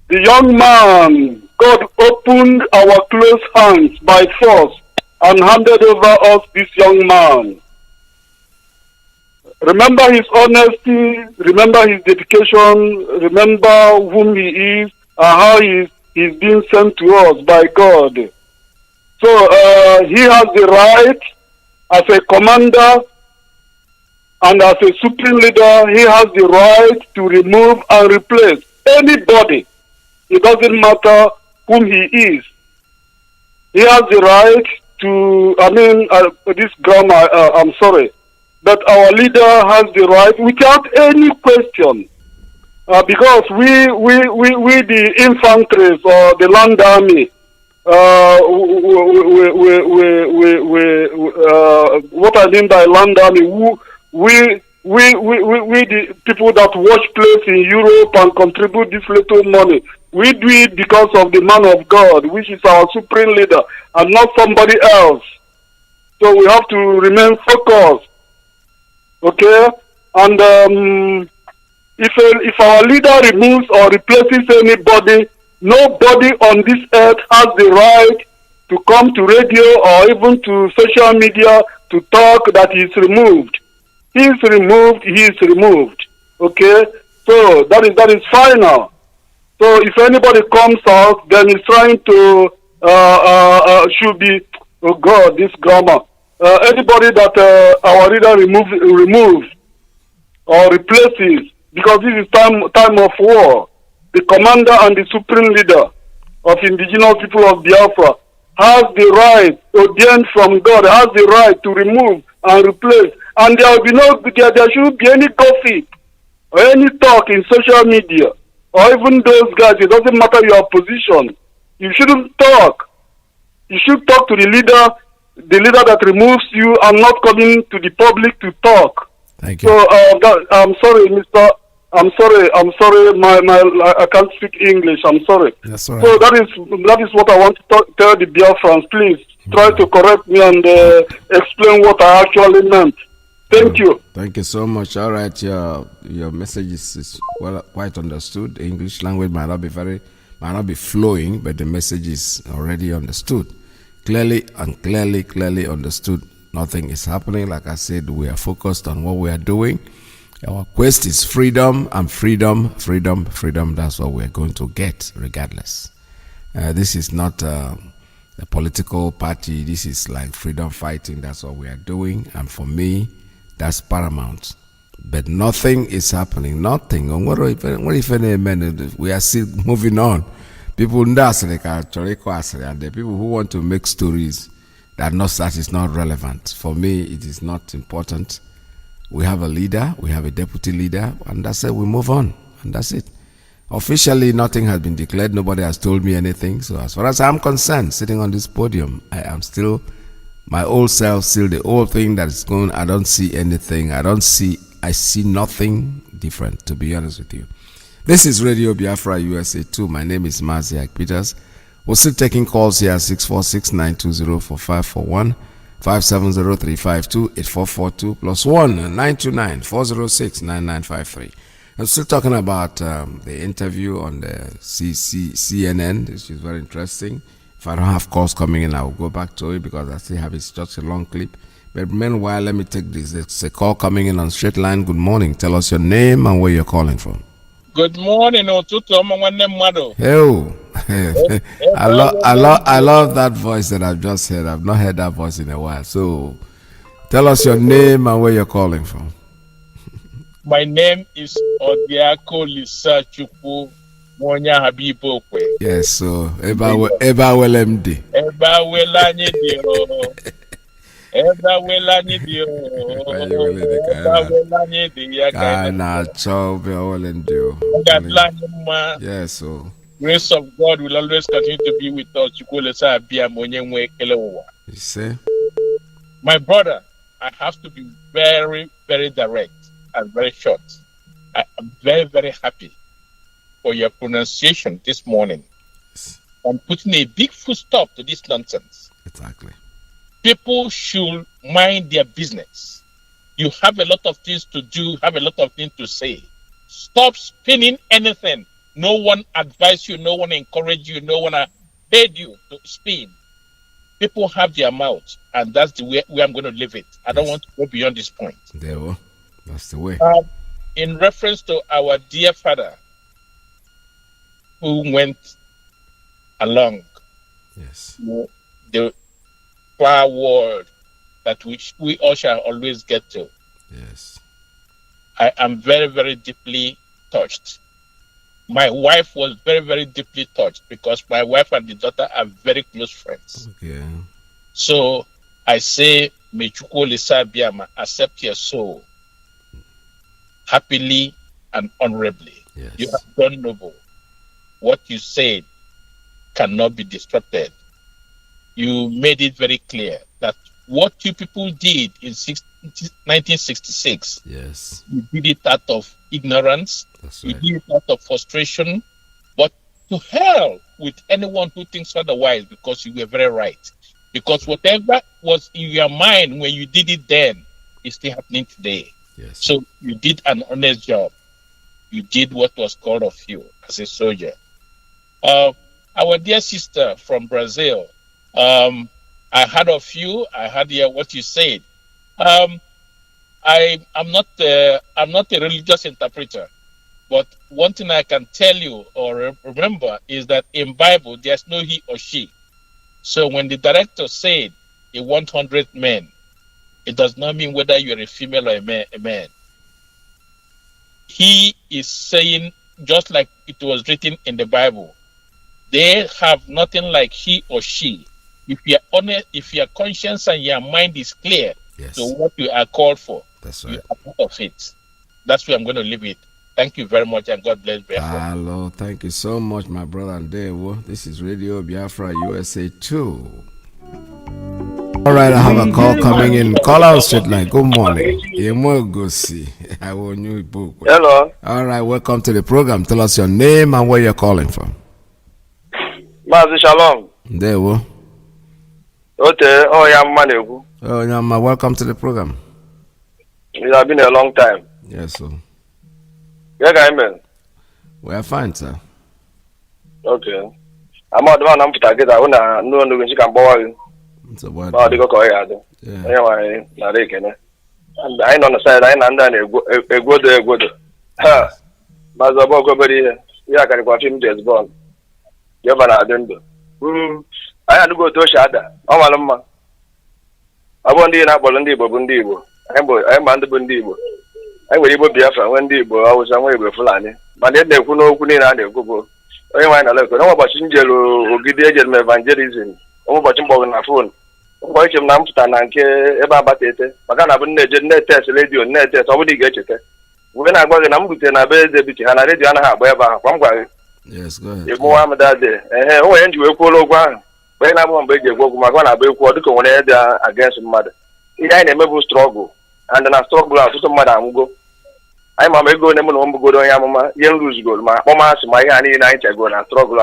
the young man. God opened our closed hands by force and handed over us this young man. Remember his honesty, remember his dedication, remember whom he is and how he's being sent to us by God. So he has the right as a commander and as a supreme leader, he has the right to remove and replace anybody. It doesn't matter whom he is. He has the right to, this grammar, I'm sorry, but our leader has the right without any question. Because we the infantry or the land army, what I mean by land army, we the people that watch plays in Europe and contribute this little money We do it because of the man of God, which is our supreme leader, and not somebody else. So we have to remain focused. Okay? And if our leader removes or replaces anybody, nobody on this earth has the right to come to radio or even to social media to talk that he's removed. He's removed, he's removed. Okay? So that is final. So if anybody comes out, then he's trying to should be, oh God, this grammar. Anybody that our leader removes or replaces, because this is time of war. The commander and the supreme leader of indigenous people of Biafra has the right, ordained from God, has the right to remove and replace. And there will be there shouldn't be any gossip or any talk in social media, or even those guys. It doesn't matter your position. You shouldn't talk. You should talk to the leader that removes you, and not coming to the public to talk. Thank you. So I'm sorry, Mister. I'm sorry. I can't speak English. I'm sorry. That's all right. So that is what I want to tell the Biafrans. Please try to correct me and explain what I actually meant. Thank you. Thank you so much. All right, your message is well quite understood. The English language might not be flowing, but the message is already understood. Clearly understood. Nothing is happening. Like I said, we are focused on what we are doing. Our quest is freedom and freedom. That's what we're going to get regardless. This is not a political party. This is like freedom fighting. That's what we are doing. And for me, that's paramount. But nothing is happening. Nothing. What if any minute we are still moving on? People and the people who want to make stories that is not relevant. For me, it is not important. We have a leader, we have a deputy leader, and that's it. We move on, and that's it. Officially, nothing has been declared. Nobody has told me anything. So as far as I'm concerned, sitting on this podium, I am still my old self, still the old thing that is going. I don't see anything. I see nothing different, to be honest with you. This is Radio Biafra USA 2. My name is Mazi Peters. We're still taking calls here, 646-920-4541, 570-352-8442, +1 929-406-9953. I'm still talking about the interview on the CNN, which is very interesting. If I don't have calls coming in, I will go back to it because I still have it such a long clip. But meanwhile, let me take this. It's a call coming in on straight line. Good morning. Tell us your name and where you're calling from. Good morning, Otutu. Hey, I love that voice that I've just heard. I've not heard that voice in a while. So, tell us your name and where you're calling from. My name is Odiako Lisa Chukwu Monya Habibokwe. Yes, so Eba Welemdi. Eba Welanyidio. Eba Welanyidio. Yes, so grace of God will always continue to be with us. You see? My brother, I have to be very, very direct and very short. I am very, very happy for your pronunciation this morning on putting a big full stop to this nonsense. Exactly. People should mind their business. You have a lot of things to do, have a lot of things to say. Stop spinning anything. No one advised you, no one encouraged you, no one paid you to spin. People have their mouth, and that's the way I'm going to live it. I don't want to go beyond this point. There we go. That's the way. In reference to our dear father who went along the far world that we all shall always get to. Yes. I am very, very deeply touched. My wife was very, very deeply touched because my wife and the daughter are very close friends. Okay. So I say, may Chukwu Lisa Biama accept your soul happily and honorably. Yes. You have done noble. What you said cannot be disrupted. You made it very clear that what you people did in 1966, yes, you did it out of ignorance. That's you right. did it out of frustration. But To hell with anyone who thinks otherwise, because you were very right. Because whatever was in your mind when you did it then is still happening today. Yes. So you did an honest job. You did what was called of you as a soldier. Our dear sister from Brazil, I heard of you. I heard what you said. I'm not a religious interpreter, but one thing I can tell you or remember is that in Bible there's no he or she. So when the director said he wants 100 men, it does not mean whether you're a female or a man. He is saying, just like it was written in the Bible, they have nothing like he or she. If you are honest, if your conscience and your mind is clear to what you are called for, that's right. You are part of it. That's where I'm going to leave it. Thank you very much, and God bless Biafra. Hello, thank you so much, my brother Ndewo. This is Radio Biafra USA 2. All right, I have a call coming in. Call out straight line. Good morning. Hello. All right, welcome to the program. Tell us your name and where you're calling from. Mazi Shalom. Ndewo. Okay, Manegu. Oh, Yama, welcome to the program. It has been a long time. Yes, sir. We are fine, sir. Okay. I'm out the one I'm to target. I want to know when she can borrow. It's a word. Oh, they go call you. Anyway, now they can. And I on the side, I know a good. Ha. Mazabo go body. Yeah, I can go film just born. You have an addendum. I had to go to Shada. Oh, Malama. I want the Nabondi Bundibo. I'm under Bundibo. I will be Biafra when Dibo. I was away with Fulani. But then they could know Kunina and go. I want to look. No about Singelo or Gideon evangelism. Oh, but Jimbo on my phone. Why him Namstan and Eba Batete? But I haven't net test radio net test. I would get it. When I got an Ambutan, I bet the bitch and I read Yana Baba. Yes, go ahead. If Mohammed that day, oh, and you will call over. When I want to go, my one, I will call the one against mother. It ain't a maybe struggle. And then I struggle out to some mother. I'm a go name on go to Yamama, young lose gold. My mama's my honey night I go and struggle.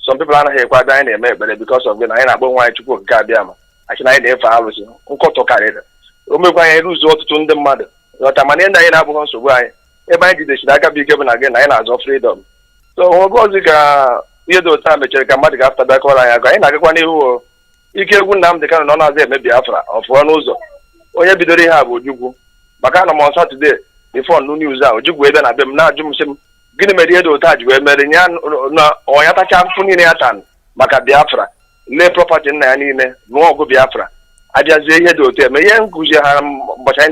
Some people are here quite dying, but because of the I don't want to go to Gadiama. I can idea for hours. Uncle to carry it. I lose what to the mother. Not a man in the Abu so why? If I did this, I can be given again 9 hours of freedom. So, what was the time I check after that call? I got one who Iyke wouldn't have the kind of honor there, maybe Biafra, or for an Uzo. Or you be doing have would you go? Bacana on Saturday, before no news out, you wait and I've been now Jim Sim, Guinea Medio touch where Meridian or Yataka Funiatan, Baka Biafra, lay property in Nanine, no go Biafra. I just say here to tell me, young Kujaham, but I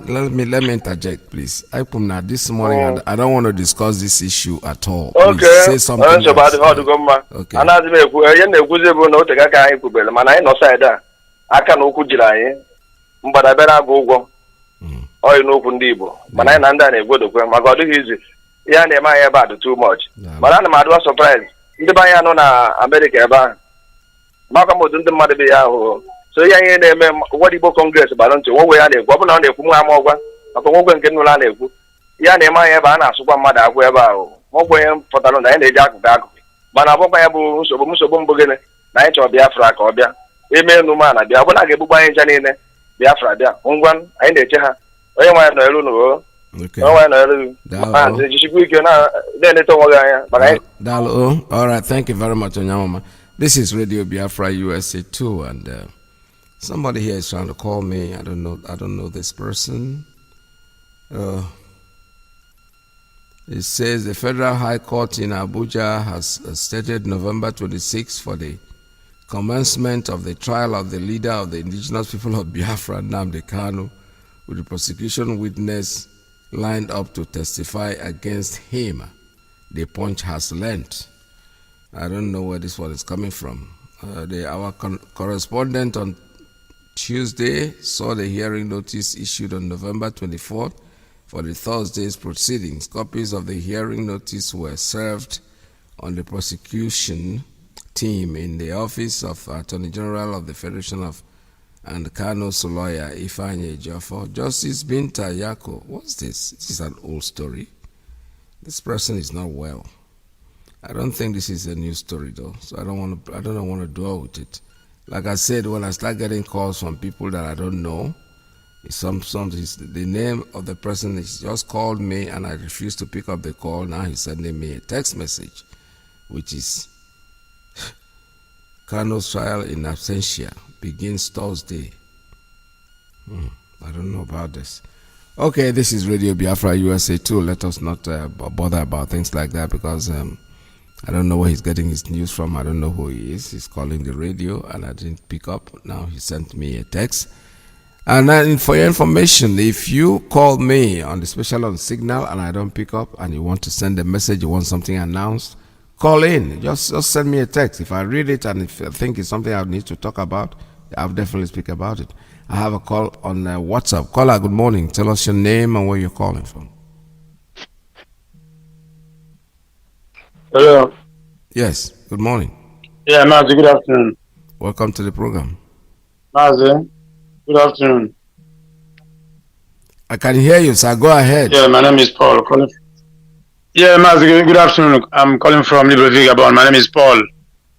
let me interject, please. I come now this morning. I don't want to discuss this issue at all. Okay. Please say something about else. how to go, man. Okay. And as me, I no take a guy who be man. I no side that. I can no kujira, but I better go. Oh, you know Kundibo. But I know that I go to go. My God, easy. Yeah, they might about too much. But I'm not surprised. The buyer no na America ba. Makamo dun the mother be yaho. So yeah, what do you Congress balance? What way are they? Governor on the Kumamogwa? Upon one can run a yeah, they might have an super mother wherever. What way for the London and the Jack back. But I won't have so much of Bumbugin, night or Biafra or Bia. Amen, no man. I want to get by Janine, Biafra, there. One, I ain't a chair. I want to know. Okay. All right, thank you very much, Onyamama. This is Radio Biafra USA 2, and somebody here is trying to call me. I don't know this person. It says the Federal High Court in Abuja has stated November 26 for the commencement of the trial of the leader of the indigenous people of Biafra, Nnamdi Kanu, with the prosecution witness lined up to testify against him. The Punch has learnt. I don't know where this one is coming from. Our correspondent on Tuesday saw the hearing notice issued on November 24th for the Thursday's proceedings. Copies of the hearing notice were served on the prosecution team in the office of Attorney General of the Federation of and Kanu's lawyer, Ifeanyi Ejiofor. Justice Binta Yako. What's this? This is an old story. This person is not well. I don't think this is a new story though, so I don't want to dwell with it. Like I said, when I start getting calls from people that I don't know, the name of the person is just called me and I refuse to pick up the call. Now he's sending me a text message, which is Kano's trial in absentia begins Thursday. I don't know about this. Okay, this is Radio Biafra USA 2. Let us not bother about things like that because I don't know where he's getting his news from. I don't know who he is. He's calling the radio and I didn't pick up. Now he sent me a text. And then for your information, if you call me on the special on signal and I don't pick up and you want to send a message, you want something announced, call in. Just send me a text. If I read it and if I think it's something I need to talk about, I'll definitely speak about it. I have a call on WhatsApp. Caller, good morning. Tell us your name and where you're calling from. Hello. Yes, good morning. Yeah, Mazi, good afternoon. Welcome to the program. Mazi, good afternoon. I can hear you, sir. Go ahead. Yeah, my name is Paul. Yeah, Mazi, good afternoon. I'm calling from Libreville, Gabon. My name is Paul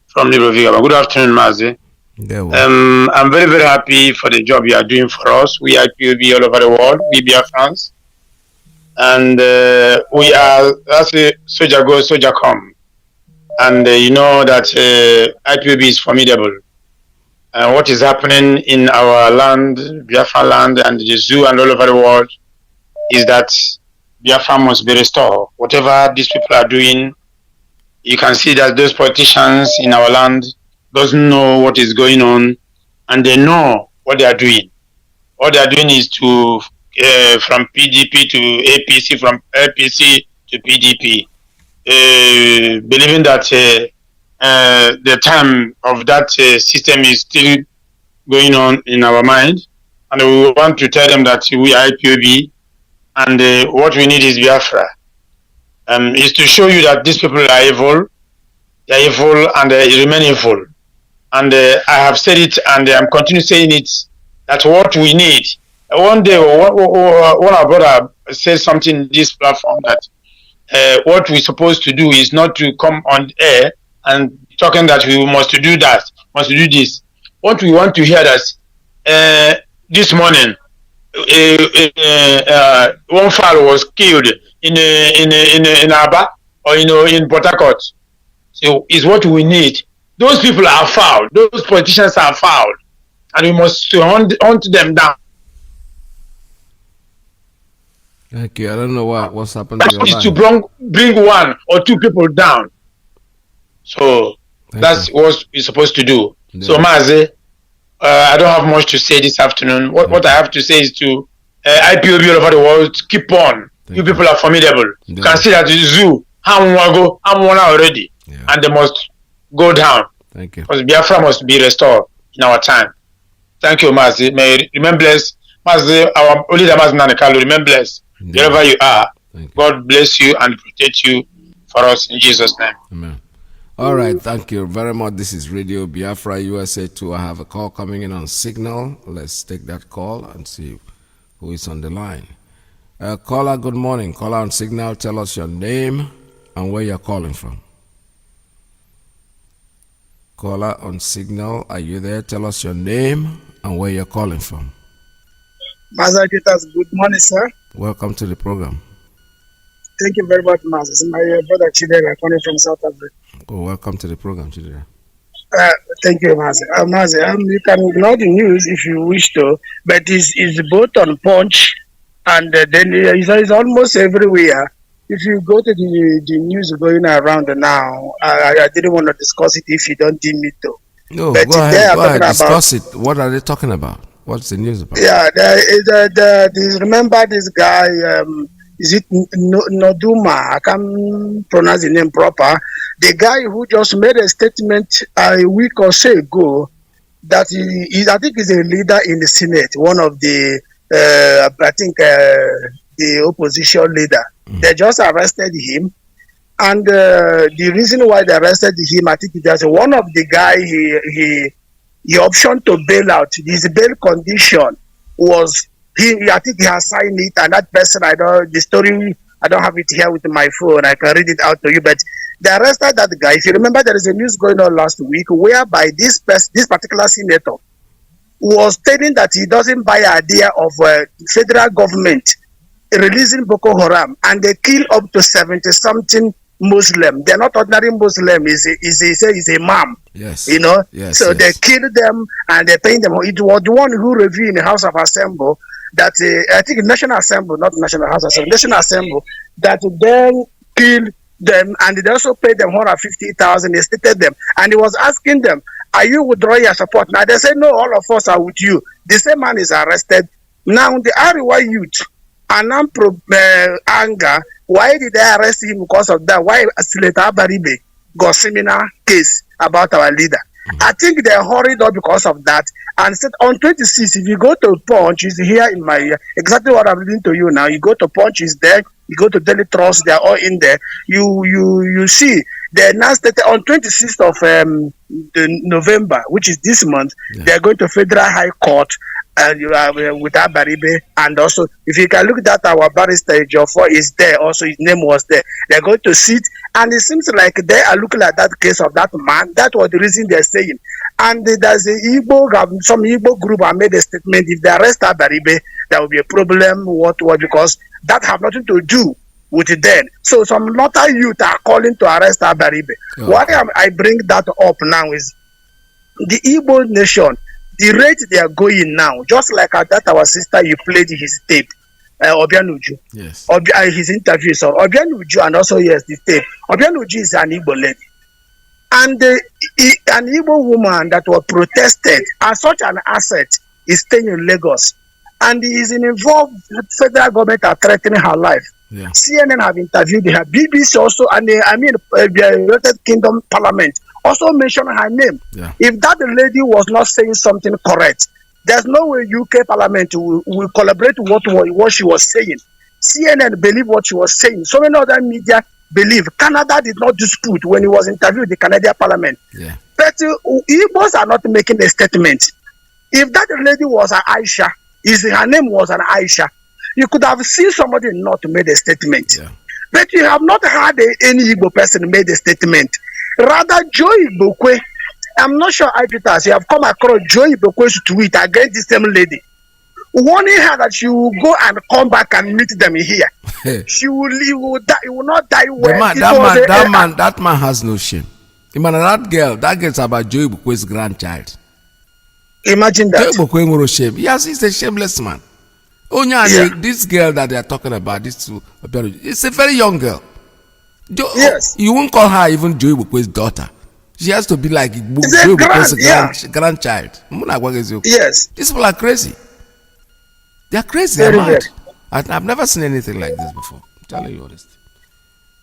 from Libreville, Gabon. Good afternoon, Mazi. I'm very, very happy for the job you are doing for us. We are IPOB all over the world. We Biafrans. And we are, that's a soldier go, soldier come. And you know that IPOB is formidable. What is happening in our land, Biafra land, and the zoo and all over the world is that Biafra must be restored. Whatever these people are doing, you can see that those politicians in our land doesn't know what is going on, and they know what they are doing. What they are doing is to from PDP to APC, from APC to PDP, believing that the time of that system is still going on in our mind, and we want to tell them that we are IPOB, and what we need is Biafra. Is to show you that these people are evil, they are evil, and they remain evil. And I have said it, and I'm continuing saying it, that what we need. One day, one our brother said something in this platform that what we're supposed to do is not to come on air and talking that we must do that, must do this. What we want to hear that this morning, one fowl was killed in Aba or in Port Harcourt. So is what we need. Those people are foul. Those politicians are foul, and we must hunt them down. Thank you. I don't know what's happened to your Is line. to bring one or two people down. So that's what we're supposed to do. Yeah. So Mazi, I don't have much to say this afternoon. What I have to say is to IPOB all over the world, keep on. You people are formidable. You can see that the zoo, I'm one already, and they must go down. Thank you. Because Biafra must be restored in our time. Thank you, Mazi. May you remain blessed. Mazi, our leader Mazi Nanekalu, remain blessed. Wherever you are, God bless you and protect you for us in Jesus' name. Amen. All right, thank you very much. This is Radio Biafra USA 2. I have a call coming in on Signal. Let's take that call and see who is on the line. Caller, good morning. Caller on Signal, tell us your name and where you're calling from. Caller on Signal, are you there? Tell us your name and where you're calling from. Mazi, good morning, sir. Welcome to the program. Thank you very much, Mazi. This is my brother Chidera calling from South Africa. Oh, welcome to the program, Chidera. Thank you, Mazi. Mazi, you can ignore the news if you wish to, but it's both on Punch and then it's almost everywhere. If you go to the news going around now, I didn't want to discuss it if you don't deem me to. No, but go ahead, discuss it. What are they talking about? What's the news about? Yeah, remember this guy, is it Noduma? I can't pronounce the name proper. The guy who just made a statement a week or so ago that I think he's a leader in the Senate, one of the, I think, the opposition leader. They just arrested him. And the reason why they arrested him, I think that's one of the guy, he optioned to bail out. His bail condition was, I think he has signed it, and that person, I know the story, I don't have it here with my phone. I can read it out to you. But they arrested that guy. If you remember, there is a news going on last week whereby this particular senator was stating that he doesn't buy the idea of federal government releasing Boko Haram, and they kill up to 70-something Muslim. They're not ordinary Muslim. Is a imam. Yes. You know. Yes, so yes. they kill them and they paint them. It was the one who reviewed in the House of Assembly that I think National Assembly, not National House Assembly, National Assembly, that then killed them, and they also paid them 150,000. They stated them, and he was asking them, "Are you withdrawing your support?" Now they said, "No, all of us are with you." The same man is arrested. Now the Ariwa youth and anger. Why did they arrest him because of that? Why Senator Abaribe got similar case about our leader? I think they hurried up because of that and said on 26th, if you go to Punch, is here in my exactly what I'm reading to you now. You go to Punch, is there. You go to Daily Trust, they are all in there. You see they announced that on 26th of November, which is this month, they are going to Federal High Court with Abaribe, and also if you can look at that, our barrister Joffo is there. Also, his name was there. They're going to sit, and it seems like they are looking at that case of that man. That was the reason they're saying. And there's some Igbo group have made a statement. If they arrest Abaribe, there will be a problem. What? Because that have nothing to do with it then. So some local youth are calling to arrest Abaribe. Okay. Why I bring that up now is the Igbo nation. The rate they are going now, just like that our sister, you played his tape, Obianuju. Yes. His interview, so Obianuju, and also yes, the tape. Obianuju is an Igbo lady. And an Igbo woman that was protested as such an asset is staying in Lagos. And is involved with federal government are threatening her life. Yeah. CNN have interviewed her. BBC also, and the United Kingdom Parliament also mentioned her name. Yeah. If that lady was not saying something correct, there's no way UK Parliament will collaborate with what she was saying. CNN believed what she was saying. So many other media believe. Canada did not dispute when he was interviewed in the Canadian Parliament. Yeah. But Igbos are not making a statement. If that lady was an Aisha, her name was an Aisha, you could have seen somebody not made a statement. Yeah. But you have not had any Igbo person made a statement. Rather, Joy Ibokwe, I'm not sure you have come across Joy Ibokwe's tweet against the same lady, warning her that she will go and come back and meet them here. She will leave, will not die well. That man has no shame. That girl's about Joy Ibokwe's grandchild. Imagine that. Joy Ibokwe no shame. Yes, he's a shameless man. This girl that they are talking about, it's a very young girl. Yes. You won't call her even Joy Ibokwe's daughter. She has to be like Joy Ibokwe's grandchild. Yes. These people are crazy. They are crazy. They're mad. I've never seen anything like this before. I'm telling you honestly.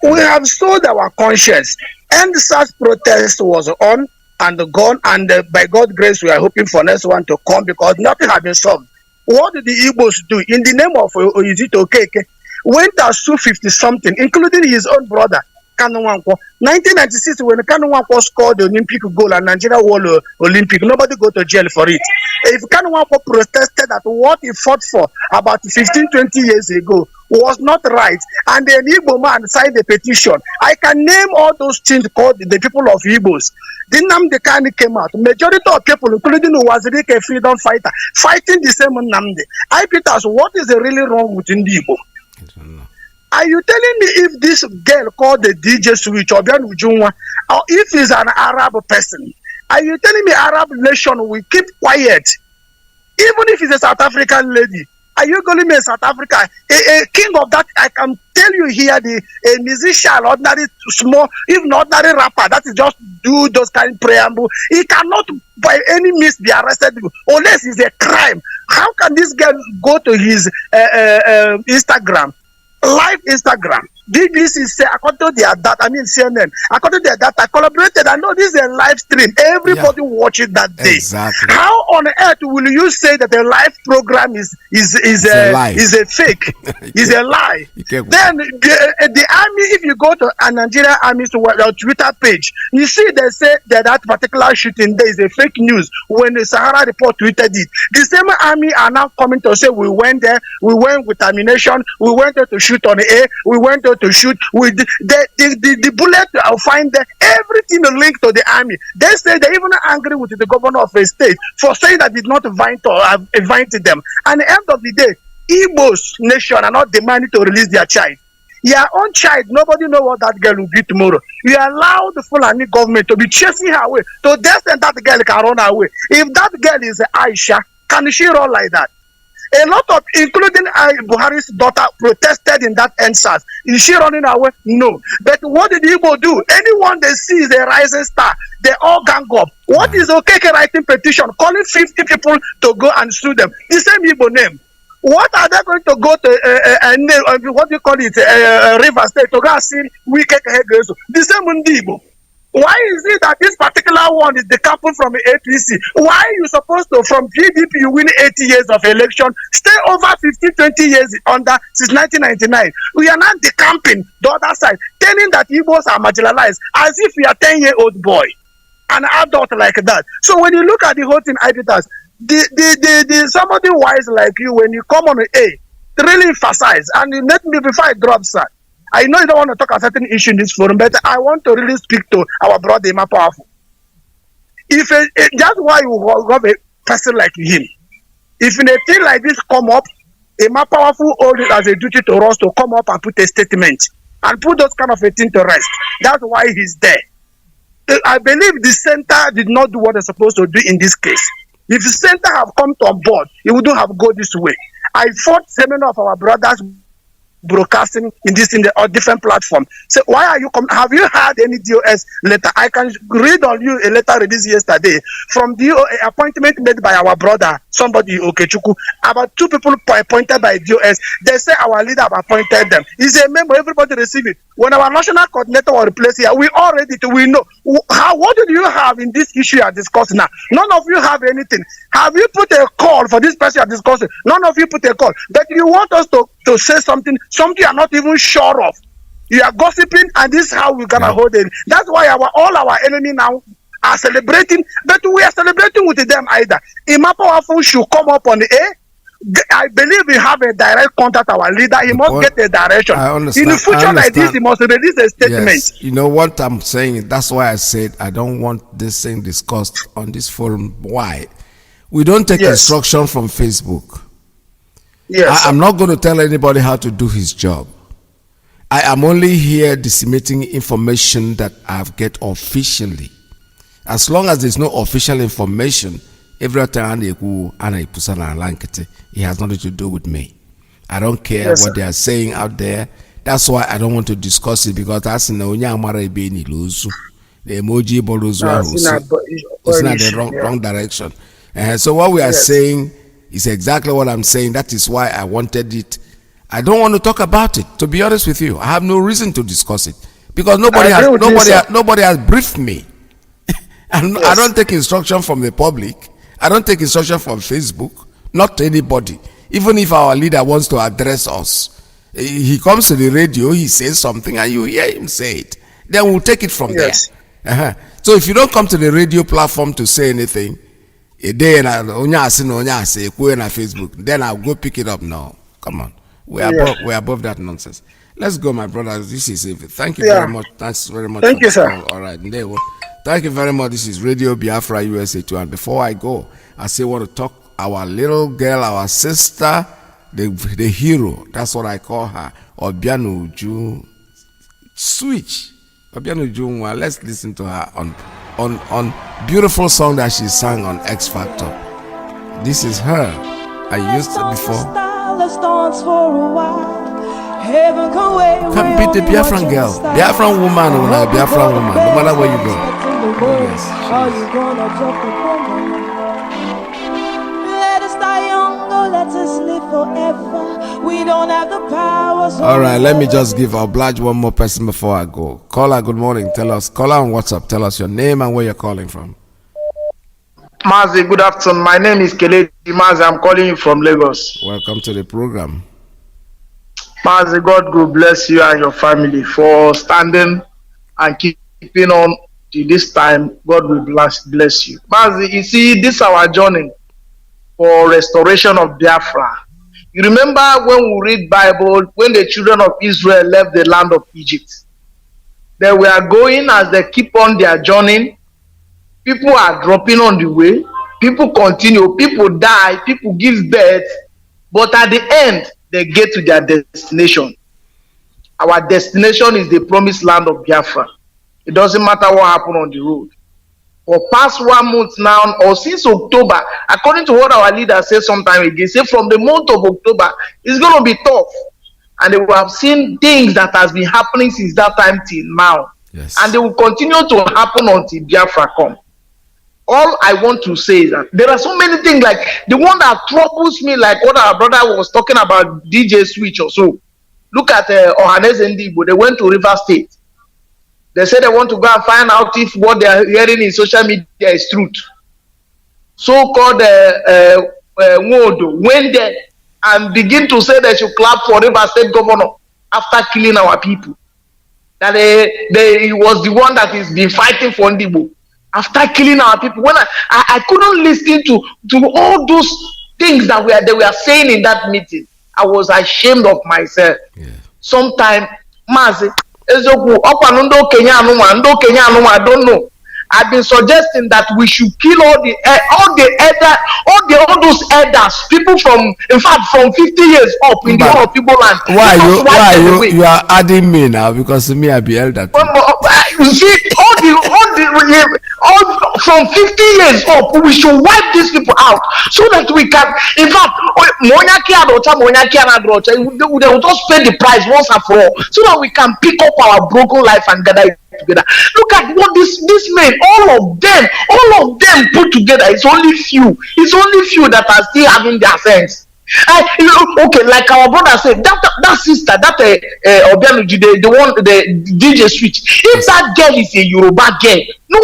We have sold our conscience. And such protest was on and gone. And by God's grace, we are hoping for next one to come because nothing has been solved. What did the Igbos do? In the name of Iyke, went to sue 50-something, including his own brother, Kanu Nwankwo. 1996, when Kanu Nwankwo scored the Olympic goal and Nigeria won Olympic, nobody go to jail for it. If Kanu Nwankwo protested that what he fought for about 15, 20 years ago was not right, and the Igbo man signed a petition, I can name all those things called the people of Igbos. The Nnamdi Kanu came out. Majority of people, including Wazirike freedom fighter, fighting the same Nnamdi. Peters, what is really wrong with Igbo? Are you telling me if this girl called the DJ Switch or if he's an Arab person, are you telling me Arab nation will keep quiet? Even if he's a South African lady, are you calling me a South Africa? A king of that, I can tell you here, a musician, ordinary small, if not ordinary rapper, that is just do those kind of preamble. He cannot by any means be arrested unless it's a crime. How can this girl go to his Instagram, live Instagram, BBC say, according to their data, I mean CNN, according to their data, collaborated. I know this is a live stream. Everybody watch it that day. Exactly. How on earth will you say that a live program is a fake? Is a lie? Then the army, if you go to a Nigerian Army's Twitter page, you see they say that particular shooting there is a fake news when the Sahara Report tweeted it. The same army are now coming to say we went there, we went with ammunition, we went there to shoot on the air, we went there to shoot with the bullet. I'll find there everything linked to the army. They say they're even angry with the governor of a state for saying that did not invited them. And at the end of the day, Igbo's nation are not demanding to release their child. Your own child, nobody know what that girl will be tomorrow. You allow the Fulani government to be chasing her away to the extent that the girl can run away. If that girl is Aisha, can she run like that? A lot of, including Buhari's daughter, protested in that NSAS. Is she running away? No. But what did Igbo do? Anyone they see is a rising star. They all gang up. What is Okeke writing petition, calling 50 people to go and sue them? The same Igbo name. What are they going to go to, what do you call it, River State to go and see Wike Hegeso? The same Igbo. Why is it that this particular one is decoupled from the APC? Why are you supposed to, from PDP, you win 80 years of election, stay over 15, 20 years under since 1999? We are not decamping the other side, telling that Igbos are marginalized as if we are 10-year-old boy, an adult like that. So when you look at the whole thing, Ibitas, the somebody wise like you, when you come on A, really emphasize, and let me before I drop, sir. I know you don't want to talk a certain issue in this forum, but I want to really speak to our brother Emma Powerful. If that's why you have a person like him. If in a thing like this come up, Emma Powerful owes it as a duty to us to come up and put a statement and put those kind of a thing to rest. That's why he's there. I believe the center did not do what they're supposed to do in this case. If the center have come on board, it wouldn't have gone this way. I fought several of our brothers broadcasting in the different platform. So why are you have you had any DOS letter? I can read on you a letter released yesterday from the appointment made by our brother, somebody Okechukwu, about 2 people appointed by DOS. They say our leader have appointed them. Is a member, everybody receive it. When our national coordinator was replaced here, we already we know. What do you have in this issue you are discussing now? None of you have anything. Have you put a call for this person you are discussing? None of you put a call. But you want us to say something you are not even sure of. You are gossiping, and this is how we're gonna hold it. That's why all our enemy now are celebrating, but we are celebrating with them either. Imam Powerful should come up on the air. I believe we have a direct contact our leader. He must get a direction. In the future like this, he must release a statement. Yes. You know what I'm saying? That's why I said I don't want this thing discussed on this forum. Why? We don't take instruction from Facebook. Yes. I'm not going to tell anybody how to do his job. I am only here disseminating information that I've get officially. As long as there's no official information, every time it has nothing to do with me. I don't care what they are saying out there. That's why I don't want to discuss it, because that's in the emoji it's not the wrong direction. So what we are saying is exactly what I'm saying. That is why I wanted it. I don't want to talk about it, to be honest with you. I have no reason to discuss it, because nobody has briefed me. And I don't take instruction from the public. I don't take instruction from Facebook, not anybody. Even if our leader wants to address us, he comes to the radio, he says something, and you hear him say it. Then we'll take it from there. So if you don't come to the radio platform to say anything, then I'll go pick it up now. Come on. We're above that nonsense. Let's go, my brother. This is it. Thank you very much. Thanks very much. Thank you, sir. All right. Thank you very much. This is Radio Biafra USA 2. And before I go, I still want to talk our little girl, our sister, the hero. That's what I call her. Obianuju Switch. Obianuju. Let's listen to her on beautiful song that she sang on X Factor. This is her. I used it before. Let's dance for a while. Heaven can wait. Come beat the Biafran girl, Biafran woman, or a Biafran woman, no matter where you go. Yes, are you gonna jump upon me? Let us die young oh, let us live forever. We don't have the power. So all right, let me just oblige one more person before I go. Caller, good morning. Caller on WhatsApp. Tell us your name and where you're calling from. Mazi, good afternoon. My name is Kelechi Mazi. I'm calling you from Lagos. Welcome to the program. Mazi, God will bless you and your family for standing and keeping on to this time. God will bless you. Mazi, you see, this is our journey for restoration of Biafra. You remember when we read Bible, when the children of Israel left the land of Egypt, they were going as they keep on their journey. People are dropping on the way. People continue. People die. People give birth. But at the end, they get to their destination. Our destination is the promised land of Biafra. It doesn't matter what happened on the road. For past 1 month now, or since October, according to what our leader said sometime ago, say from the month of October, it's going to be tough. And they will have seen things that has been happening since that time till now. Yes. And they will continue to happen until Biafra come. All I want to say is that there are so many things, like the one that troubles me, like what our brother was talking about, DJ Switch or so. Look at Ohanes Ndibo. They went to River State. They said they want to go and find out if what they are hearing in social media is truth. So-called Nwodo went there and begin to say they should clap for River State governor after killing our people. That he was the one that is been fighting for Ndibo. After killing our people, when I couldn't listen to all those things that they were saying in that meeting, I was ashamed of myself. Yeah. Sometimes, Mazi, I don't know. I've been suggesting that we should kill all those elders, people from 50 years up in the whole people land. Why you are adding me now? Because to me, I be elder. You see, all from 50 years up, we should wipe these people out so that we can, in fact, they will just pay the price once and for all, so that we can pick up our broken life and gather it together. Look at what these men, all of them put together. It's only few that are still having their sense. Okay, like our brother said, that sister, Obianuji, the DJ Switch, if that girl is a Yoruba girl, no,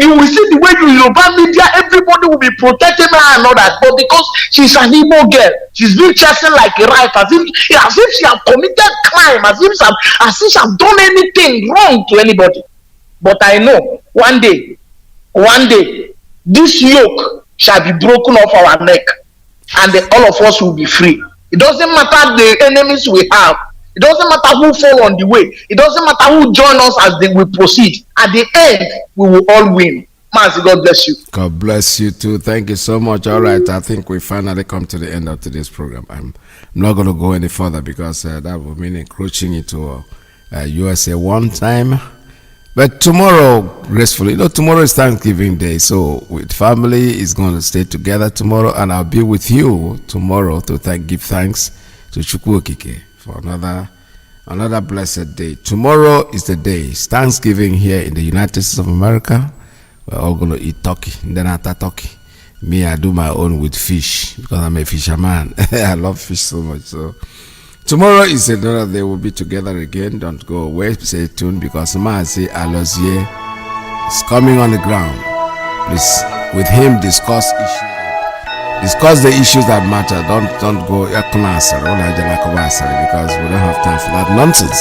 you will see the way the Yoruba media, everybody will be protecting her and all that, but because she's an Igbo girl, she's been chasing like a right, as if she have committed crime, as if she have done anything wrong to anybody. But I know one day, this yoke shall be broken off our neck. And all of us will be free. It doesn't matter the enemies we have. It doesn't matter who fall on the way. It doesn't matter who join us as we proceed. At the end, we will all win. Mazi, God bless you. God bless you too. Thank you so much. All right, I think we finally come to the end of today's program. I'm not going to go any further because that would mean encroaching into USA one time. But tomorrow, gracefully, tomorrow is Thanksgiving Day, so with family is going to stay together tomorrow, and I'll be with you tomorrow to give thanks to Chukwu Okike for another blessed day. Tomorrow is the day. It's Thanksgiving here in the United States of America. We're all going to eat turkey, and then after turkey, me, I do my own with fish because I'm a fisherman. I love fish so much, so. Tomorrow is another day. We'll be together again. Don't go away. Stay tuned because Mazi Alozie is coming on the ground. Please, with him, discuss the issues that matter. Don't go because we don't have time for that nonsense.